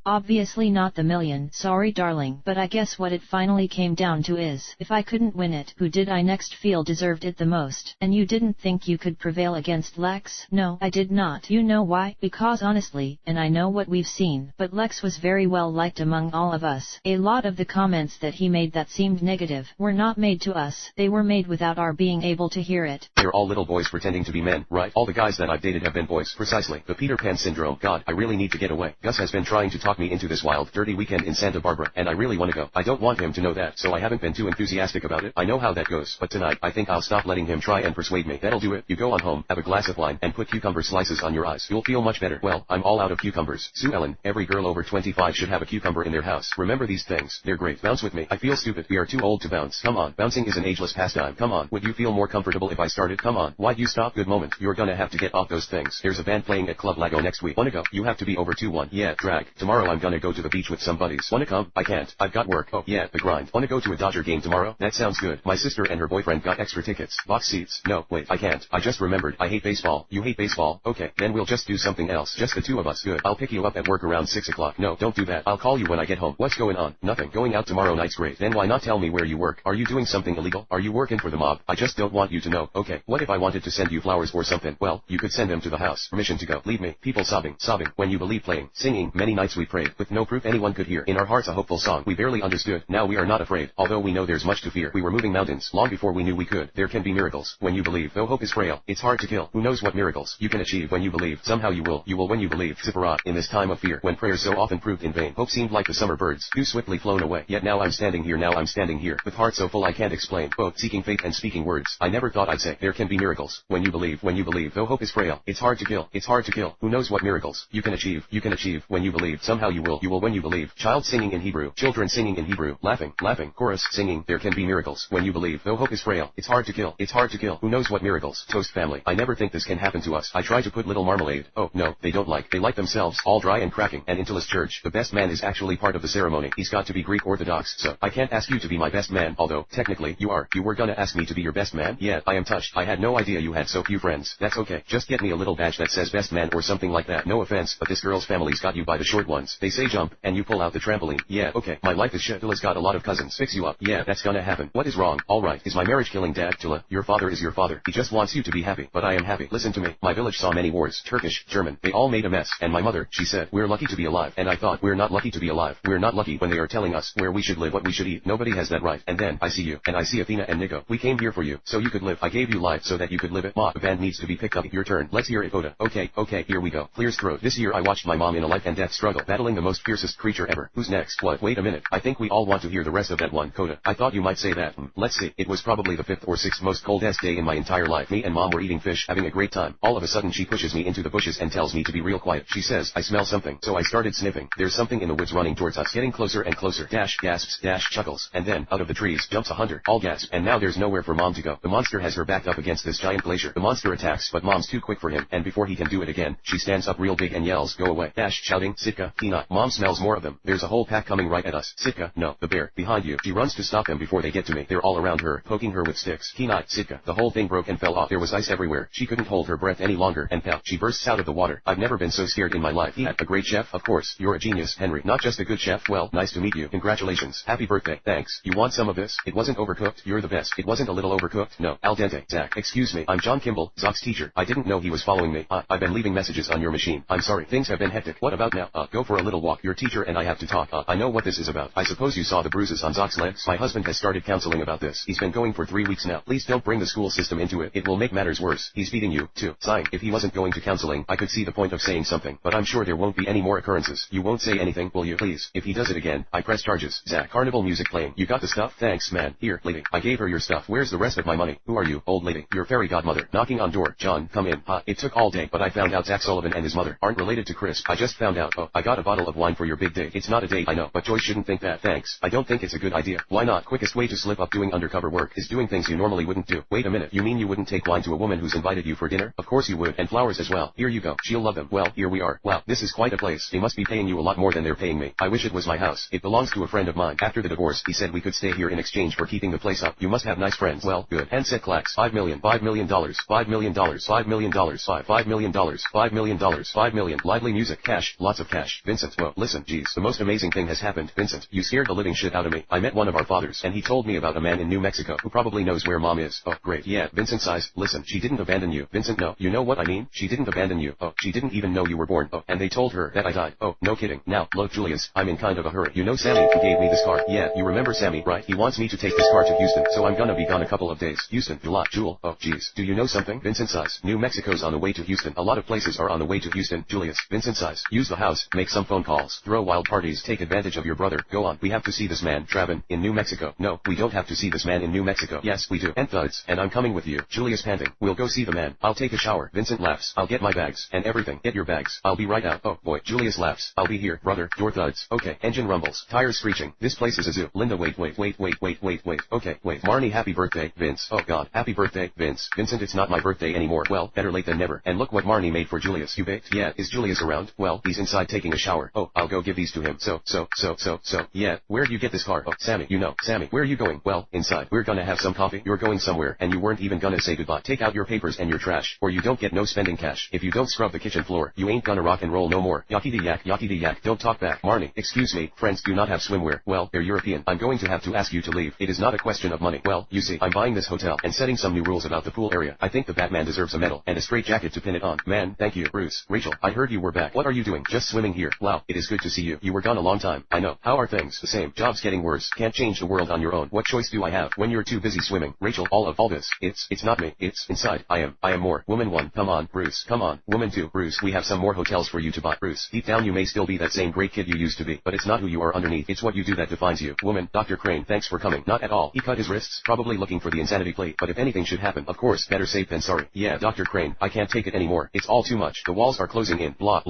obviously not the million. Sorry darling, but I guess what it finally came down to is, if I couldn't win it, who did I next feel deserved it the most? And you didn't think you could prevail against Lex? No, I did not. You know why? Because honestly, and I know what we've seen, but Lex was very well liked among all of us. A lot of the comments that he made that seemed negative were not made to us, they were made without our being able to hear it. They're all little boys pretending to be men, right? All the guys that I've dated have been boys. Precisely. The Peter Pan syndrome. God, I really need to get away. Gus has been trying to talk me into this wild, dirty weekend in Santa Barbara, and I really want to go. I don't want him to know that, so I haven't been too enthusiastic about it. I know how that goes, but tonight, I think I'll stop letting him try and persuade me. That'll do it. You go on home, have a glass of wine, and put cucumber slices on your eyes. You'll feel much better. Well, I'm all out of cucumbers. Sue Ellen, every girl over 25 should have a cucumber in their house. Remember these things. They're great. Bounce with me. I feel stupid. We are too old to bounce. Come on. Bouncing is an ageless pastime. Come on. Would you feel more comfortable if I started? Come on. Why'd you stop? Good moment. You're gonna have to get off those things. There's a band playing at Club Lago next week. Wanna go? You have to be over 2-1. Yeah, drag. Tomorrow I'm gonna go to the beach with some buddies. Wanna come? I can't. I've got work. Oh, yeah, the grind. Wanna go to a Dodger game tomorrow? That sounds good. My sister and her boyfriend got extra tickets. Box seats. No, wait, I can't. I just remembered. I hate baseball. You hate baseball? Okay, then we'll just do something else. Just the two of us. Good. I'll pick you up at work around 6 o'clock. No, don't do that. I'll call you when I get home. What's going on? Nothing. Going out tomorrow night's great. Then why not tell me where you work? Are you doing something illegal? Are you working for the mob? I just don't want you to know. Okay, what if I wanted to send you flowers or something? Well, you could send them to the house. Permission to go. Leave me. People sobbing. When you believe playing. Singing. Many nights we prayed, with no proof anyone could hear. In our hearts a hopeful song. We barely understood. Now we are not afraid. Although we know there's much to fear. We were moving mountains, long before we knew we could. There can be miracles. When you believe. Though hope is frail, it's hard to kill. Who knows what miracles you can achieve when you believe. Somehow you will. You will when you believe. Zipporah. In this time of fear, when prayers so often proved in vain, hope seemed like the summer birds, too swiftly flown away. Yet now I'm standing here, with heart so full I can't explain, both seeking faith and speaking words I never thought I'd say. There can be miracles. When you believe. Though hope is frail, it's hard to kill. Who knows what miracles you can achieve. When you believe. Somehow you will when you believe. Child singing in Hebrew. Children singing in Hebrew. Laughing. Chorus singing. There can be miracles. When you believe. Though hope is frail, it's hard to kill. Who knows what miracles. Toast family. I never think this can happen to us. I try to put little marmalade. Oh, no, they don't like. They like themselves, all dry and cracking. And into this church, the best man is actually part of the ceremony. He's got to be Greek Orthodox, so I can't ask you to be my best man, although, technically, you are. You were gonna ask me to be your best man? Yeah, I am touched. I had no idea you had so few friends. That's okay. Just get me a little badge that says best man or something like that. No offense, but this girl's family's got you by the short ones. They say jump, and you pull out the trampoline. Yeah, okay. My life is shit. Tilla's got a lot of cousins. Fix you up. Yeah, that's gonna happen. What is wrong? Alright. Is my marriage killing Dad? Tilla, your father is your father. He just wants you to be happy. But I am happy. Listen to me. My village saw many wars. Turkish, German. They all made a mess. And my mother, she said, we're lucky to be alive. And I thought, we're not lucky to be alive. We're not lucky when they are telling us where we should live, what we should eat. Nobody has that right. And then, I see you. And I see Athena and Nico. We came here for you, so you could live. I gave you life so that you could live it. Ma, the band needs to be picked up. Your turn. Let's hear it, Oda. Okay, here we go. Clears throat. This year I watched my mom in a life and death struggle, battling the most fiercest creature ever. Who's next? What? Wait a minute. I think we all want to hear the rest of that one, Coda. I thought you might say that. Let's see. It was probably the 5th or 6th most coldest day in my entire life. Me and Mom were eating fish, having a great time. All of a sudden she pushes me into the bushes and tells me to be real quiet. She says, I smell something. So I started sniffing. There's something in the woods running towards us, getting closer and closer. Dash, gasps, dash, chuckles. And then, out of the trees, jumps a hunter. All gasp. And now there's nowhere for Mom to go. The monster has her backed up against this giant glacier. The monster attacks, but Mom's too quick for him. And before he can do it again, she stands up real big and yells, go away. Dash, shouting, Sitka, Kina. Mom smells more of them. There's a whole pack coming right at us. Sitka, no, the bear, behind you. She runs to stop them before they get to me. They're all around her, poking her with sticks. Kina, Sitka. The whole thing broke and fell off. There was ice everywhere. She couldn't hold her breath any longer, and pow, she bursts out of the water. I've never been so scared in my life. He had a great chef, of course. You're a genius, Henry. Not just a good chef. Well, nice to meet you. Congratulations. Happy birthday. Thanks. You want some of this? It wasn't overcooked. You're the best. It wasn't a little overcooked. No. Al dente. Zach. Excuse me. I'm John Kimball, Zach's teacher. I didn't know he was following me. I've been leaving messages on your machine. I'm sorry. Things have been hectic. What about now? Go for a little walk. Your teacher and I have to talk. I know what this is about. I suppose you saw the bruises on Zach's legs. My husband has started counseling about this. He's been going for 3 weeks now. Please don't bring the school system into it. It will make matters worse. He's beating you, too. Sighing. If he wasn't going to counseling, I could see the point of saying something. But I'm sure there won't be any more occurrences. You won't say anything, will you? Please. If he does it again, I press charges. Zach. Carnival music playing. You got the stuff? Thanks, man. Here, lady. I gave her your stuff. Where's the rest of my money? Who are you, old lady? Your fairy godmother. Knocking on door. John, come in. It took all day, but I found out Zach Sullivan and his mother aren't related to Chris. I just found out. Oh, I got a bottle of wine for your big day. It's not a date, I know, but Joyce shouldn't think that. Thanks. I don't think it's a good idea. Why not? Quickest way to slip up doing undercover work is doing things you normally wouldn't do. Wait a minute. You mean you wouldn't take wine to a woman who's invited you for dinner? Of course you would. And flowers as well. Here you go. She'll love them. Well, here we are. Wow, this is quite a place. They must be paying you a lot more than they're paying me. I wish it was my house. It belongs to a friend of mine. After the divorce, he said we could stay here in exchange for keeping the place nice up. You must have nice friends. Well, good. Handset clacks. $5 million. $5 million. $5 million. $5 million. $5 million. $5 million. $5 million. Lively music. Cash. Lots of cash. Vincent. Whoa, listen, geez. The most amazing thing has happened. Vincent, you scared the living shit out of me. I met one of our fathers, and he told me about a man in New Mexico who probably knows where mom is. Oh, great. Yeah, Vincent sighs. Listen, she didn't abandon you. Vincent, no. You know what I mean? She didn't abandon you. Oh, she didn't even know you were born. Oh, and they told her that I died. Oh, no kidding. Now, look, Julius, I'm in kind of a hurry. You know Sammy who gave me this car? Yeah, you remember Sammy, right? He wants me to take this car to Houston, so I'm gonna be gone a couple of days. Houston, July, Jewel. Oh, geez. Do you know something? Vincent sighs. New Mexico's on the way to Houston. A lot of places are on the way to Houston. Julius, Vincent sighs. Use the house, make some phone calls, throw wild parties, take advantage of your brother. Go on. We have to see this man, Travin, in New Mexico. No, we don't have to see this man in New Mexico. Yes, we do. And thuds, and I'm coming with you. Julius panting. We'll go see the man. I'll take a shower. Vincent laughs. I'll get my bags, and everything. Get your bags. I'll be right out. Oh, boy. Julius laughs. I'll be here, brother. Door thuds. Okay. Engine rumbles. Tires screeching. This place is a zoo. Linda, wait. Okay, wait. Marnie, happy birthday, Vince. Oh god, happy birthday, Vince. Vincent, it's not my birthday anymore. Well, better late than never. And look what Marnie made for Julius. You baked? Yeah. Is Julius around? Well, he's inside taking a shower. Oh, I'll go give these to him. So. Yeah. Where'd you get this car? Oh, Sammy. You know, Sammy. Where are you going? Well, inside. We're gonna have some coffee. You're going somewhere, and you weren't even gonna say goodbye. Take out your papers and your trash, or you don't get no spending cash. If you don't scrub the kitchen floor, you ain't gonna rock and roll no more. Yakety yak. Don't talk back. Marnie, excuse me. Friends do not have swimwear. Well, they're European. I'm going to have to ask you to leave. It is not a question of money. Well, you see, I'm buying this hotel and setting some new rules about the pool area. I think the Batman deserves a medal and a straight jacket to pin it on. Man, thank you. Bruce, Rachel, I heard you were back. What are you doing? Just swimming here. Wow, it is good to see you. You were gone a long time. I know. How are things? The same. Job's getting worse. Can't change the world on your own. What choice do I have when you're too busy swimming? Rachel, all this. It's not me. It's inside. I am more. Woman 1. Come on, Bruce. Come on. Woman 2. Bruce, we have some more hotels for you to buy. Bruce, deep down you may still be that same great kid you used to be, but it's not who you are underneath. It's what you do that defines you. Woman, Dr. Crane, thanks for coming. Not at all. He cut his wrists, probably looking for the insanity plate, but if anything should happen, of course, better safe than sorry. Yeah, Dr. Crane, I can't take it anymore. It's all too much. The walls are closing in. Blah.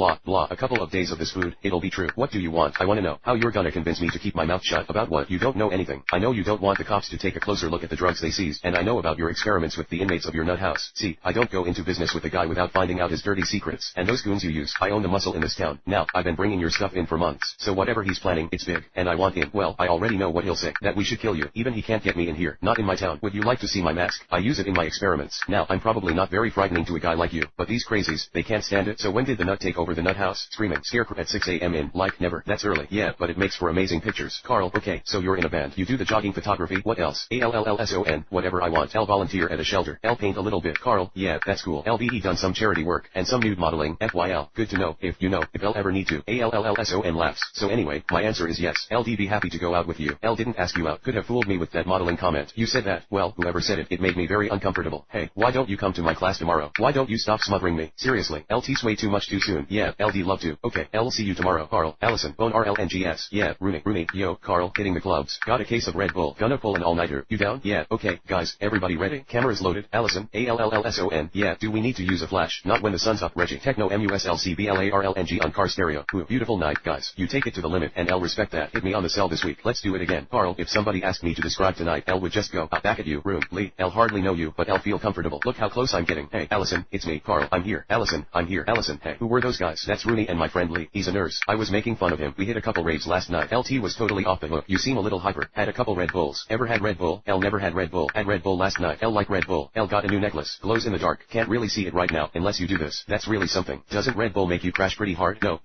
A couple of days of this food, it'll be true. What do you want? I want to know how you're gonna convince me to keep my mouth shut about what? You don't know anything. I know you don't want the cops to take a closer look at the drugs they seized, and I know about your experiments with the inmates of your nut house. See, I don't go into business with the guy without finding out his dirty secrets, and those goons you use, I own the muscle in this town. Now, I've been bringing your stuff in for months, so whatever he's planning, it's big, and I want in. Well, I already know what he'll say, that we should kill you. Even he can't get me in here, not in my town. Would you like to see my mask? I use it in my experiments. Now, I'm probably not very frightening to a guy like you, but these crazies, they can't stand it. So when did the nut take over the nut house? Screaming, scarecrow at 6 a.m. in, like, never. That's early. Yeah, but it makes for amazing pictures. Carl, okay, so you're in a band. You do the jogging photography. What else? ALLLSON, whatever I want. L volunteer at a shelter. L paint a little bit. Carl, yeah, that's cool. LVE done some charity work, and some nude modeling. FYL, good to know, if I'll ever need to. ALLLSON laughs. So anyway, my answer is yes. LD be happy to go out with you. L didn't ask you out. Could have fooled me with that modeling comment. You said that. Well, whoever said it, it made me very uncomfortable. Hey, why don't you come to my class tomorrow? Why don't you stop smothering me? Seriously, LT sway too much too soon. Yeah, LD love to. Okay, I'll see you tomorrow. Carl, Allison, Bone RLNGS. Yeah, Rooney, yo, Carl, hitting the clubs. Got a case of Red Bull. Gonna pull an all-nighter. You down? Yeah, okay, guys, everybody ready? Cameras loaded. Allison, ALLLSON. Yeah, do we need to use a flash? Not when the sun's up. Reggie, Techno MUSLCBLARLNG on car stereo. Ooh, beautiful night, guys. You take it to the limit, and I'll respect that. Hit me on the cell this week. Let's do it again. Carl, if somebody asked me to describe tonight, L would just go, back at you. Room, Lee, L hardly know you, but L feel comfortable. Look how close I'm getting. Hey, Allison, it's me. Carl, I'm here. Allison, I'm here. Allison, hey, who were those guys? That's Rooney and my friend Lee. He's a nurse. I was making fun of him. We hit a couple raves last night. LT was totally off the hook. You seem a little hyper. Had a couple Red Bulls. Ever had Red Bull? L never had Red Bull. Had Red Bull last night. L like Red Bull. L got a new necklace. Glows in the dark. Can't really see it right now, unless you do this. That's really something. Doesn't Red Bull make you crash pretty hard? No,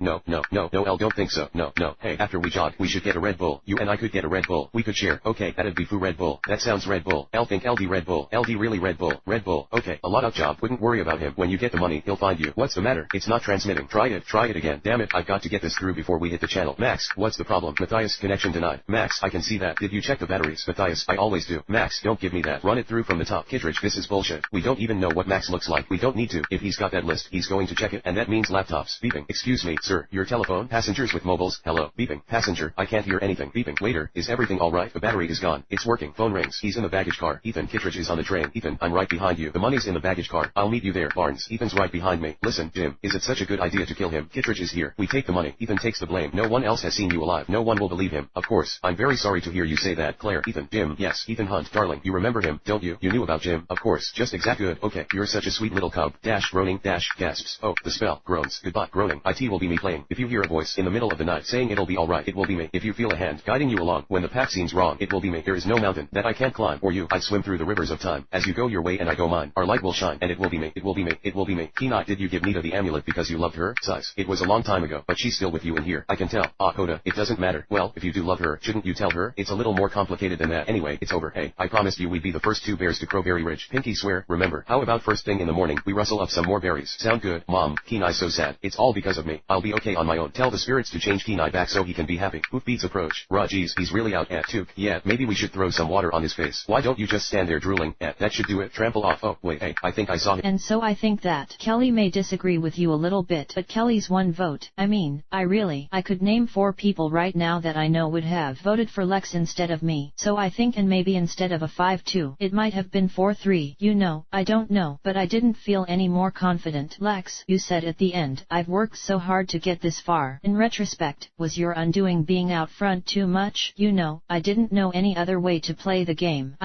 L don't think so. No. Hey, after we jog, we should get a Red Bull. You and I could get a Red Bull. We could share. Okay, that'd be foo Red Bull. That sounds Red Bull. L think LD Red Bull. LD really Red Bull. Red Bull. Okay, a lot of job. Wouldn't worry about him. When you get the money, he'll find you. What's the matter? It's not transmitting. Try it again. Damn it, I've got to get this through before we hit the channel. Max, what's the problem? Matthias, connection denied. Max, I can see that. Did you check the batteries? Matthias, I always do. Max, don't give me that. Run it through from the top. Kittredge, this is bullshit. We don't even know what Max looks like. We don't need to. If he's got that list, he's going to check it, and that means laptops. Beeping. Excuse me, sir, your telephone? Passengers with mobiles? Hello. Beeping. Passenger, I can't hear anything. Beeping. Waiter, is everything alright? The battery is gone. It's working. Phone rings. He's in the baggage car. Ethan, Kittredge is on the train. Ethan, I'm right behind you. The money's in the baggage car. I'll meet you there. Barnes, Ethan's right behind me. Listen, Jim, is it such a good idea to kill him? Kittredge is here. We take the money. Ethan takes the blame. No one else has seen you alive. No one will believe him. Of course, I'm very sorry to hear you say that. Claire, Ethan, Jim, yes, Ethan Hunt, darling, you remember him, don't you? You knew about Jim, of course, just exact good. Okay, you're such a sweet little cub. Dash, groaning, dash, gasps. Oh, the spell, groans, goodbye, groaning. IT will be me playing. If you hear a voice in the middle of the night saying it'll be alright, it will be me. If you feel a hand guiding you along when the path seems wrong, it will be me. There is no mountain mountain that I can't climb, or you, I'd swim through the rivers of time. As you go your way and I go mine, our light will shine, and it will be me, it will be me, it will be me. Kenai, did you give Nita the amulet because you loved her? Sighs. It was a long time ago, but she's still with you in here. I can tell. Ah, Hoda, it doesn't matter. Well, if you do love her, shouldn't you tell her? It's a little more complicated than that. Anyway, it's over. Hey, I promised you we'd be the first 2 bears to Crowberry Ridge. Pinky swear, remember? How about first thing in the morning, we rustle up some more berries? Sound good? Mom, Kenai's so sad. It's all because of me. I'll be okay on my own. Tell the spirits to change Kenai back so he can be happy. Hoofbeats approach. Rah, geez, he's really out at Took. Yeah, maybe we should throw some water on his face. Why don't you just stand there drooling? That should do it. Trample off. Oh, wait, hey, I think I saw him. And so I think that Kelly may disagree with you a little bit, but Kelly's one vote. I could name 4 people right now that I know would have voted for Lex instead of me. So I think, and maybe instead of a 5-2, it might have been 4-3. You know, I don't know, but I didn't feel any more confident. Lex, you said at the end, I've worked so hard to get this far. In retrospect, was your undoing being out front too much? You know, I didn't know any other way to play the game.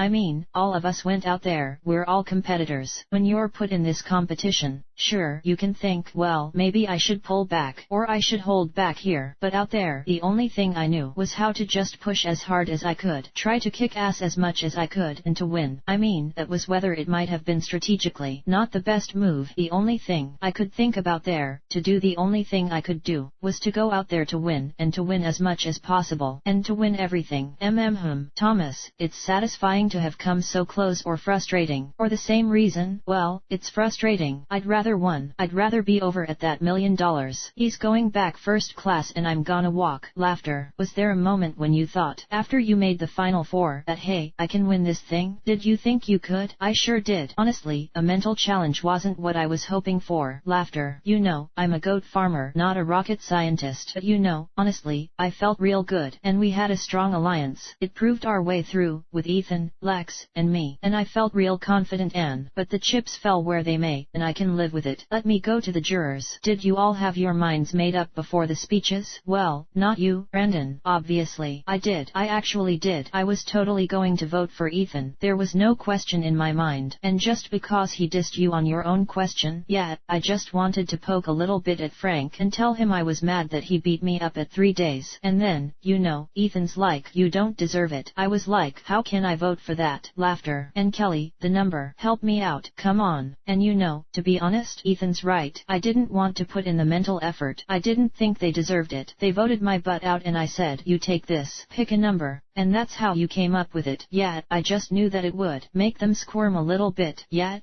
All of us went out there, we're all competitors. When you're put in this competition, sure, you can think, well, maybe I should pull back, or I should hold back here, but out there, the only thing I knew was how to just push as hard as I could, try to kick ass as much as I could, and to win. That was whether it might have been strategically not the best move. The only thing I could think about there, to do the only thing I could do, was to go out there to win, and to win as much as possible, and to win everything. Thomas, it's satisfying to have come so close, or frustrating, or the same reason? Well, it's frustrating. I'd rather won. I'd rather be over at that $1 million. He's going back first class and I'm gonna walk. Laughter. Was there a moment when you thought, after you made the Final 4, that hey, I can win this thing? Did you think you could? I sure did. Honestly, a mental challenge wasn't what I was hoping for. Laughter. You know, I'm a goat farmer, not a rocket scientist, but you know, honestly, I felt real good, and we had a strong alliance. It proved our way through, with Ethan, Lex, and me, and I felt real confident. But the chips fell where they may, and I can live with it. Let me go to the jurors. Did you all have your minds made up before the speeches? Well, not you, Brandon. Obviously, I did. I actually did. I was totally going to vote for Ethan. There was no question in my mind. And just because he dissed you on your own question, yeah, I just wanted to poke a little bit at Frank and tell him I was mad that he beat me up at 3 days. And then, you know, Ethan's like, you don't deserve it. I was like, how can I vote for that? Laughter. And Kelly, the number, help me out, come on. And you know, to be honest, Ethan's right. I didn't want to put in the mental effort. I didn't think they deserved it. They voted my butt out and I said, you take this, pick a number. And that's how you came up with it. Yeah, I just knew that it would make them squirm a little bit. Yeah,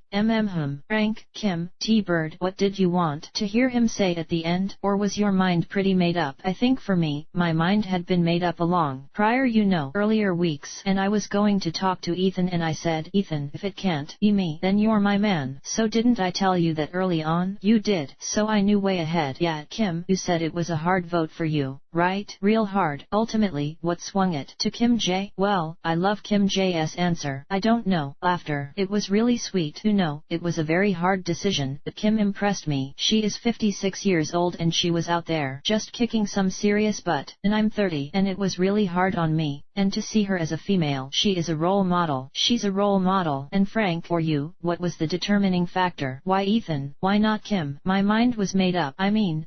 Frank, Kim, T-Bird, what did you want to hear him say at the end? Or was your mind pretty made up? I think for me, my mind had been made up along prior, you know, earlier weeks, and I was going to talk to Ethan and I said, Ethan, if it can't be me, then you're my man. So didn't I tell you that early on? You did. So I knew way ahead. Yeah, Kim, you said it was a hard vote for you, right? Real hard. Ultimately, what swung it to Kim J? Well, I love Kim J's answer. I don't know. Laughter. It was really sweet. You know, it was a very hard decision, but Kim impressed me. She is 56 years old and she was out there just kicking some serious butt. And I'm 30, and it was really hard on me. And to see her as a female, she is a role model. She's a role model. And Frank, for you, what was the determining factor? Why Ethan? Why not Kim? My mind was made up.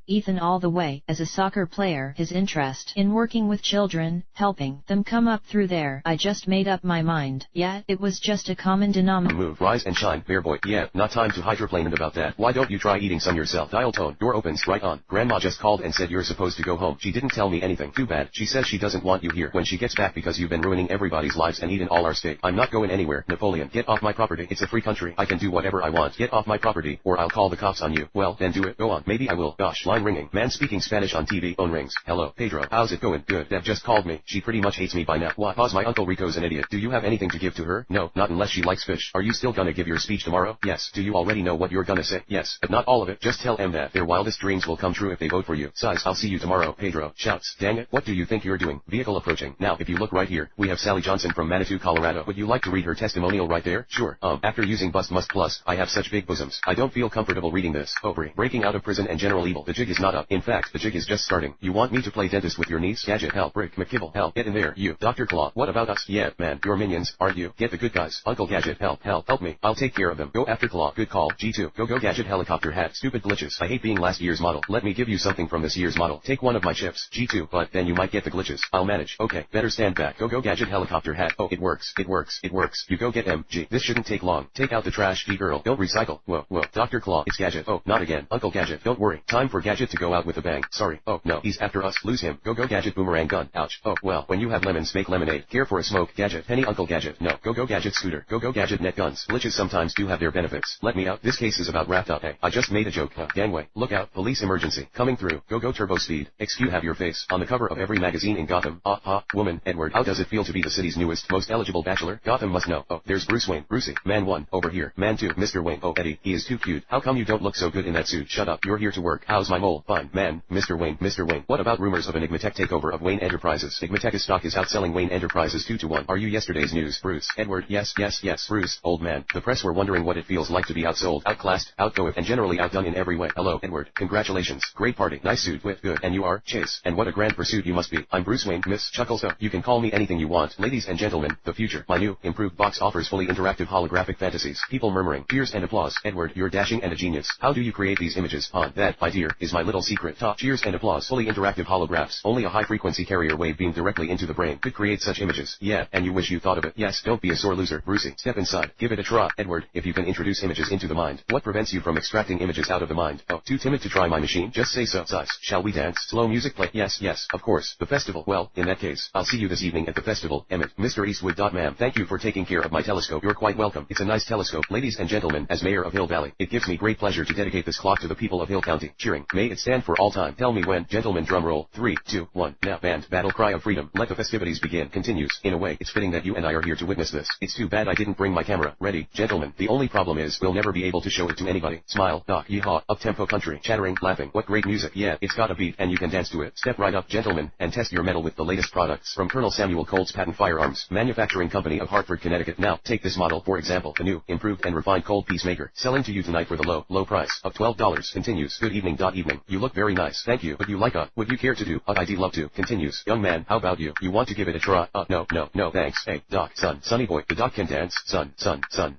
Ethan all the way. As a soccer player, his interest in working with children, helping them come up through there. I just made up my mind. Yeah, it was just a common denominator. Move, rise and shine, bear boy. Yeah, not time to hydroplane about that. Why don't you try eating some yourself? Dial tone. Door opens. Right on. Grandma just called and said you're supposed to go home. She didn't tell me anything. Too bad. She says she doesn't want you here when she gets back because you've been ruining everybody's lives and eaten all our steak. I'm not going anywhere. Napoleon, get off my property. It's a free country. I can do whatever I want. Get off my property, or I'll call the cops on you. Well, then do it. Go on. Maybe I will. Gosh, line ringing. Man speaking Spanish on TV. Phone rings. Hello, Pedro. How's it going? Good. Dev just called me. She pretty much hates me by now. What? Pause. My Uncle Rico's an idiot. Do you have anything to give to her? No, not unless she likes fish. Are you still gonna give your speech tomorrow? Yes. Do you already know what you're gonna say? Yes, but not all of it. Just tell them that their wildest dreams will come true if they vote for you. Sighs. I'll see you tomorrow. Pedro shouts. Dang it. What do you think you're doing? Vehicle approaching. Now, if you look right here, we have Sally Johnson from Manitou, Colorado. Would you like to read her testimonial right there? Sure. After using Bust Must Plus, I have such big bosoms. I don't feel comfortable reading this. Oh, breaking out of prison and general evil. The jig is not up. In fact, the jig is just starting. You want me to play dentist with your niece? Gadget, help. Brick, McKibble, help. Get in there, you. Dr. Claw, what about us? Yeah, man, you're minions, aren't you? Get the good guys. Uncle Gadget, help me. I'll take care of them. Go after Claw. Good call. G2, go Gadget. Helicopter hat. Stupid glitches. I hate being last year's model. Let me give you something from this year's model. Take one of my chips. G2, but then you might get the glitches. I'll manage. Okay, better stand back. Go Gadget. Helicopter hat. Oh, it works. You go get MG. This shouldn't take long. Take out the trash, girl. Don't recycle. Whoa. Dr. Claw, it's Gadget. Oh, not again. Uncle Gadget, don't worry. Time for Gadget to go out with a bang. Sorry. Oh, no, he's after us. Lose him. Go Gadget. Boomerang gun. Ouch. Oh, well, when you have lemons, make lemonade. Care for a smoke. Gadget. Penny. Uncle Gadget. No. Go Gadget. Scooter. Go Gadget. Net guns. Glitches sometimes do have their benefits. Let me out. This case is about wrapped up. Hey, I just made a joke. Gangway. Look out. Police emergency. Coming through. Go turbo speed. Excuse have your face on the cover of every magazine in Gotham. Woman. Edward. How does it feel to be the city's newest, most eligible bachelor? Gotham must know. Oh, there's Bruce Wayne. Brucey. Man 1. Over here. Man 2. Mr. Wayne. Oh, Eddie. He is too cute. How come you don't look so good in that suit? Shut up. You're here to work. How's my mole? Fine. Man. Mr. Wayne. What about rumors of an Igmatech takeover of Wayne Enterprises? Igmatech's stock is outselling Wayne Enterprises 2-1. Are you yesterday's news? Bruce. Edward. Yes. Bruce. Old man. The press were wondering what it feels like to be outsold, outclassed, outgoed, and generally outdone in every way. Hello, Edward. Congratulations. Great party. Nice suit. With good. And you are? Chase. And what a grand pursuit you must be. I'm Bruce Wayne. Miss Chuckles. You can call me anything you want. Ladies and gentlemen, the future. My new, improved box offers fully interactive holographic fantasies. People murmuring. Cheers and applause. Edward, you're dashing and a genius. How do you create these images? That, my dear, is my little secret. Cheers and applause. Fully interactive holographs. Only a high-frequency carrier wave beamed directly into the brain could create such images. Yeah, and you wish you thought of it. Yes, don't be a sore loser. Brucey, step inside. Give it a try. Edward, if you can introduce images into the mind, what prevents you from extracting images out of the mind? Oh, too timid to try my machine? Just say so. Size. Shall we dance? Slow music play? Yes, of course. The festival. Well, in that case, I'll see you this evening at the festival. Emmett. Mr. Eastwood. Ma'am, thank you for taking care of my telescope. You're quite welcome. It's a nice telescope. Ladies and gentlemen, as mayor of Hill Valley, it gives me great pleasure to dedicate this clock to the people of Hill County. Cheering. May it stand for all time. Tell me when. Gentlemen, drum roll. 3, 2, 1. Now, band. Battle cry of freedom. Let the festivities begin. Continues. In a way, it's fitting that you and I are here to witness this. It's too bad I didn't bring my camera. Ready, gentlemen. The only problem is, we'll never be able to show it to anybody. Smile. Doc. Yeehaw. Up-tempo country. Chattering. Laughing. What great music. Yeah, it's got a beat, and you can dance to it. Step right up, gentlemen, and test your mettle with the latest products from Colonel Samuel Colt's Patent Firearms Manufacturing Company of Hartford, Connecticut. Now, take this model, for example, the new, improved and refined Colt Peacemaker. Selling to you tonight for the low price of $12. Continues. Good evening. Evening. You look very nice. Thank you. But you like would you care to do I'd love to. Continues. Young man, how about you? You want to give it a try? No, thanks. Hey, Doc, sonny boy, the Doc can dance. Son.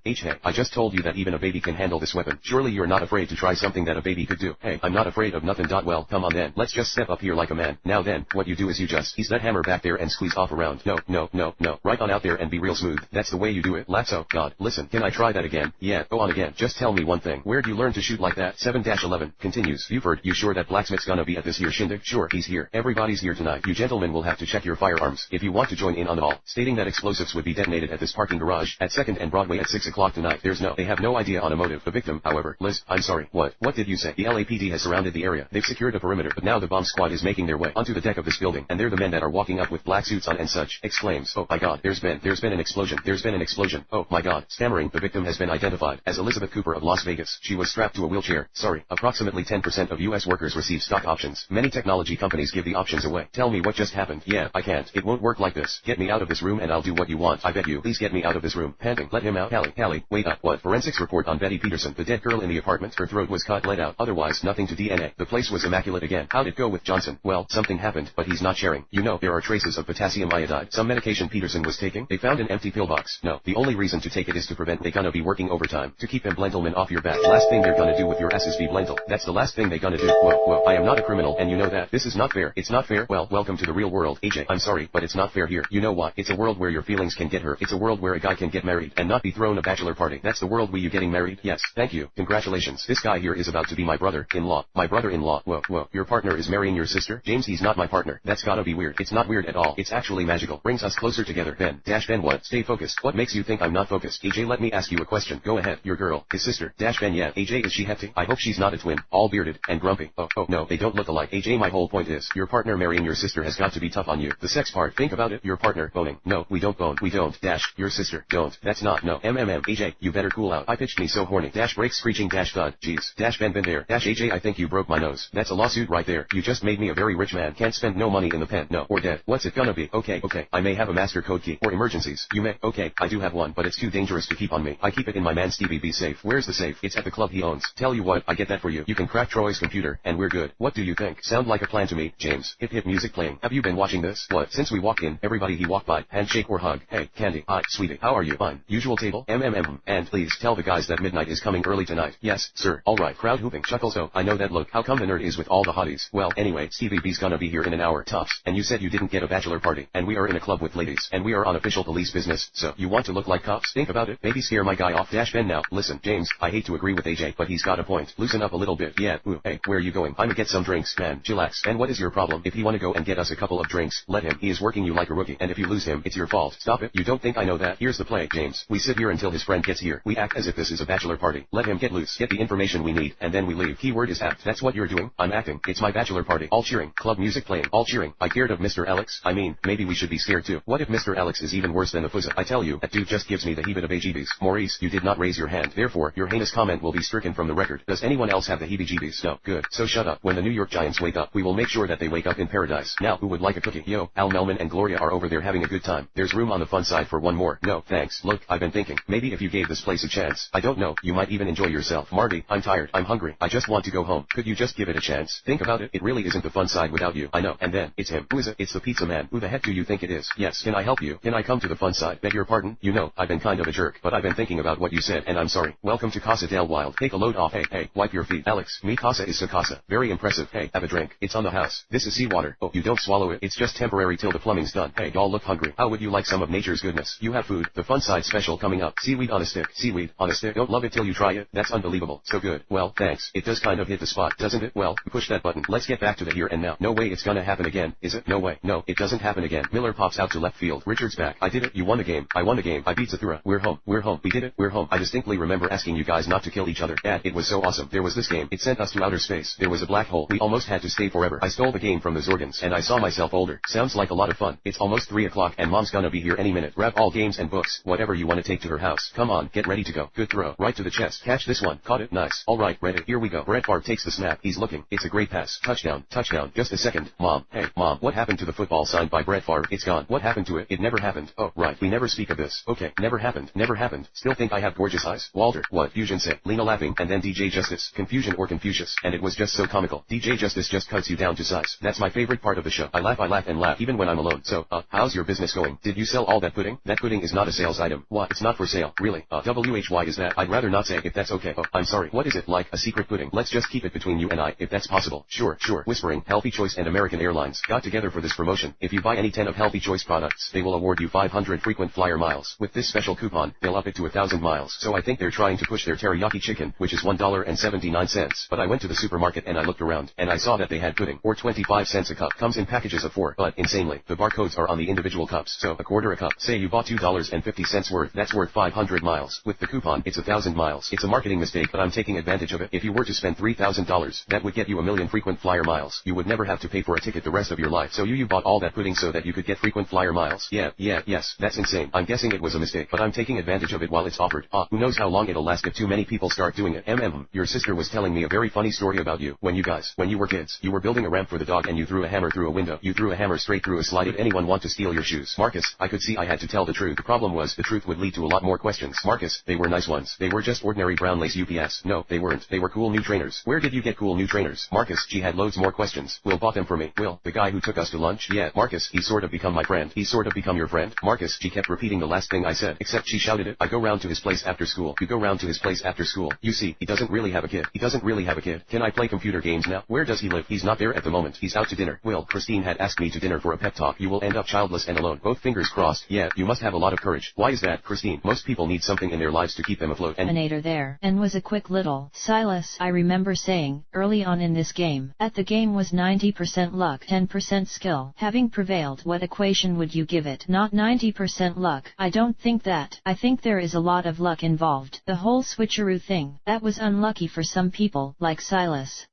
Hey, I just told you that even a baby can handle this weapon. Surely you're not afraid to try something that a baby could do. Hey, I'm not afraid of nothing. Well, come on then. Let's just step up here like a man. Now then, what you do is you just ease that hammer back there and squeeze off around. No. Right on out there and be real smooth. That's the way you do it. Lasso. God, listen, can I try that again? Yeah, go on again. Just tell me one thing. Where'd you learn to shoot like that? 7-11. Continues. Buford, you sure that blacksmith's gonna be at this here shindig? Sure, he's here. Everybody's here tonight. You gentlemen will have to check your firearms if you want to join in on it all. Stating that explosives would be detonated at this parking garage at 2nd and Broadway at 6 o'clock tonight. They have no idea on a motive. The victim, however, Liz, I'm sorry. What did you say? The LAPD has surrounded the area. They've secured a perimeter, but now the bomb squad is making their way onto the deck of this building, and they're the men that are walking up with black suits on and such. Exclaims. Oh my God, there's been an explosion. Oh my God. Stammering. The victim has been identified as Elizabeth Cooper of Las Vegas. She was strapped to a wheelchair. Sorry. Approximately 10% of U.S. workers receive stock options. Many technology companies give the options away. Tell me what just happened. Yeah, I can't. It won't work like this. Get me out of this room and I'll do what you want. I beg you. Please get me out of this room. Panting. Let him out. Hallie, wait up. What? Forensics report on Betty Peterson. The dead girl in the apartment. Her throat was cut, bled out. Otherwise, nothing to DNA. The place was immaculate again. How'd it go with Johnson? Well, something happened, but he's not sharing. You know, there are traces of potassium iodide. Some medication Peterson was taking. They found an empty pillbox. No, the only reason to take it is to prevent they gonna be working overtime to keep them Blentelman off your back. Last thing they're gonna do with your ass is be Blentel. That's the last thing they gonna do. Whoa, I am not a criminal, and you know that. This is not fair. It's not fair. Well, welcome to the real world, AJ. I'm sorry, but it's not fair here. You know why? It's a world where your feelings can get hurt. It's a world where a guy can get married and not be thrown a bachelor party. That's the world. You getting married? Yes, thank you. Congratulations. This guy here is about to be my brother-in-law. My brother-in-law. Whoa. Your partner is marrying your sister? James, he's not my partner. That's gotta be weird. It's not weird at all. It's actually magical. Brings us closer together. Ben what? Stay focused. What makes you think I'm not focused? AJ, let me ask you a question. Go ahead. Your girl, his sister. Ben, yeah. AJ, is she hefty? I hope she's not a twin. All bearded and grumpy. Oh no, they don't look alike. AJ, my whole point is, your partner marrying your sister has got to be tough on you. The sex part, think about it. Your partner boning. No, we don't bone. We don't. Your sister. Don't. That's not. No. AJ, you better cool out. I pitched me so horny. Brakes screeching. Thud. Jeez. Ben been there. AJ, I think you broke my nose. That's a lawsuit right there. You just made me a very rich man. Can't spend no money in the pen. No. Or dead. What's it gonna be? Okay. I may have a master code key. Or emergencies. You may. Okay, I do have one, but it's too dangerous to keep on me. I keep it in my man Stevie B safe. Where's the safe? It's at at the club he owns. Tell you what, I get that for you. You can crack Troy's computer, and we're good. What do you think? Sound like a plan to me, James. Hip music playing. Have you been watching this? What? Since we walked in, everybody he walked by, handshake or hug. Hey, Candy. Hi, sweetie. How are you? Fine. Usual table? And please tell the guys that midnight is coming early tonight. Yes, sir. Alright. Crowd hooping. Chuckles. Oh, I know that look. How come the nerd is with all the hotties? Well, anyway, Stevie B's gonna be here in an hour, tops. And you said you didn't get a bachelor party. And we are in a club with ladies. And we are on official police business, so you want to look like cops? Think about it. Maybe scare my guy off. Ben now. Listen, James, I hate to agree with AJ, but he's got a point. Loosen up a little bit. Yeah, ooh, hey, where are you going? I'ma get some drinks, man. Chillax. And what is your problem? If you wanna go and get us a couple of drinks, let him. He is working you like a rookie. And if you lose him, it's your fault. Stop it. You don't think I know that? Here's the play, James. We sit here until his friend gets here. We act as if this is a bachelor party. Let him get loose. Get the information we need, and then we leave. Keyword is act. That's what you're doing. I'm acting. It's my bachelor party. All cheering. Club music playing. All cheering. I scared of Mr. Alex. I mean, maybe we should be scared too. What if Mr. Alex is even worse than the Fuzza? I tell you, that dude just gives me the heebie-jeebies. Maurice, you did not raise your hand. Therefore, your heinous comment will be stricken from the record. Does anyone else have the heebie-jeebies? No. Good. So shut up. When the New York Giants wake up, we will make sure that they wake up in paradise. Now, who would like a cookie? Yo, Al Melman and Gloria are over there having a good time. There's room on the fun side for one more. No, thanks. Look, I've been thinking, maybe if you gave this place a chance, I don't know, you might even enjoy yourself. Marty, I'm tired. I'm hungry. I just want to go home. Could you just give it a chance? Think about it. It really isn't the fun side without you. I know. And then, it's him. Who is it? It's the pizza man. Who the heck do you think it is? Yes. Can I help you? Can I come to the fun side? Beg your pardon? You know, I've been kind of a jerk, but I've been thinking about what you said, and I'm sorry. Welcome to Casa del Wild. Take a load off. Hey, wipe your feet. Alex, mi casa is su casa. Very impressive. Hey, have a drink. It's on the house. This is seawater. Oh, you don't swallow it. It's just temporary till the plumbing's done. Hey, y'all look hungry. How would you like some of nature's goodness? You have food. The fun side special coming up. Seaweed on a stick. Seaweed on a stick. Don't love it till you try it. That's unbelievable. So good. Well, thanks. It does kind of hit the spot, doesn't it? Well, push that button. Let's get back to the here and now. No way it's gonna happen again, is it? No way. No, it doesn't happen again. Miller pops out to left field. Richards back. I did it. You won the game. I won the game. I beat Zathura. We're home. We're home. We did it. We're home. I distinctly remember asking you guys not to kill each other. Dad, it was so awesome. There was this game. It sent us to outer space. There was a black hole. We almost had to stay forever. I stole the game from the Zorgans, and I saw myself older. Sounds like a lot of fun. It's almost 3 o'clock, and Mom's gonna be here any minute. Grab all games and books, whatever you want to take to her house. Come on, get ready to go. Good throw. Right to the chest. Catch this one. Caught it. Nice. Alright, ready. Here we go. Brett Favre takes the snap. He's looking. It's a great pass. Touchdown. Touchdown. Just a second. Mom. Hey, Mom. What happened to the football signed by Brett Favre? It's gone. What happened to it? It never happened. Oh, right. We never speak of this. Okay. Never happened. Never happened. Still think I have gorgeous eyes? Walter. What? Fusion said. Lena laughing, and then DJ Justice. Confusion or Confucius. And it was just so comical. DJ Justice just cuts you down to size. That's my favorite part of the show. I laugh and laugh even when I'm alone. So, how's your business going? Did you sell all that pudding? That pudding is not a sales item. What? It's not for sale. Really? WHY is that? I'd rather not say if that's okay. Oh, I'm sorry. What is it? Like a secret pudding? Let's just keep it between you and I, if that's possible. Sure. Whispering. Healthy Choice and American Airlines got together for this promotion. If you buy any 10 of Healthy Choice products, they will award you 500 frequent flyer miles. With this special coupon, they'll up it to 1,000 miles. So I think they're trying to push their teriyaki chicken, which is $1.79. But I went to the supermarket and I looked around, and I saw that they had pudding, or 25 cents a cup. Comes in packages of 4, but insanely, the barcodes are on the individual cups. So a quarter a cup. Say you bought $2.50 worth, that's worth 500 miles. With the coupon, it's 1,000 miles. It's a marketing mistake, but I'm taking advantage of it. If you were to spend $3,000, that would get you 1,000,000 frequent flyer miles. You would never have to pay for a ticket the rest of your life. So you bought all that pudding so that you could get frequent flyer miles? Yes, that's insane. I'm guessing it was a mistake, but I'm taking advantage of it while it's offered. Who knows how long it'll last if too many people start doing it. Your sister was telling me a very funny story about you. When you were kids, you were building a ramp for the dog and you threw a hammer through a window. You threw a hammer straight through a slide. Did anyone want to steal your shoes? Marcus, I could see I had to tell the truth. The problem was, the truth would lead to a lot more questions. Marcus, they were nice ones. They were just ordinary brown lace UPS. No, they weren't. They were cool new trainers. Where did you get cool new trainers? Marcus, she had loads more questions. Will bought them for me. Will, the guy who took us to lunch? Yeah. Marcus, he's sort of become my friend. He's sort of become your friend? Marcus, she kept repeating the last thing I said, except she shouted it. I go round to his place after school. You go round to his place after school. You see, he doesn't really have a kid. He doesn't really have a kid. Can I play computer games now? Where does he live? He's not there at the moment. He's out to dinner. Will, Christine had asked me to dinner for a pep talk. You will end up childless and alone. Both fingers crossed. Yeah, you must have a lot of courage. Why is that, Christine? Most people need something in their lives to keep them afloat. And there, and was a quick little Silas. I remember saying, early on in this game, at the game was 90% luck, 10% skill. Having prevailed, what equation would you give it? Not 90% luck. I don't think that. I think there is a lot of luck involved. The whole switcheroo thing, that was unlucky for some people, like Silas.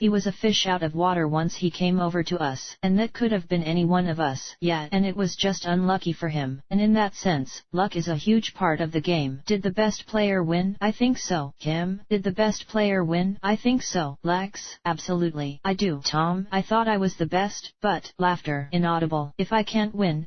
He was a fish out of water once he came over to us, and that could have been any one of us. Yeah, and it was just unlucky for him. And in that sense, luck is a huge part of the game. Did the best player win? I think so. Kim, did the best player win? I think so. Lex, absolutely. I do. Tom, I thought I was the best, but, laughter, inaudible. If I can't win,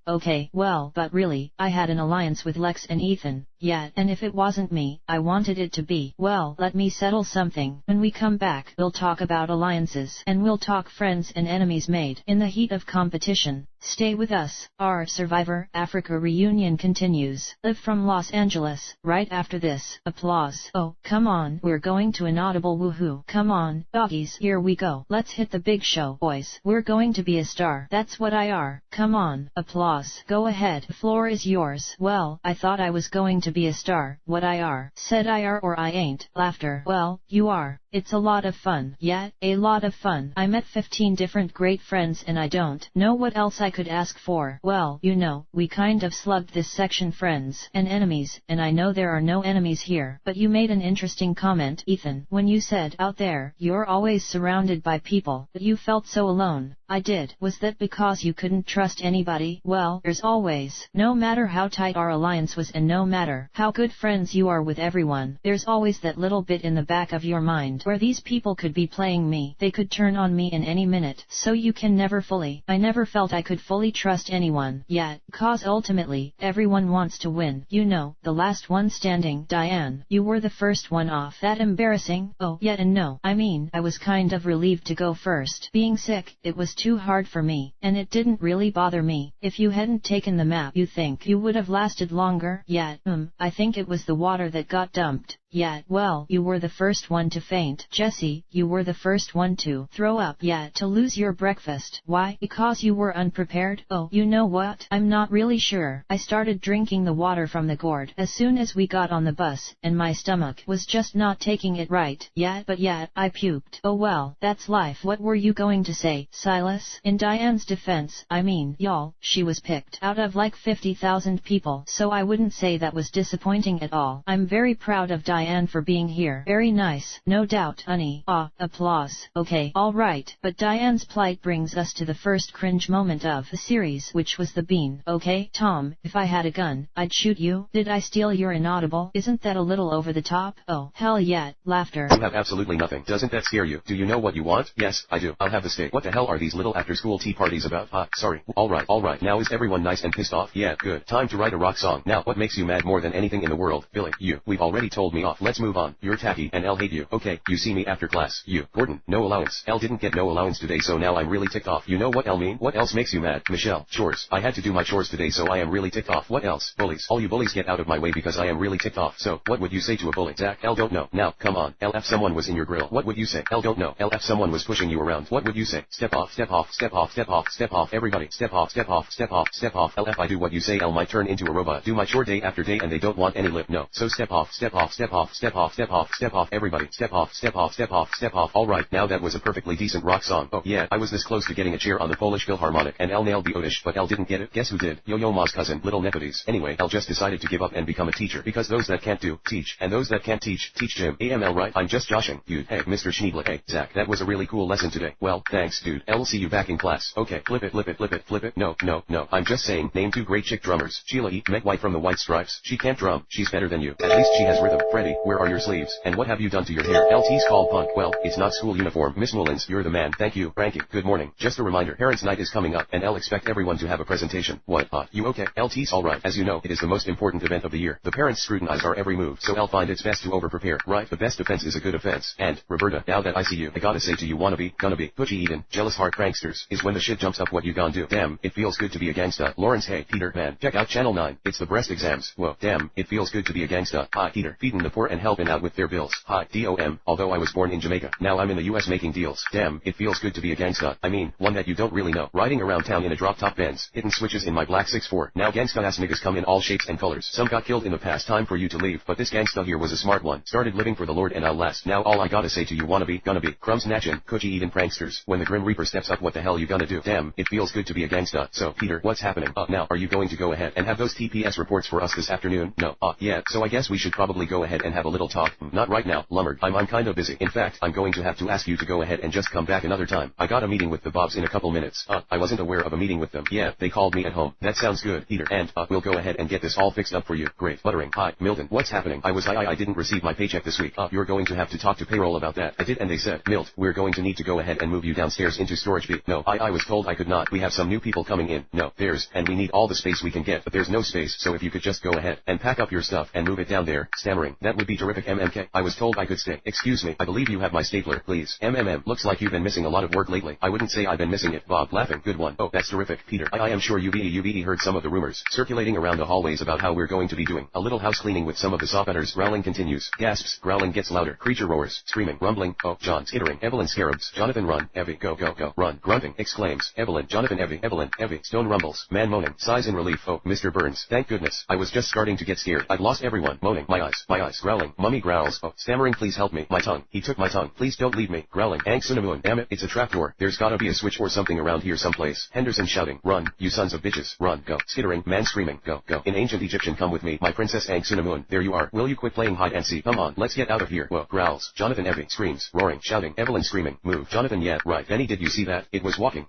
okay, well, but really, I had an alliance with Lex and Ethan. yet, and if it wasn't me, I wanted it to be. Well, let me settle something. When we come back, we'll talk about alliances, and we'll talk friends and enemies made in the heat of competition. Stay with us. Our Survivor Africa reunion continues. Live from Los Angeles. Right after this, applause. Oh, come on, we're going to an audible woohoo. Come on, doggies, here we go. Let's hit the big show, boys. We're going to be a star. That's what I are. Come on, applause. Go ahead, the floor is yours. Well, I thought I was going to be a star. What I are. Said I are or I ain't. Laughter. Well, you are. It's a lot of fun. Yeah, a lot of fun. I met 15 different great friends and I don't know what else I could ask for. Well, you know, we kind of slugged this section friends and enemies, and I know there are no enemies here. But you made an interesting comment, Ethan, when you said, out there, you're always surrounded by people, but you felt so alone. I did. Was that because you couldn't trust anybody? Well, there's always, no matter how tight our alliance was and no matter how good friends you are with everyone, there's always that little bit in the back of your mind where these people could be playing me. They could turn on me in any minute. So you can never fully. I never felt I could fully trust anyone. Yet, cause ultimately, everyone wants to win. You know, the last one standing. Diane, you were the first one off. That embarrassing? Oh, yeah and no. I mean, I was kind of relieved to go first. Being sick, it was too hard for me, and it didn't really bother me. If you hadn't taken the map, you think you would have lasted longer? Yeah, I think it was the water that got dumped. Yeah, well, you were the first one to faint. Jesse, you were the first one to throw up. Yeah, to lose your breakfast. Why? Because you were unprepared? Oh, you know what? I'm not really sure. I started drinking the water from the gourd as soon as we got on the bus, and my stomach was just not taking it right. Yeah, but yeah, I puked. Oh well, that's life. What were you going to say, Silas? In Diane's defense, I mean, y'all, she was picked out of like 50,000 people, so I wouldn't say that was disappointing at all. I'm very proud of Diane for being here. Very nice, no doubt, honey. Applause. Okay, alright, but Diane's plight brings us to the first cringe moment of the series, which was the bean. Okay, Tom, if I had a gun, I'd shoot you. Did I steal your inaudible? Isn't that a little over the top? Oh, hell yeah, laughter. You have absolutely nothing. Doesn't that scare you? Do you know what you want? Yes, I do. I'll have the steak. What the hell are these little after-school tea parties about? Sorry. Alright, now is everyone nice and pissed off? Yeah, good. Time to write a rock song. Now, what makes you mad more than anything in the world? Billy, you. We've already told me off. Let's move on. You're tacky, and I'll hate you. Okay, you see me after class. You. Gordon, no allowance. Elle didn't get no allowance today, so now I'm really ticked off. You know what Elle mean? What else makes you mad? Michelle, chores. I had to do my chores today, so I am really ticked off. What else? Bullies. All you bullies get out of my way because I am really ticked off. So, what would you say to a bully? Zach, Elle don't know. Now, come on. Elle, if someone was in your grill, what would you say? Elle don't know. Elle, if someone was pushing you around, what would you say? Step off, step off, step off, step off, step off, everybody. Step off, step off, step off, step off. Elle, if I do what you say, Elle might turn into a robot. Do my chore day after day and they don't want any lip. No. So step off, step off, step off, step off, step off, step off, everybody. Step off, step off, step off, step off. Alright, now that was a perfectly decent rock song. Oh yeah, I was this close to getting a chair on the Polish Philharmonic, and Elle nailed the Odish, but Elle didn't get it. Guess who did? Yo-Yo Ma's cousin, Little Nepotes. Anyway, Elle just decided to give up and become a teacher, because those that can't do, teach, and those that can't teach Jim. AML right? I'm just joshing. Dude, hey, Mr. Schneebly. Hey, Zach, that was a really cool lesson today. Well, thanks, dude. Elle will see you back in class. Okay, flip it, flip it, flip it, flip it. No. I'm just saying, name two great chick drummers. Sheila E. Meg White from the White Stripes. She can't drum. She's better than you. At least she has rhythm. Freddie, where are your sleeves? And what have you done to your hair? LT's called punk. Well, it's not school uniform. Miss Mullins, you're the man. Thank you. Ranking. Good morning. Just a reminder, Parents' Night is coming up, and I'll expect everyone to have a presentation. What? You okay? LT's alright. As you know, it is the most important event of the year. The parents scrutinize our every move, so I'll find it's best to over-prepare. Right? The best defense is a good offense. And, Roberta, now that I see you, I gotta say to you gonna be, Putchy Eden, jealous heart pranksters, is when the shit jumps up what you gon' do. Damn, it feels good to be a gangsta. Lawrence, hey, Peter, man, check out Channel 9. It's the breast exams. Whoa, damn, it feels good to be a gangsta. Hi, Peter, feeding the poor and helping out with their bills. Hi, DOM, although I was born in Jamaica, now I'm in the US making deals. Damn, it feels good to be a gangsta. I mean, one that you don't really know. Riding around town in a drop-top Benz, hitting switches in my black 6'4". Now gangsta-ass niggas come in all shapes and colors. Some got killed in the past, time for you to leave, but this gangsta here was a smart one. Started living for the Lord and I'll last. Now all I gotta say to you gonna be, crumbs natchin', Coochie eatin' pranksters. When the Grim Reaper steps up, what the hell you gonna do? Damn, it feels good to be a gangsta. So, Peter, what's happening? Now, are you going to go ahead and have those TPS reports for us this afternoon? No. Yeah, so I guess we should probably go ahead and have a little talk. Not right now, Lumbered. I'm kinda busy. In fact, I'm going to have to ask you to go ahead and just come back another time. I got a meeting with the Bobs in a couple minutes. I wasn't aware of a meeting with them. Yeah, they called me at home. That sounds good, Peter. And, we'll go ahead and get this all fixed up for you. Great. Buttering. Hi, Milton. What's happening? I didn't receive my paycheck this week. You're going to have to talk to payroll about that. I did and they said, Milt, we're going to need to go ahead and move you downstairs into storage. storage B. No, I was told I could not. We have some new people coming in. No, and we need all the space we can get, but there's no space, so if you could just go ahead and pack up your stuff and move it down there. Stammering, that would be terrific. MMK, I was told I could stay. Excuse me, I believe you have my stapler, please. Looks like you've been missing a lot of work lately. I wouldn't say I've been missing it. Bob, laughing, good one. Oh, that's terrific. Peter, I am sure you've heard some of the rumors circulating around the hallways about how we're going to be doing a little house cleaning with some of the softbutters. Growling continues. Gasps, growling gets louder. Creature roars, screaming, rumbling. Oh, John, skittering. Evelyn scarabs. Jonathan run. Evie, go, run. Grunting, exclaims. Evelyn, Jonathan, Evie. Stone rumbles. Man moaning. Sighs in relief. Oh, Mr. Burns, thank goodness. I was just starting to get scared. I've lost everyone. Moaning. My eyes. Growling. Mummy growls. Oh, stammering, please help me. My tongue. He took my tongue. Please don't leave me. Growling. Ang Sunamoon. Damn it, it's a trapdoor. There's gotta be a switch or something around here someplace. Henderson shouting. Run, you sons of bitches. Run, go. Skittering. Man screaming. Go. In ancient Egyptian, come with me. My princess Ang Sunamoon. There you are. Will you quit playing hide and seek? Come on, let's get out of here. Whoa. Growls. Jonathan Evie. Screams. Roaring. Shouting. Evelyn screaming. Move. Jonathan, yeah, right. Benny, did you see that? It was walking.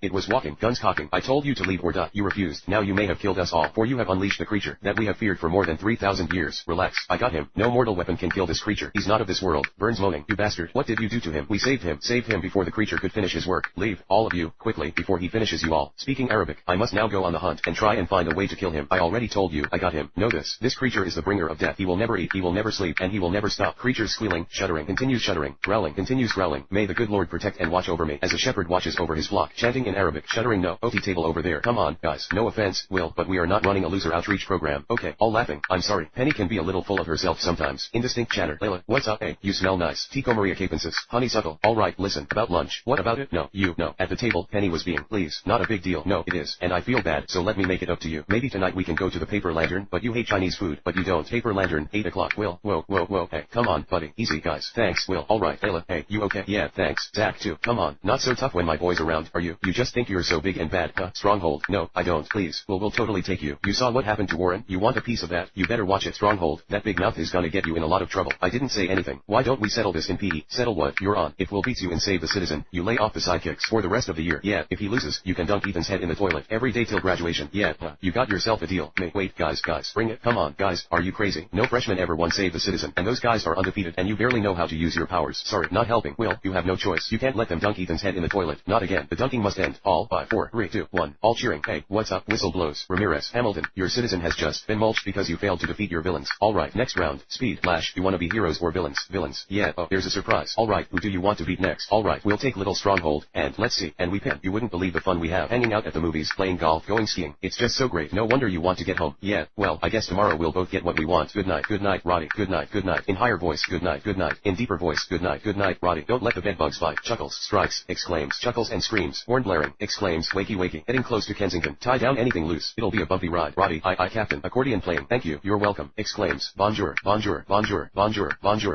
Guns cocking. I told you to leave or die. You refused. Now you may have killed us all, for you have unleashed the creature that we have feared for more than 3,000 years. Relax. I got him. No mortal weapon can kill this creature. He's not of this world. Burns moaning. You bastard. What did you do to him? We saved him before the creature could finish his work. Leave, all of you, quickly, before he finishes you all. Speaking Arabic, I must now go on the hunt and try and find a way to kill him. I already told you, I got him. Know this. This creature is the bringer of death. He will never eat, he will never sleep, and he will never stop. Creatures squealing, shuddering, continues shuddering, growling, continues growling. May the good Lord protect and watch over me, as a shepherd watches over his flock. Chanting in Arabic, shuddering. No, OT table over there. Come on, guys. No offense, Will, but we are not running a loser outreach program. Okay, all laughing. I'm sorry. Penny can be a little full of herself sometimes. Indistinct chatter. Layla, what's up? Hey, you smell nice. Tico Maria Capensis. Honeysuckle. All right, listen. About lunch. What about it? No. At the table, Penny was being. Please. Not a big deal. No, it is. And I feel bad, so let me make it up to you. Maybe tonight we can go to the Paper Lantern, but you hate Chinese food, but you don't. Paper Lantern, 8 o'clock. Will. Whoa. Hey, come on, buddy. Easy, guys. Thanks, Will. All right, Layla. Hey, you okay? Yeah, thanks. Zach, too. Come on. Not so tough when my boy's around, are you? You just think you're so big and bad, huh? Stronghold. No, I don't. Please. We'll totally take you. You saw what happened to Warren? You want a piece of that? You better watch it. Stronghold. That big mouth is gonna get you in a lot of trouble. I didn't say anything. Why don't we settle this in PE? Settle what? You're on. If Will beats you and save the citizen, you lay off the sidekicks for the rest of the year. Yeah, if he loses, you can dunk Ethan's head in the toilet every day till graduation. Yeah, you got yourself a deal. Wait, guys, bring it. Come on, guys, are you crazy? No freshman ever won Save the Citizen, and those guys are undefeated, and you barely know how to use your powers. Sorry, not helping. Will, you have no choice. You can't let them dunk Ethan's head in the toilet. Not again. The dunking must end. All, 5, 4, 3, 2, 1. All cheering. Hey, what's up? Whistle blows. Ramirez, Hamilton, your citizen has just been mulched because you failed to defeat your villains. Alright, next round. Speed, Flash, you wanna be heroes or villains? Villains. Yeah, there's a surprise. Alright, who do you want to beat next? Alright, we'll take Little Stronghold, and let's see, and we pin. You wouldn't believe the fun we have hanging out at the movies, playing golf, going skiing. It's just so great. No wonder you want to get home. Yeah, well, I guess tomorrow we'll both get what we want. Good night, Roddy. Good night. In higher voice, good night. In deeper voice, good night, Roddy. Don't let the bedbugs bite. Chuckles, strikes, exclaims, chuckles and screams. Horn blaring, exclaims, wakey. Getting close to Kensington. Tie down anything loose. It'll be a bumpy ride. Roddy, I captain. Accordion playing. Thank you. You're welcome. Exclaims. Bonjour.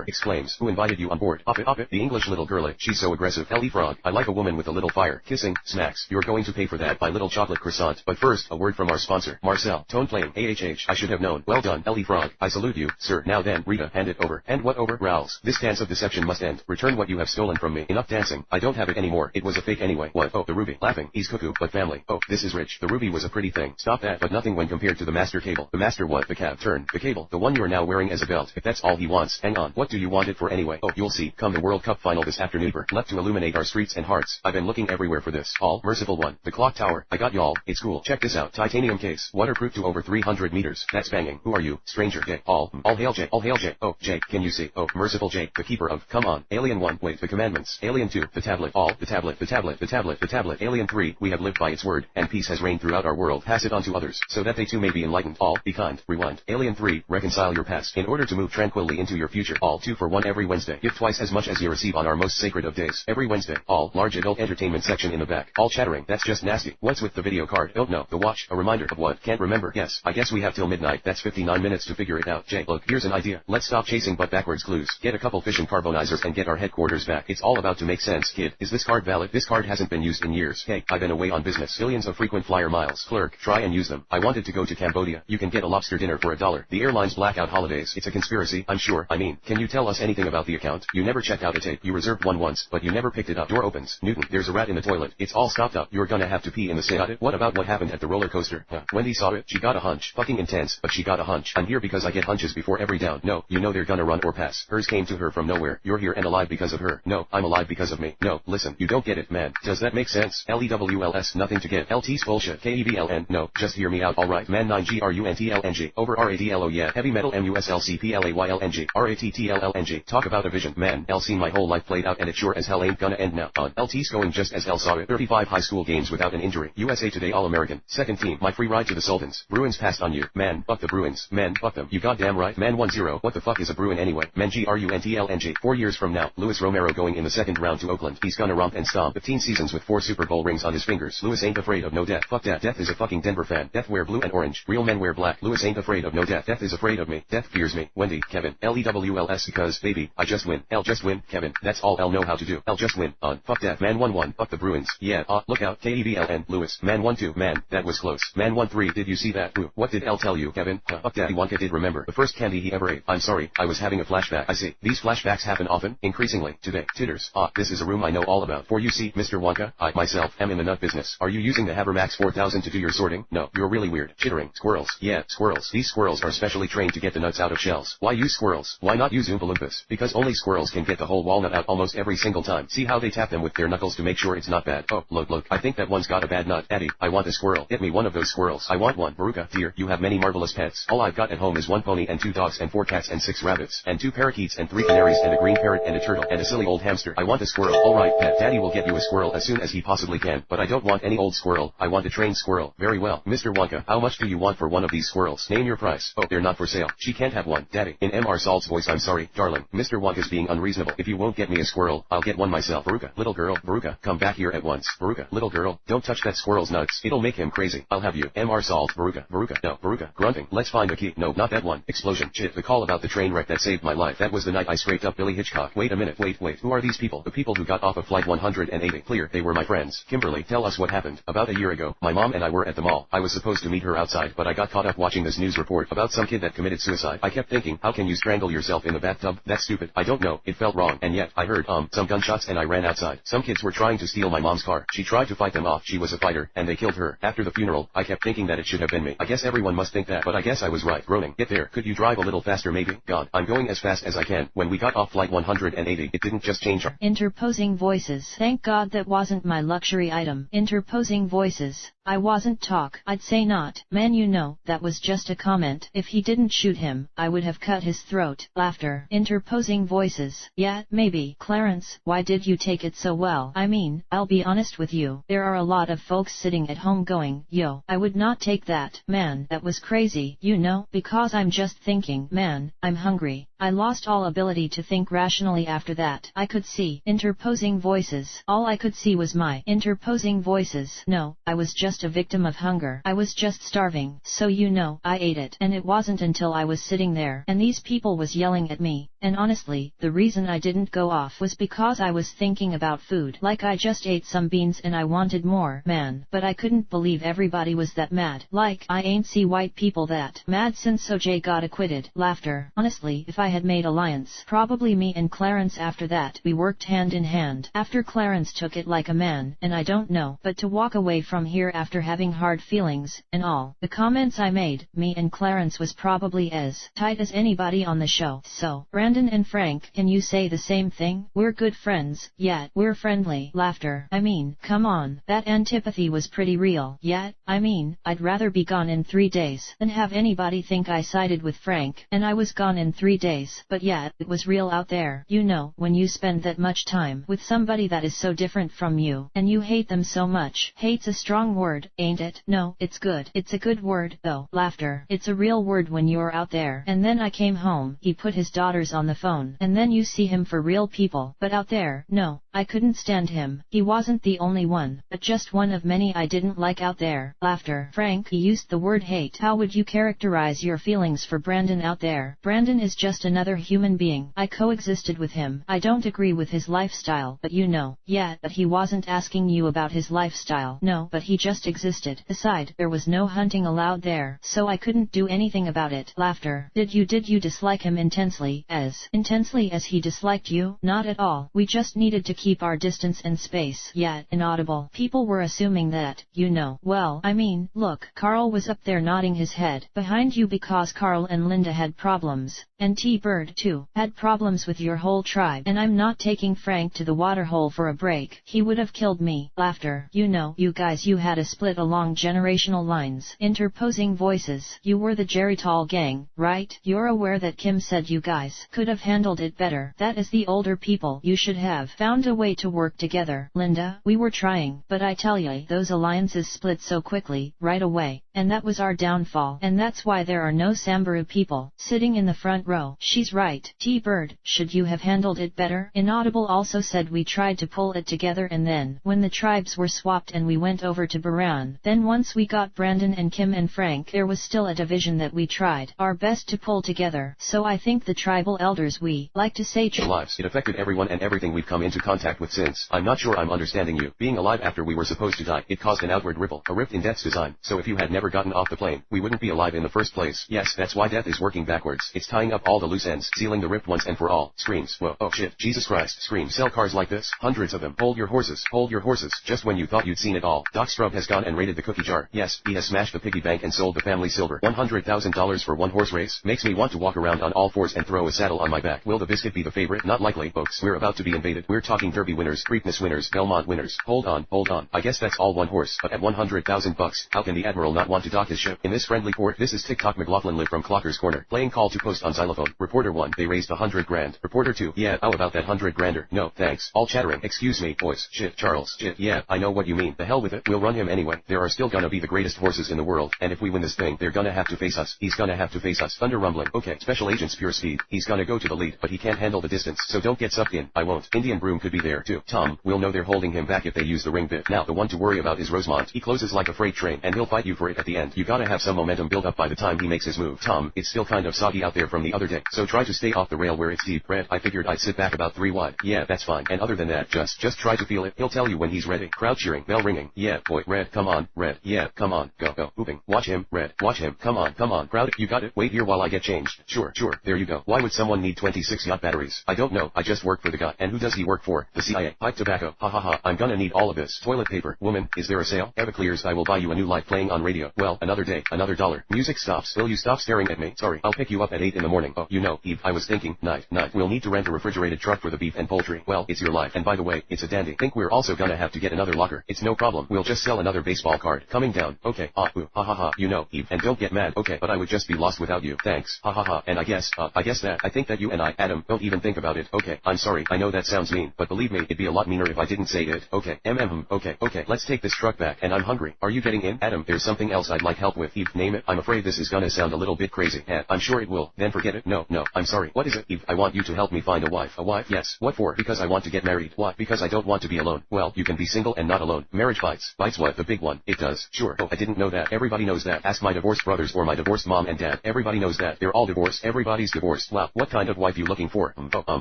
Exclaims. Who invited you on board? Op it. The English little girlie. She's so aggressive. Ellie Frog. I like a woman with a little fire. Kissing. Smacks. You're going to pay for that by little chocolate croissant. But first, a word from our sponsor. Marcel. Tone playing. AHH. I should have known. Well done, Ellie Frog. I salute you, sir. Now then, Rita, hand it over. And what over? Growls. This dance of deception must end. Return what you have stolen from me. Enough dancing. I don't have it anymore. It was a fake anyway. What? Oh, the ruby. Laughing. He's cuckoo, but family. Oh, this is rich. The ruby was a pretty thing. Stop that. But nothing when compared to the master cable. The master what? The cab. Turn. The cable. The one you're now wearing as a belt. If that's all he wants. Hang on. What do you want it for anyway? Oh, you'll see. Come the World Cup final this afternoon. Left to illuminate our streets and hearts. I've been looking everywhere for this. All merciful one. The clock tower. I got y'all. It's cool. Check this out. Titanium case. Waterproof to over 300 meters. That's banging. Who are you? Stranger. Jay. All hail Jay. Oh, Jay. Can you see? Oh, merciful Jay. The keeper of. Come on. Alien 1. Wait. The commandments. Alien 2. The tablet. All. The tablet. Alien 3. We have lived by its word, and peace has reigned throughout our world. Pass it on to others, so that they too may be enlightened. All. Be kind. Rewind. Alien 3. Reconcile your past, in order to move tranquilly into your future. All. 2 for 1 every Wednesday. Give twice as much as you receive on our most sacred of days. Every Wednesday. All. Large adult entertainment section in the back. All chattering. That's just nasty. What's with the video card? Don't know. The watch. A reminder of what? Can't remember. Yes. I guess we have till midnight. That's 59 minutes to figure it out. Jay, look, here's an idea. Let's stop chasing butt backwards clues. Get a couple fission carbonizers and get our headquarters back. It's all about to make sense, kid. Is this card valid? This card hasn't been used in years. Hey, I've been away on business. Billions of frequent flyer miles. Clerk, try and use them. I wanted to go to Cambodia. You can get a lobster dinner for $1. The airline's blackout holidays. It's a conspiracy, I'm sure. I mean, can you tell us anything about the account? You never checked out a tape. You reserved one once, but you never picked it up. Door opens. Newton, there's a rat in the toilet. It's all stopped up. You're gonna have to pee in the sink. What about what happened at the roller coaster? Wendy saw it. She got a hunch. Fucking intense, but she got a hunch. I'm here because I get hunches before every down. No, you know they're gonna run or pass. Hers came to her from nowhere. You're here and alive because of her. No, I'm alive because of me. No, listen, you don't get it, man. Does that make sense? LEWLS nothing to get. LT's bullshit. KEVLN no, just hear me out alright man 9GRUNTLNG over RADLO yeah heavy metal MUSLCPLAYLNG RATTLLNG talk about a vision man L seen my whole life played out and it sure as hell ain't gonna end now on LT's going just as L saw it 35 high school games without an injury USA Today All-American second team my free ride to the Sultans Bruins passed on you man fuck the Bruins man fuck them you goddamn right man 1-0 what the fuck is a Bruin anyway man GRUNTLNG 4 years from now Luis Romero going in the second round to Oakland he's gonna romp and stomp 15 seasons with 4 Super Bowl rings on his fingers Luis ain't afraid of no death fuck that death is a fucking Denver fan death wear blue and orange real men wear black Luis ain't afraid of no death death is afraid of me death fears me Wendy Kevin LEWLS because baby I just win L just win Kevin that's all L know how to do L just win on fuck that man 1-1 fuck the Bruins yeah look out KEVLN Luis man 1-2 man that was close man 1-3 did you see that ooh what did L tell you Kevin fuck that Wonka did remember the first candy he ever ate I'm sorry I was having a flashback I see these flashbacks happen often increasingly today titters this is a room I know all about for you see Mr. Wonka I myself am in the nut business are you using the Habermax 4000 to do your sorting no you're really weird chittering squirrels yeah squirrels these squirrels are specially trained to get the nuts out of shells why use squirrels why not use Oompa Loompas because only squirrels can get the whole walnut out almost every single time see how they tap them with their knuckles to make sure it's not bad oh look I think that one's got a bad nut Daddy I want a squirrel get me one of those squirrels I want one Veruca dear you have many marvelous pets all I've got at home is 1 pony and 2 dogs and 4 cats and 6 rabbits and 2 parakeets and 3 canaries and a green parrot and a turtle and a silly old hamster I want a squirrel alright pet Daddy will get you a squirrel as soon as he possibly can but I don't want any old squirrel I want a trained squirrel very well Mr. Wonka how much do you want for one of these squirrels name your price oh they're not for sale she can't have one Daddy in MR Salt's voice I'm sorry darling Mr. Wonka's being unreasonable if you won't get me a squirrel I'll get one myself Veruca little girl Veruca come back here at once Veruca little girl don't touch that squirrel's nuts it'll make him crazy I'll have you MR Salt Veruca no Veruca grunting let's find a key no not that one explosion shit the call about the train wreck that saved my life that was the night I scraped up Billy Hitchcock wait a minute wait who are these people the people who got off of flight 180 clear they were my friends Kimberly tell us what happened about a year ago my mom and I were at the mall I was supposed to meet her outside but I got caught up watching this news report about some kid that committed suicide I kept thinking how can you strangle yourself in the bathtub that's stupid I don't know it felt wrong and yet I heard some gunshots and I ran outside some kids were trying to steal my mom's car she tried to fight them off she was a fighter and they killed her after the funeral I kept thinking that it should have been me I guess everyone must think that but I guess I was right groaning get there could you drive a little faster maybe God I'm going as fast as I can when we got off flight 180 it didn't just change our interposing voices thank God that wasn't my luxury item interposing voices I wasn't talk I'd say not man you know that was just a comment if he didn't shoot him I would have cut his throat laughter interposing voices yeah maybe Clarence why did you take it so well I mean I'll be honest with you there are a lot of folks sitting at home going yo I would not take that man that was crazy you know because I'm just thinking man I'm hungry I lost all ability to think rationally after that I could see interposing voices all I could see was my interposing voices no I was just a victim of hunger I was just starving so you know I ate it and it wasn't until I was sitting there and these people was yelling at me and honestly the reason I didn't go off was because I was thinking about food like I just ate some beans and I wanted more man but I couldn't believe everybody was that mad like I ain't see white people that mad since OJ got acquitted laughter honestly if I had made alliance probably me and Clarence after that we worked hand in hand after Clarence took it like a man and I don't know but to walk away from here after having hard feelings and all the comments I made me and Clarence was probably as tight as anybody on the show so Brandon and Frank can you say the same thing we're good friends yet we're friendly laughter I mean come on that antipathy was pretty real yet I mean I'd rather be gone in 3 days than have anybody think I sided with Frank and I was gone in 3 days but yet it was real out there you know when you spend that much time with somebody that is so different from you and you hate them so much hate's a strong word ain't it no it's good it's a good word though laughter it's a real word when you're out there and then I came home he put his daughters on the phone and then you see him for real people but out there no I couldn't stand him he wasn't the only one but just one of many I didn't like out there laughter Frank he used the word hate how would you characterize your feelings for Brandon out there Brandon is just another human being I coexisted with him I don't agree with his lifestyle but you know yeah but he wasn't asking you about his lifestyle no but he just existed beside there was no hunting allowed there so I couldn't do anything about it laughter did you dislike him intensely as was intensely as he disliked you? Not at all. We just needed to keep our distance and space. Yet, inaudible. People were assuming that, you know. Well, I mean, look, Carl was up there nodding his head behind you because Carl and Linda had problems. And T-Bird, too, had problems with your whole tribe. And I'm not taking Frank to the waterhole for a break. He would have killed me. Laughter. You know, you guys, you had a split along generational lines. Interposing voices. You were the Geritol gang, right? You're aware that Kim said you guys could have handled it better. That is the older people. You should have found a way to work together. Linda, we were trying, but I tell ya, those alliances split so quickly, right away. And that was our downfall. And that's why there are no Samburu people sitting in the front row. She's right. T-Bird, should you have handled it better? Inaudible also said we tried to pull it together, and then, when the tribes were swapped and we went over to Baran, then once we got Brandon and Kim and Frank, there was still a division that we tried our best to pull together. So I think the tribal elders, we like to say lives. It affected everyone and everything we've come into contact with since. I'm not sure I'm understanding you. Being alive after we were supposed to die, it caused an outward ripple, a rift in death's design. So if you had never gotten off the plane, we wouldn't be alive in the first place. Yes, that's why death is working backwards. It's tying up all the loose ends, sealing the rift once and for all. Screams. Whoa, oh shit, Jesus Christ. Screams. Sell cars like this? Hundreds of them. Hold your horses. Hold your horses. Just when you thought you'd seen it all, Doc Scrub has gone and raided the cookie jar. Yes, he has smashed the piggy bank and sold the family silver. $100,000 for one horse race? Makes me want to walk around on all fours and throw a saddle on my back. Will the biscuit be the favorite? Not likely, folks. We're about to be invaded. We're talking Derby winners, Preakness winners, Belmont winners. Hold on. I guess that's all one horse, but at $100,000, how can the Admiral not want to dock his ship? In this friendly port, this is TikTok McLaughlin Live from Clocker's Corner, playing call to post on xylophone. Reporter 1, they raised $100,000. Reporter 2, yeah, how about that $100,000? No, thanks. All chattering. Excuse me, boys. Shit, Charles. Shit, yeah, I know what you mean. The hell with it. We'll run him anyway. There are still gonna be the greatest horses in the world, and if we win this thing, they're gonna have to face us. He's gonna have to face us. Thunder rumbling. Okay, Special Agent's pure speed. He's gonna go to the lead, but he can't handle the distance, so don't get sucked in. I won't. Indian Broom could be there too. Tom, we'll know they're holding him back if they use the ring bit. Now the one to worry about is Rosemont. He closes like a freight train, and he'll fight you for it at the end. You gotta have some momentum build up by the time he makes his move. Tom, it's still kind of soggy out there from the other day, so try to stay off the rail where it's deep. Red, I figured I'd sit back about 3 wide. Yeah, that's fine. And other than that, just try to feel it. He'll tell you when he's ready. Crowd cheering, bell ringing. Yeah, boy. Red, come on. Red, yeah, come on. Go. Moving. Watch him. Red, watch him. Come on. Crowd, you got it. Wait here while I get changed. Sure. There you go. Why would someone need 26 yacht batteries? I don't know. I just work for the guy. And who does he work for? The CIA. Pipe tobacco. Ha ha ha. I'm gonna need all of this. Toilet paper. Woman, is there a sale? Everclears, I will buy you a new light playing on radio. Well, another day, another dollar. Music stops. Will you stop staring at me? Sorry. I'll pick you up at 8 in the morning. Oh, you know, Eve, I was thinking, night. We'll need to rent a refrigerated truck for the beef and poultry. Well, it's your life. And by the way, it's a dandy. Think we're also gonna have to get another locker. It's no problem. We'll just sell another baseball card. Coming down. Okay. Ooh, ha ha ha. You know, Eve, and don't get mad. Okay, but I would just be lost without you. Thanks. Ha ha ha. And I guess I think that you and I, Adam, don't even think about it. Okay, I'm sorry. I know that sounds mean, but believe me, it'd be a lot meaner if I didn't say it. Okay. Okay. Let's take this truck back, and I'm hungry. Are you getting in? Adam, there's something else I'd like help with. Eve, name it. I'm afraid this is gonna sound a little bit crazy. I'm sure it will. Then forget it. No, I'm sorry. What is it? Eve, I want you to help me find a wife. A wife? Yes. What for? Because I want to get married. What? Because I don't want to be alone. Well, you can be single and not alone. Marriage bites. Bites what? The big one. It does. Sure. Oh, I didn't know that. Everybody knows that. Ask my divorced brothers or my divorced mom and dad. Everybody knows that. They're all divorced. Everybody's divorced. Wow. What kind of wife you looking for?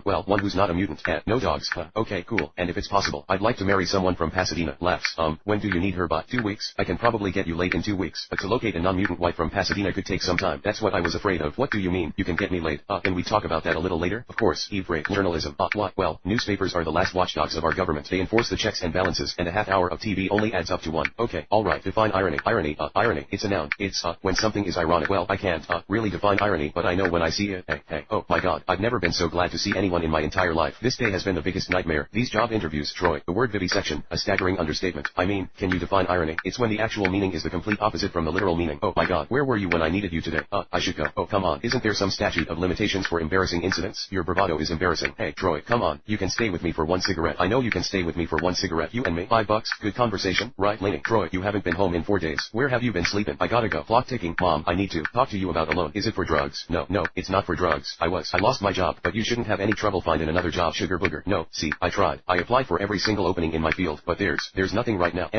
Well, one who's not a mutant. No dogs. Okay, cool. And if it's possible, I'd like to marry someone from Pasadena. Laughs. When do you need her by? 2 weeks? I can probably get you late in 2 weeks. But to locate a non-mutant wife from Pasadena could take some time. That's what I was afraid of. What do you mean? You can get me late? Can we talk about that a little later? Of course. Eve, great. Journalism. What? Well, newspapers are the last watchdogs of our government. They enforce the checks and balances, and a half hour of TV only adds up to 1. Okay, alright. Define irony. Irony. It's a noun. It's, when something is ironic. Well, I can't, really define irony, but I know when I see it. Hey. Oh my god. I've never been so glad to see anyone in my entire life. This day has been the biggest nightmare. These job interviews, Troy. The word vivisection. A staggering understatement. I mean, can you define irony? It's when the actual meaning is the complete opposite from the literal meaning. Oh my god. Where were you when I needed you today? I should go. Oh, come on. Isn't there some statute of limitations for embarrassing incidents? Your bravado is embarrassing. Hey, Troy, come on. You can stay with me for 1 cigarette. I know you can stay with me for 1 cigarette. You and me. $5. Good conversation. Right, Lainey. Troy, you haven't been home in 4 days. Where have you been sleeping? I gotta go. Clock ticking. Mom, I need to talk to you about alone. Is it for drugs? No, it's not for drugs. I lost my job, but you shouldn't have any trouble finding another job, sugar booger. No, see, I tried. I applied for every single opening in my field, but there's nothing right now.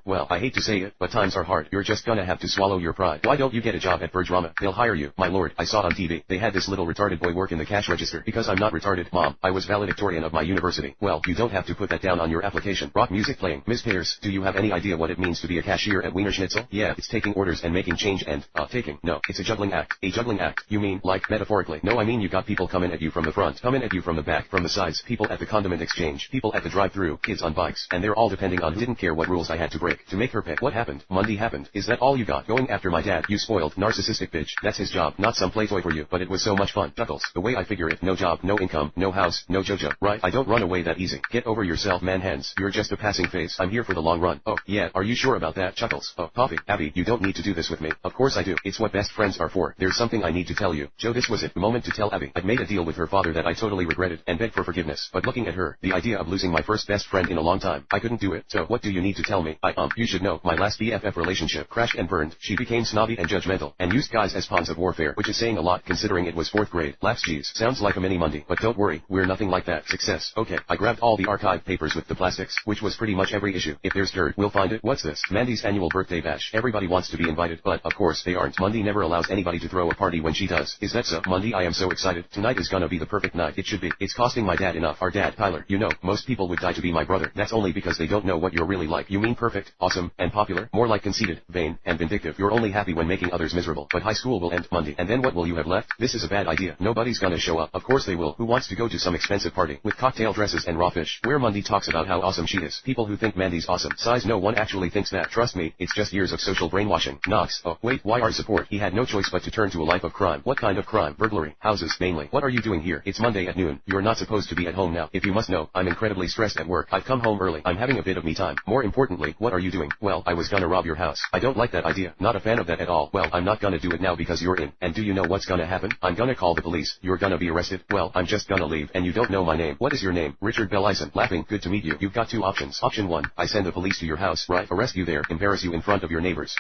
Well, I hate to say it, but times are hard. You're just gonna have to swallow your pride. Why don't you get a job at Bergrama? They'll hire you. My lord, I saw on TV. They had this little retarded boy work in the cash register. Because I'm not retarded, Mom. I was valedictorian of my university. Well, you don't have to put that down on your application. Rock music playing. Ms. Pears, do you have any idea what it means to be a cashier at Wiener Schnitzel? Yeah, it's taking orders and making change and, taking. No, it's a juggling act. A juggling act. You mean, like, metaphorically? No, I mean you got people coming at you from the front, coming at you from the back, from the sides, people at the condiment exchange, people at the drive-thru, kids on bikes, and they're all depending on didn't care what rules I had to break to make her pay. What happened? Monday happened. Is that all you got? Going after my dad, you spoiled, narcissistic bitch. That's his job, not some playtoy for you, but it was so much fun. Chuckles. The way I figure it, no job, no income, no house, no Jojo, right? I don't run away that easy. Get over yourself, man. Hands. You're just a passing phase. I'm here for the long run. Oh, yeah, are you sure about that? Chuckles. Oh, coffee. Abby, you don't need to do this with me. Of course I do. It's what best friends are for. There's something I need to tell you. Joe, this was it. The moment to tell Abby. I'd made a deal with her father that I totally regretted, and begged for forgiveness. But looking at her, the idea of losing my first best friend in a long time, I couldn't do it. So, what do you need to tell me? You should know, my last BFF relationship crashed and burned. She became snobby and judgmental, and used guys as pawns of warfare, which is saying a lot considering it was 4th grade. Laughs. Geez, sounds like a mini Monday, but don't worry, we're nothing like that. Success. Okay, I grabbed all the archive papers with the plastics, which was pretty much every issue. If there's dirt, we'll find it. What's this? Mandy's annual birthday bash. Everybody wants to be invited, but, of course, they aren't. Monday never allows anybody to throw a party when she does. Is that so? Monday, I am so excited. Tonight is gonna be the perfect night. It should be. It's costing my dad enough. Our dad, Tyler, you know, most people would die to be my brother. That's only because they don't know what you're really like. You mean perfect, awesome, and popular? More like conceited, vain, and vindictive. You're only happy when making others miserable. But high school will end Monday, and then what will you have left? This is a bad idea. Nobody's gonna show up. Of course they will. Who wants to go to some expensive party with cocktail dresses and raw fish, where Monday talks about how awesome she is? People who think Mandy's awesome. Size, no one actually thinks that. Trust me, it's just years of social brainwashing. Knox. Oh, wait, why our support? He had no choice but to turn to a life of crime. What kind of crime? Burglary. Houses, mainly. What are you doing here? It's Monday at noon. You're not supposed to be at home now. If you must know, I'm incredibly stressed at work. I've come home early. I'm having a bit of me time. More importantly, what are you doing? Well, I was gonna rob your house. I don't like that idea. Not a fan of that at all. Well, I'm not gonna do it now because you're in. And do you know what's gonna happen? I'm gonna call the police. You're gonna be arrested. Well, I'm just gonna leave. And you don't know my name. What is your name? Richard Bellison. Laughing. Good to meet you. You've got two options. Option 1, I send the police to your house, right? Arrest you there, embarrass you in front of your neighbors.